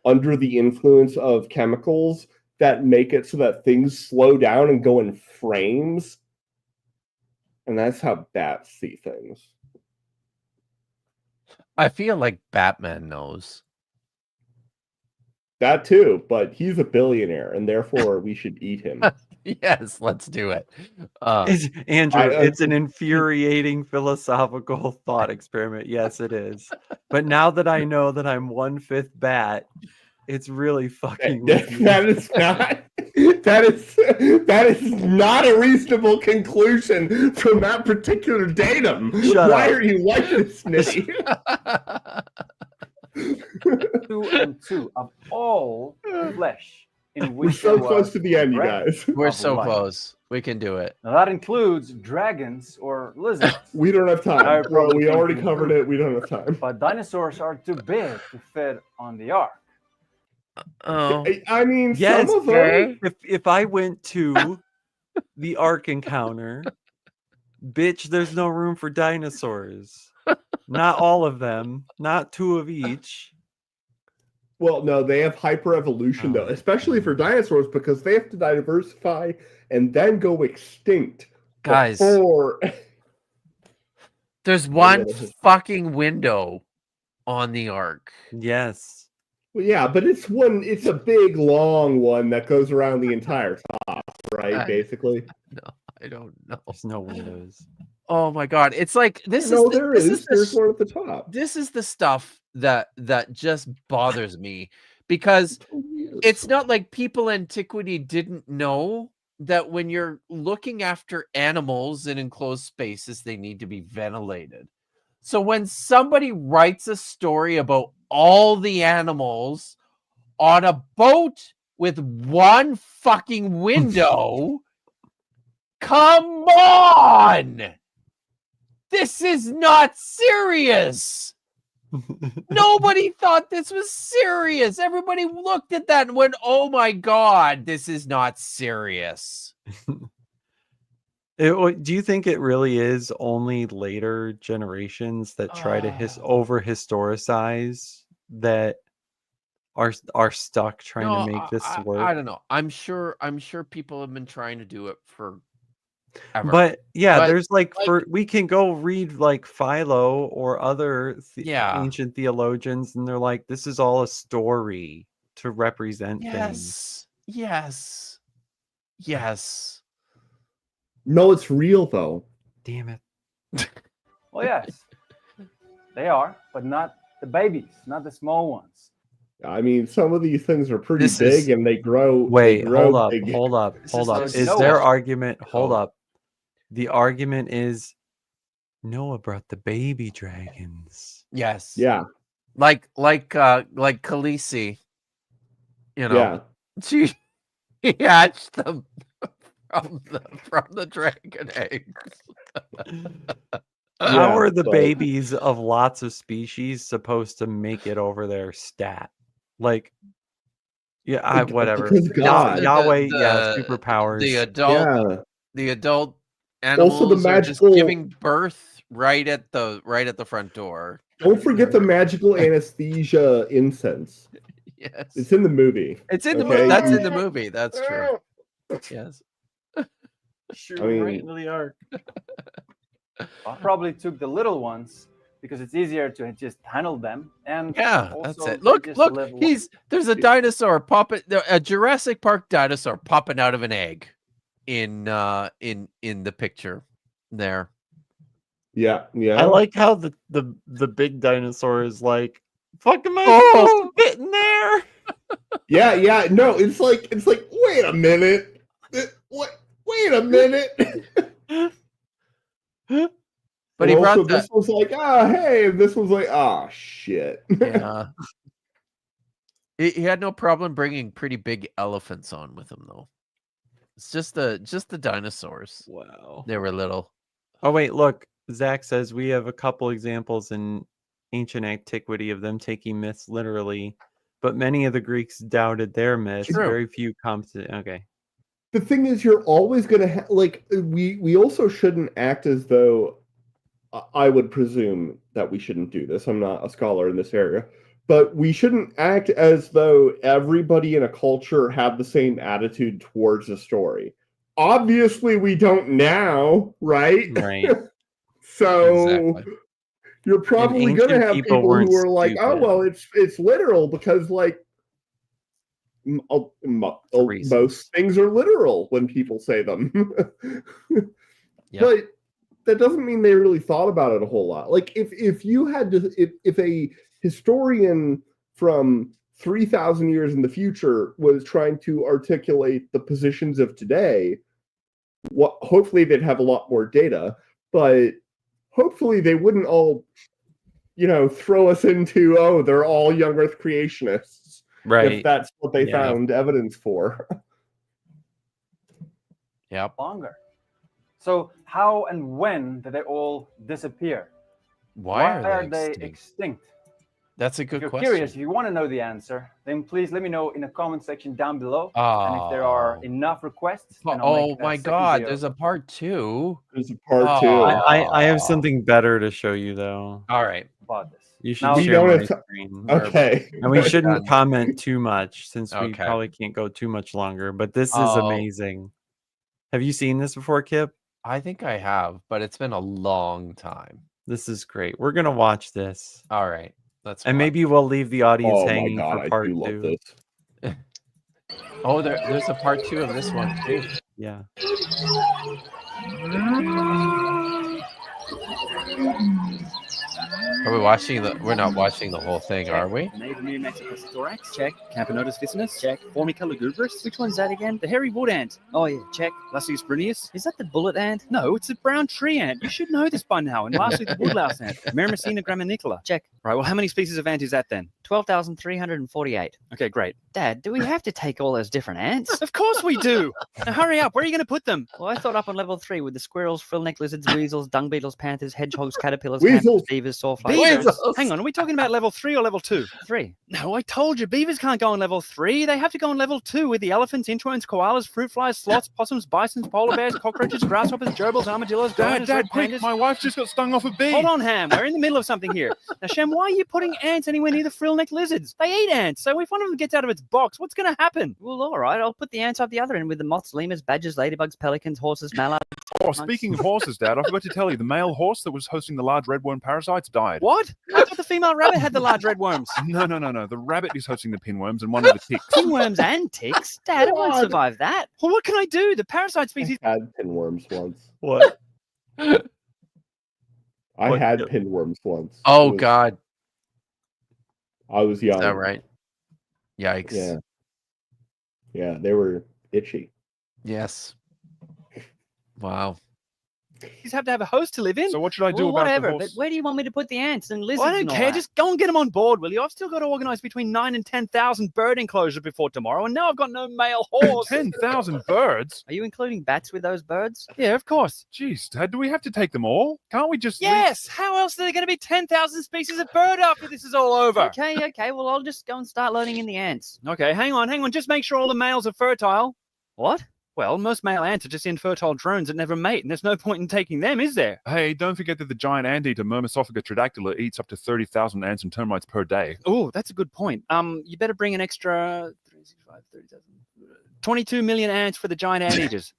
under the influence of chemicals that make it so that things slow down and go in frames. And that's how bats see things. I feel like Batman knows. That too, but he's a billionaire, and therefore we should eat him. Yes, let's do it. Andrew, it's an infuriating philosophical thought experiment. Yes, it is. But now that I know that I'm 1/5 bat, it's really fucking with me. That is not a reasonable conclusion from that particular datum. Shut Why up. are you like this, Smitty? 2 and 2 of all flesh in We're which so there close was to the end, you breath guys. We're of so life. close. We can do it. Now that includes dragons or lizards. We don't have I time. Bro, probably we came already to covered improve. it. We don't have time. But dinosaurs are too big to fit on the ark. Oh, I mean, Yes, some of them. if I went to the Ark encounter, bitch, there's no room for dinosaurs. Not all of them, not 2 of each. Well, no, they have hyper-evolution, though, especially for dinosaurs, because they have to diversify and then go extinct. guys, Before... there's one fucking window on the ark. Yes. Well, yeah, but it's a big, long one that goes around the entire top, right? Basically. No, I don't know. There's no windows. Oh my god, it's like this No, is the, there this is. the There's sh- one at the top. This is the stuff that just bothers me because it's not like people in antiquity didn't know that when you're looking after animals in enclosed spaces, they need to be ventilated. So when somebody writes a story about all the animals on a boat with one fucking window, come on! This is not serious. Nobody thought this was serious. Everybody looked at that and went, "Oh my god, this is not serious." Do you think it really is only later generations that try to over historicize that are stuck trying to make this work? I don't know. I'm sure people have been trying to do it for ever. But yeah, there's we can go read like Philo or other ancient theologians, and they're like, this is all a story to represent things. Yes. No, it's real though. Damn it. Well, yes, they are, but not the babies, not the small ones. I mean, some of these things are pretty big, and they grow. Wait, hold up. Is Is Noah. their argument? Hold up. The argument is Noah brought the baby dragons. Yes. Yeah. Like Khaleesi. You know. Yeah. She hatched them from the dragon eggs. How are the babies of lots of species supposed to make it over their stat? Like, yeah, whatever. Because God. Yahweh, superpowers. The adult animals Also, the are just magical giving birth right at the front door. Don't forget the magical anesthesia incense. Yes. It's in the movie. It's in the Okay? movie. That's in the movie. That's true. Yes. Shoot I mean- right into the ark. I probably took the little ones because it's easier to just handle them. And Yeah, also that's they it. Look, just look. live There's a dinosaur popping, a Jurassic Park dinosaur popping out of an egg in the picture there. Yeah. I like how the big dinosaur is like, fuck am I Oh! supposed to fit in there? Yeah. No, it's like, wait a minute. What? Wait a minute. But he And also, brought this was like, hey. This was like, shit. Yeah. He had no problem bringing pretty big elephants on with him though. It's just the dinosaurs. Wow. They were little. Oh wait, look. Zach says we have a couple examples in ancient antiquity of them taking myths literally, but many of the Greeks doubted their myths. True. Very few okay. The thing is, you're always going to like. We also shouldn't act as though. I would presume that we shouldn't do this. I'm not a scholar in this area, but we shouldn't act as though everybody in a culture had the same attitude towards a story. Obviously, we don't now, right? Right. So Exactly. you're probably going to ancient have people people weren't who are like, "Oh, stupid. well, it's literal because like Reasons. most things are literal when people say them." Yep. But that doesn't mean they really thought about it a whole lot. Like if you had to, if a historian from 3,000 years in the future was trying to articulate the positions of today, hopefully they'd have a lot more data, but hopefully they wouldn't all, throw us into, they're all young Earth creationists, Right. if that's what they Yeah. found evidence for. Yep. longer. So how and when did they all disappear? Why are they extinct? extinct? That's a If good you're question. curious, if you want to know the answer, then please let me know in the comment section down below. And if there are Oh. enough requests, then I'll Oh make a my second God! video. There's a part 2. There's a part two. Oh. I have something better to show you though. All right. about this. You should Now- We share don't my have to- screen. Okay. And we We're shouldn't done. comment too much since we Okay. probably can't go too much longer. But this is Oh. amazing. Have you seen this before, Kip? I think I have, but it's been a long time. This is great. We're gonna watch this, All right. Let's and watch. maybe we'll leave the audience Oh my hanging god, for I part do love 2. this. Oh, there's a part 2 of this one too. Yeah. Are we watching we're not watching the whole thing, are we? Native New Mexico thorax, check. Camponotus ficinus, check. Formica lugubrious, which one's that again? The hairy wood ant. Oh yeah, check. Lasius bruneus, is that the bullet ant? No, it's a brown tree ant. You should know this by now. And lastly, the woodlouse ant. Myrmecina graminicola. Check. Right, well, how many species of ant is that then? 12,348. Okay, great. Dad, do we have to take all those different ants? Of course we do. Now hurry up. Where are you going to put them? Well, I thought up on level 3 with the squirrels, frill-neck lizards, weasels, dung beetles, panthers, hedgehogs, caterpillars, Weasels. hamsters, beavers, sawflies. Beavers? Weasels. Hang on, are we talking about level 3 or level 2? 3. No, I told you, beavers can't go on level 3. They have to go on level 2 with the elephants, inchworms, koalas, fruit flies, sloths, possums, bisons, polar bears, cockroaches, grasshoppers, gerbils, armadillos, goannas, red pandas. My wife just got stung off a bee. Hold on, Ham. We're in the middle of something here. Now, Shem, why are you putting ants anywhere near the frill-neck lizards? They eat ants, so if one of them gets out of its box, what's going to happen? Well, all right. I'll put the ants up the other end with the moths, lemurs, badgers, ladybugs, pelicans, horses, mallards. Oh, speaking of horses, Dad, I forgot to tell you, the male horse that was hosting the large redworm parasites died. What? I thought the female rabbit had the large red worms. No. The rabbit is hosting the pinworms and one of the ticks. Pinworms and ticks? Dad, it won't God. survive that. Well, what can I do? The parasite species. I had pinworms once. What? I What? had pinworms once. Oh I was- God. I was young. Is that right? Yikes. Yeah. Yeah, they were itchy. Yes. Wow. Species have to have a host to live in. So what should I do Well, about whatever, the but horse? where do you want me to put the ants and lizards? Well, I don't and all care. that? Just go and get them on board, will you? I've still got to organise between 9 and 10,000 bird enclosures before tomorrow, and now I've got no male horse. 10,000 birds? Are you including bats with those birds? Yeah, of course. Jeez, Dad, do we have to take them all? Can't we just leave- Yes. How else are there going to be 10,000 species of bird after this is all over? Okay. Well, I'll just go and start loading in the ants. Okay, hang on. Just make sure all the males are fertile. What? Well, most male ants are just infertile drones that never mate, and there's no point in taking them, is there? Hey, don't forget that the giant anteater Myrmesophaga tridactyla eats up to 30,000 ants and termites per day. Oh, that's a good point. You better bring an extra 22 million ants for the giant anteaters.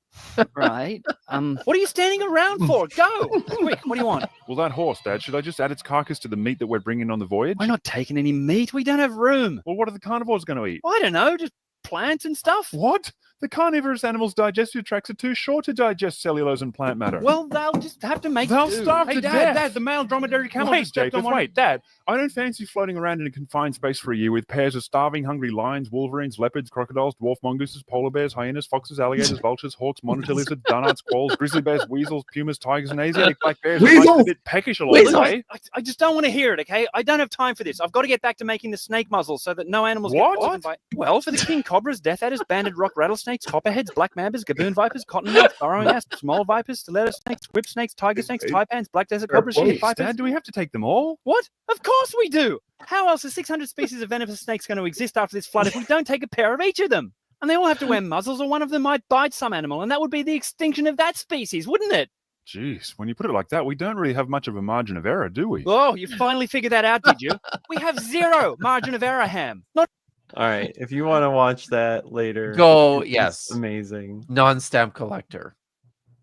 Right. What are you standing around for? Go! Quick, what do you want? Well, that horse, Dad, should I just add its carcass to the meat that we're bringing on the voyage? We're not taking any meat. We don't have room. Well, what are the carnivores going to eat? I don't know, just plants and stuff. What? The carnivorous animals' digestive tracts are too short to digest cellulose and plant matter. Well, they'll just have to make They'll do. starve Hey, to Dad, death. Dad, the male dromedary camel Wait, just stepped on Japheth, one. wait, Dad. I don't fancy floating around in a confined space for a year with pairs of starving, hungry lions, wolverines, leopards, crocodiles, dwarf mongooses, polar bears, hyenas, foxes, alligators, vultures, hawks, monitor lizards, dunnarts, squalls, grizzly bears, weasels, pumas, tigers, and Asiatic black bears. Weasels! A bit peckish along the way. I just don't want to hear it, okay? I don't have time for this. I've got to get back to making the snake muzzle so that no animals What? get poisoned by... Well, for the king cobras, death adders, banded rock rattlesnakes, copperheads, black mambas, gaboon vipers, cottonmouths, burrowing asps, small vipers, stiletto snakes, whip snakes, tiger snakes, taipans, black desert cobras, sheep Jeez, vipers. Dad, do we have to take them all? What? Of course we do! How else are 600 species of venomous snakes going to exist after this flood if we don't take a pair of each of them? And they all have to wear muzzles, or one of them might bite some animal, and that would be the extinction of that species, wouldn't it? Jeez, when you put it like that, we don't really have much of a margin of error, do we? Oh, you finally figured that out, did you? We have zero margin of error, Ham. Not All right, if you want to watch that later, Go, it's yes. amazing. Non-stamp collector.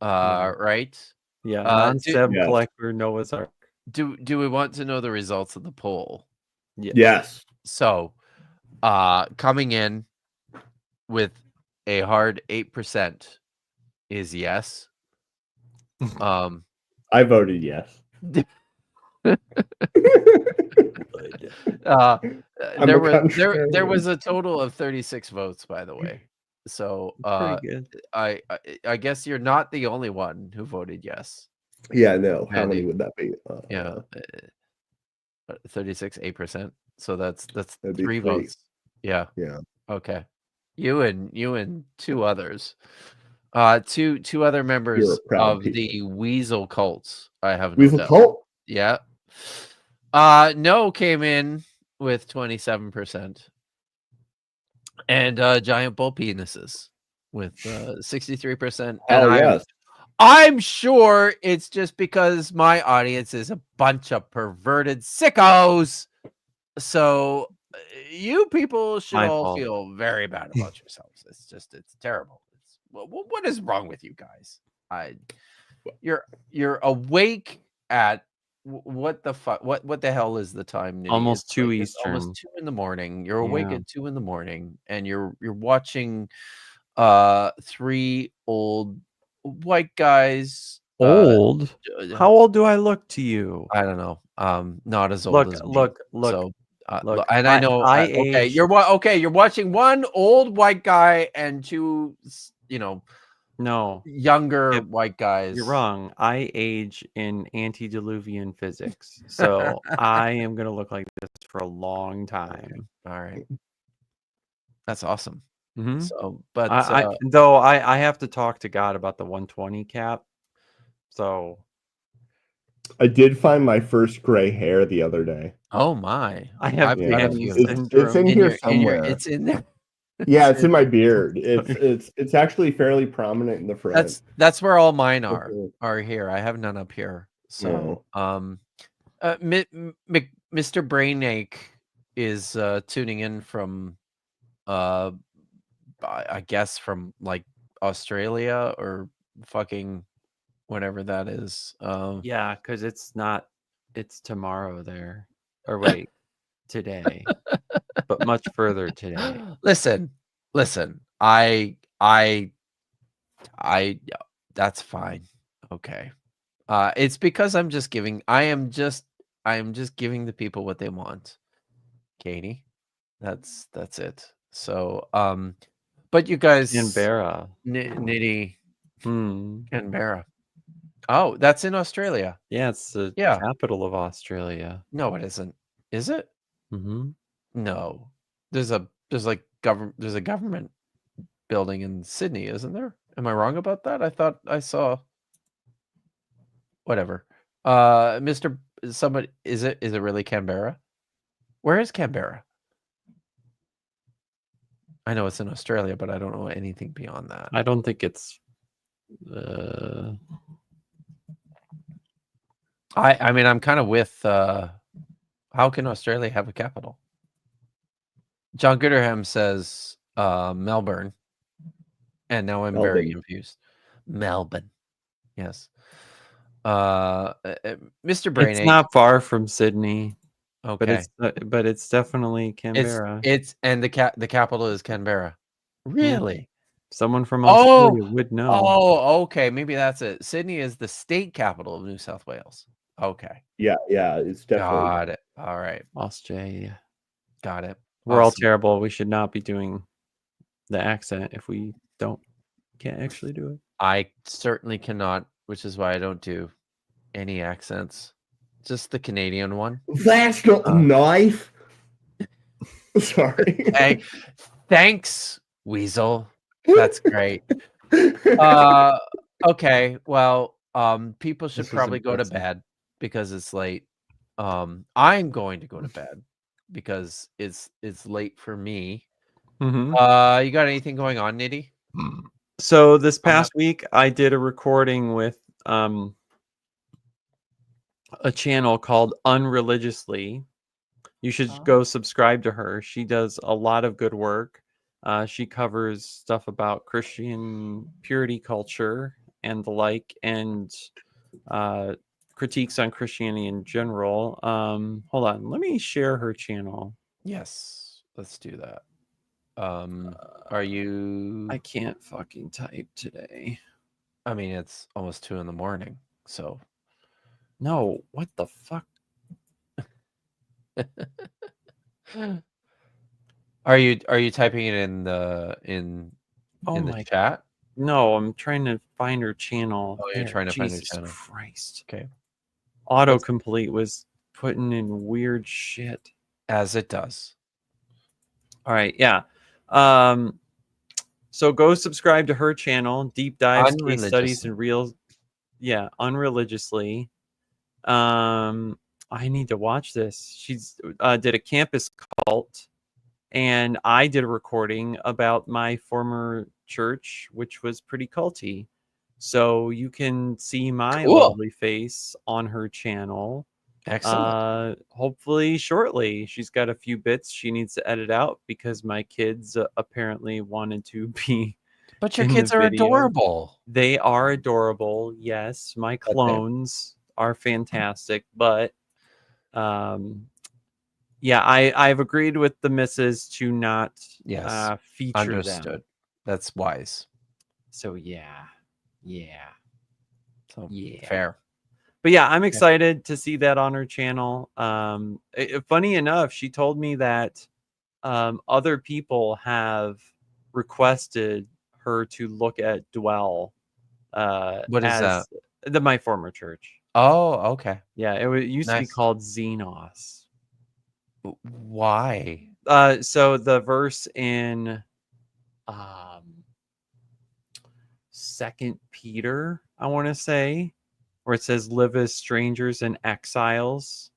Right? Yeah, do- non-stamp Yes. collector Noah's Ark. Do we want to know the results of the poll? Yes. So, coming in with a hard 8% is yes. I voted yes. I'm There a was there contrarian. was a total of 36 votes, by the way. So Pretty good. I guess you're not the only one who voted yes. Yeah, no. How Andy. many would that be? Yeah, 36, 8%. So that's That'd be 3 three. votes. Yeah. Yeah. Okay. You and 2 others. Two other members You're a proud of people. the weasel cults. I have no Weasel doubt. cult? Yeah. No came in with 27%. And giant bull penises with 63%. Oh, And yes. I'm sure it's just because my audience is a bunch of perverted sickos. So you people should My all fault. feel very bad about yourselves. It's terrible. What is wrong with you guys? You're awake at what the fuck? What the hell is the time? Nitty? Almost It's 2 like, it's Eastern. almost 2 in the morning. You're awake Yeah. at 2 in the morning, and you're watching 3 old white guys. Old? How old do I look to you? I don't know. Not as old Look, as me. look. So, look, and I know. I okay, aged- you're watching one old white guy and 2, No, younger Yep. white guys. you're wrong. I age in antediluvian physics, so I am gonna look like this for a long time. All right. That's awesome. Mhm. So, but I have to talk to God about the 120 cap. So I did find my first gray hair the other day. oh my, I have I've Yeah, got a Danny few. it's in here somewhere. It's in there. Yeah, it's in my beard. It's actually fairly prominent in the front. That's where all mine are Okay. here. I have none up here. So, Mr. Brainache is tuning in from, I guess from like Australia or fucking whatever that is. yeah, because it's tomorrow there, or wait, today, but much further today. Listen. I that's fine. Okay. It's because I am just giving the people what they want. Katie. That's it. So, but you guys Canberra. Nitty Hmm. Canberra. Oh, that's in Australia. Yeah, it's the Yeah. capital of Australia. No, it isn't. Is it? Mm-hmm. No. There's a government building in Sydney, isn't there? Am I wrong about that? I thought I saw whatever. Mr. Somebody is it really Canberra? Where is Canberra? I know it's in Australia, but I don't know anything beyond that. I don't think it's. I mean, I'm kind of with. How can Australia have a capital? John Gooderham says Melbourne, and now I'm very Melbourne. confused. Melbourne, yes. Mr. Brain, It's not far from Sydney, okay. but it's definitely Canberra. It's and the capital is Canberra. Really? Someone from Australia would know. Oh, okay. Maybe that's it. Sydney is the state capital of New South Wales. Okay. Yeah, it's definitely. Got it. All right. Australia. Got it. We're all Awesome. terrible. We should not be doing the accent if we can't actually do it. I certainly cannot, which is why I don't do any accents. Just the Canadian one. That's not a knife. Sorry. Hey, thanks, Weasel. That's great. Okay. Well, people should This is probably go to impressive. bed because it's late. I'm going to go to bed because it's late for me. Mhm. You got anything going on, Nitty? So this past week, I did a recording with a channel called Unreligiously. You should go subscribe to her. She does a lot of good work. She covers stuff about Christian purity culture and the like, and critiques on Christianity in general. Hold on, let me share her channel. Yes, let's do that. Are you? I can't fucking type today. I mean, it's almost 2 a.m, so. No, what the fuck? Are you typing it in the my chat? No, I'm trying to find her channel. Oh, you're trying to find her Jesus channel. Christ. Okay. Autocomplete was putting in weird shit. As it does. All right, yeah. So go subscribe to her channel, Deep Dives, Case Studies, and Real. Yeah, Unreligiously. I need to watch this. She's did a campus cult, and I did a recording about my former church, which was pretty culty. So you can see my lovely face on her channel. Excellent. Hopefully shortly. She's got a few bits she needs to edit out because my kids apparently wanted to be. But your kids are adorable. They are adorable. Yes, my clones are fantastic, but yeah, I've agreed with the missus to not feature understood. them. That's wise. So yeah. So fair. But yeah, I'm excited to see that on her channel. Funny enough, she told me that other people have requested her to look at Dwell. What is that? My former church. Oh, okay. Yeah, it used to be called Xenos. Why? So the verse in 2 Peter, I want to say, where it says, "Live as strangers and exiles."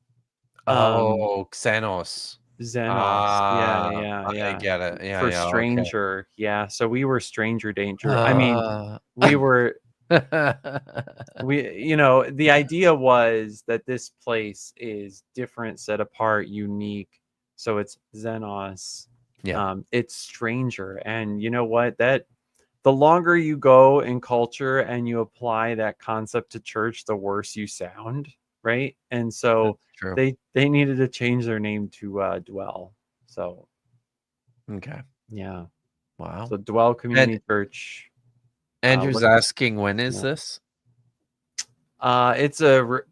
Xenos. Yeah. I get it. Yeah, For yeah, stranger, okay. yeah. So we were stranger danger. I mean, we were. The idea was that this place is different, set apart, unique. So it's Xenos. Yeah. It's stranger, and you know what? That the longer you go in culture and you apply that concept to church, the worse you sound, right? And so they needed to change their name to Dwell. So okay, yeah, wow. So Dwell Community Church. Andrew's asking, when is this? It's going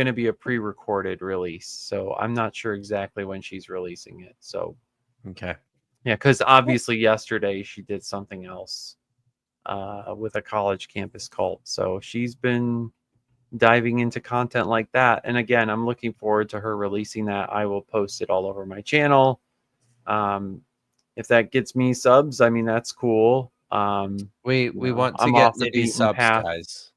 to be a pre-recorded release, so I'm not sure exactly when she's releasing it. So okay. Yeah, because obviously yesterday she did something else with a college campus cult. So she's been diving into content like that. And again, I'm looking forward to her releasing that. I will post it all over my channel. If that gets me subs, I mean, that's cool. We want to get Nitty subs, guys.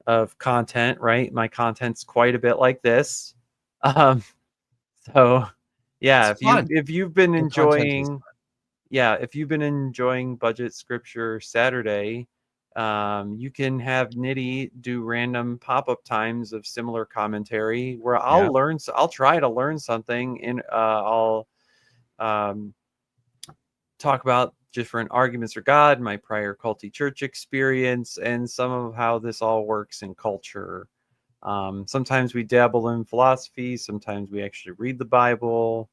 Of content, right? My content's quite a bit like this. So Yeah, It's fun. if you've been The content is enjoying, if you've been enjoying Budget Scripture Saturday, you can have Nitty do random pop-up times of similar commentary where I'll I'll try to learn something, and I'll talk about different arguments for God, my prior culty church experience, and some of how this all works in culture. Sometimes we dabble in philosophy, sometimes we actually read the Bible.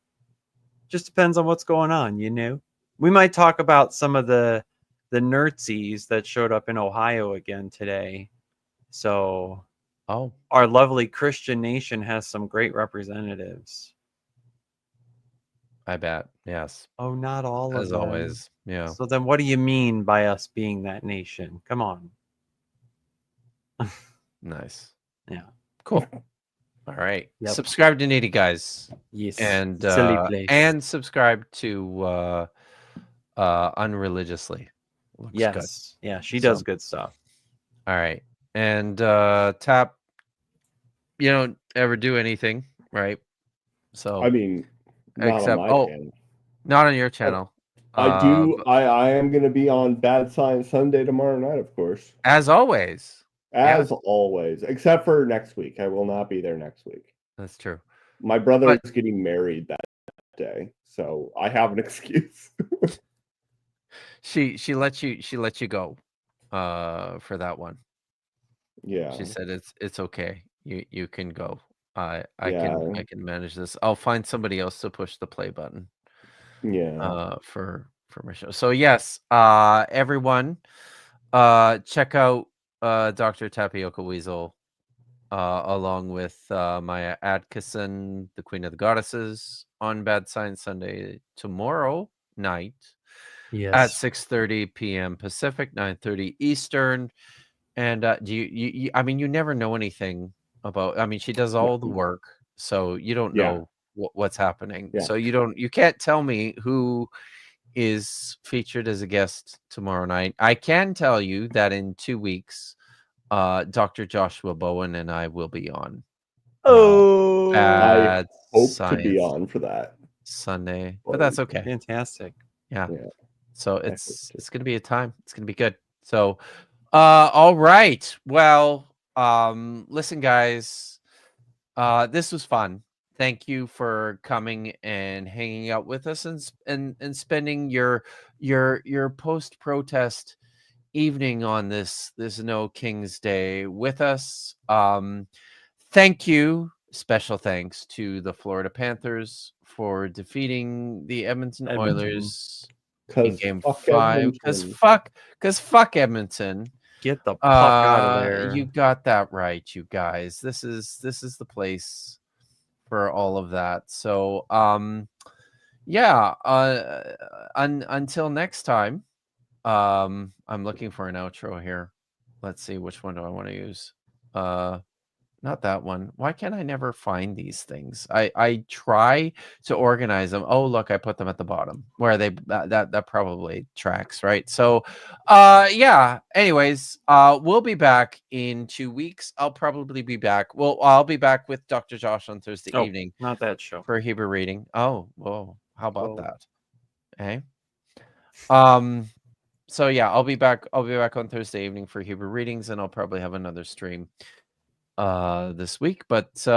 Just depends on what's going on, you know. We might talk about some of the Nazis that showed up in Ohio again today. So, our lovely Christian nation has some great representatives. I bet. Yes. Oh, not all of As them. always. Yeah. So then what do you mean by us being that nation? Come on. Nice. Yeah. Cool. All right. Yep. Subscribe to Nitty, guys. Yes. And Silly place. and subscribe to Unreligiously. Looks Yes. good. Yeah, she does good stuff. All right. And Tap, you don't ever do anything, right? So I mean, not except on my channel. not on your channel. I do. I am going to be on Bad Science Sunday tomorrow night, of course. As always. As always, except for next week. I will not be there next week. That's true. My brother is getting married that day, so I have an excuse. She let you go for that one. Yeah. She said it's okay. You can go. I can manage this. I'll find somebody else to push the play button. Yeah. For my show. So yes, everyone, check out Dr. Tapioca Weasel, along with Maya Atkinson, the Queen of the Goddesses, on Bad Science Sunday tomorrow night. Yes. At 6:30 p.m. Pacific, 9:30 Eastern. And do you I mean, you never know anything about. I mean, she does all the work, so you don't know what's happening. Yeah. So you can't tell me who is featured as a guest tomorrow night. I can tell you that in 2 weeks, Dr. Joshua Bowen and I will be on. I hope Science to be on for that Sunday, but that's okay. Fantastic. Yeah. So it's gonna be a time. It's gonna be good. So all right. Well, listen, guys. This was fun. Thank you for coming and hanging out with us and spending your post-protest evening on this No King's Day with us. Thank you. Special thanks to the Florida Panthers for defeating the Edmonton Oilers in Game 5. Because fuck Edmonton. Get the fuck out of there. You got that right, you guys. This is the place for all of that. So yeah, until next time. I'm looking for an outro here. Let's see, which one do I want to use? Not that one. Why can't I never find these things? I try to organize them. Oh, look, I put them at the bottom where they that probably tracks, right? So yeah, anyways, we'll be back in 2 weeks. I'll probably be back. Well, I'll be back with Dr. Josh on Thursday evening. Not that show. For Hebrew reading. Oh, whoa. How about that? Hey. So yeah, I'll be back on Thursday evening for Hebrew readings, and I'll probably have another stream this week. But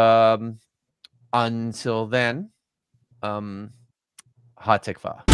until then, ha tikva.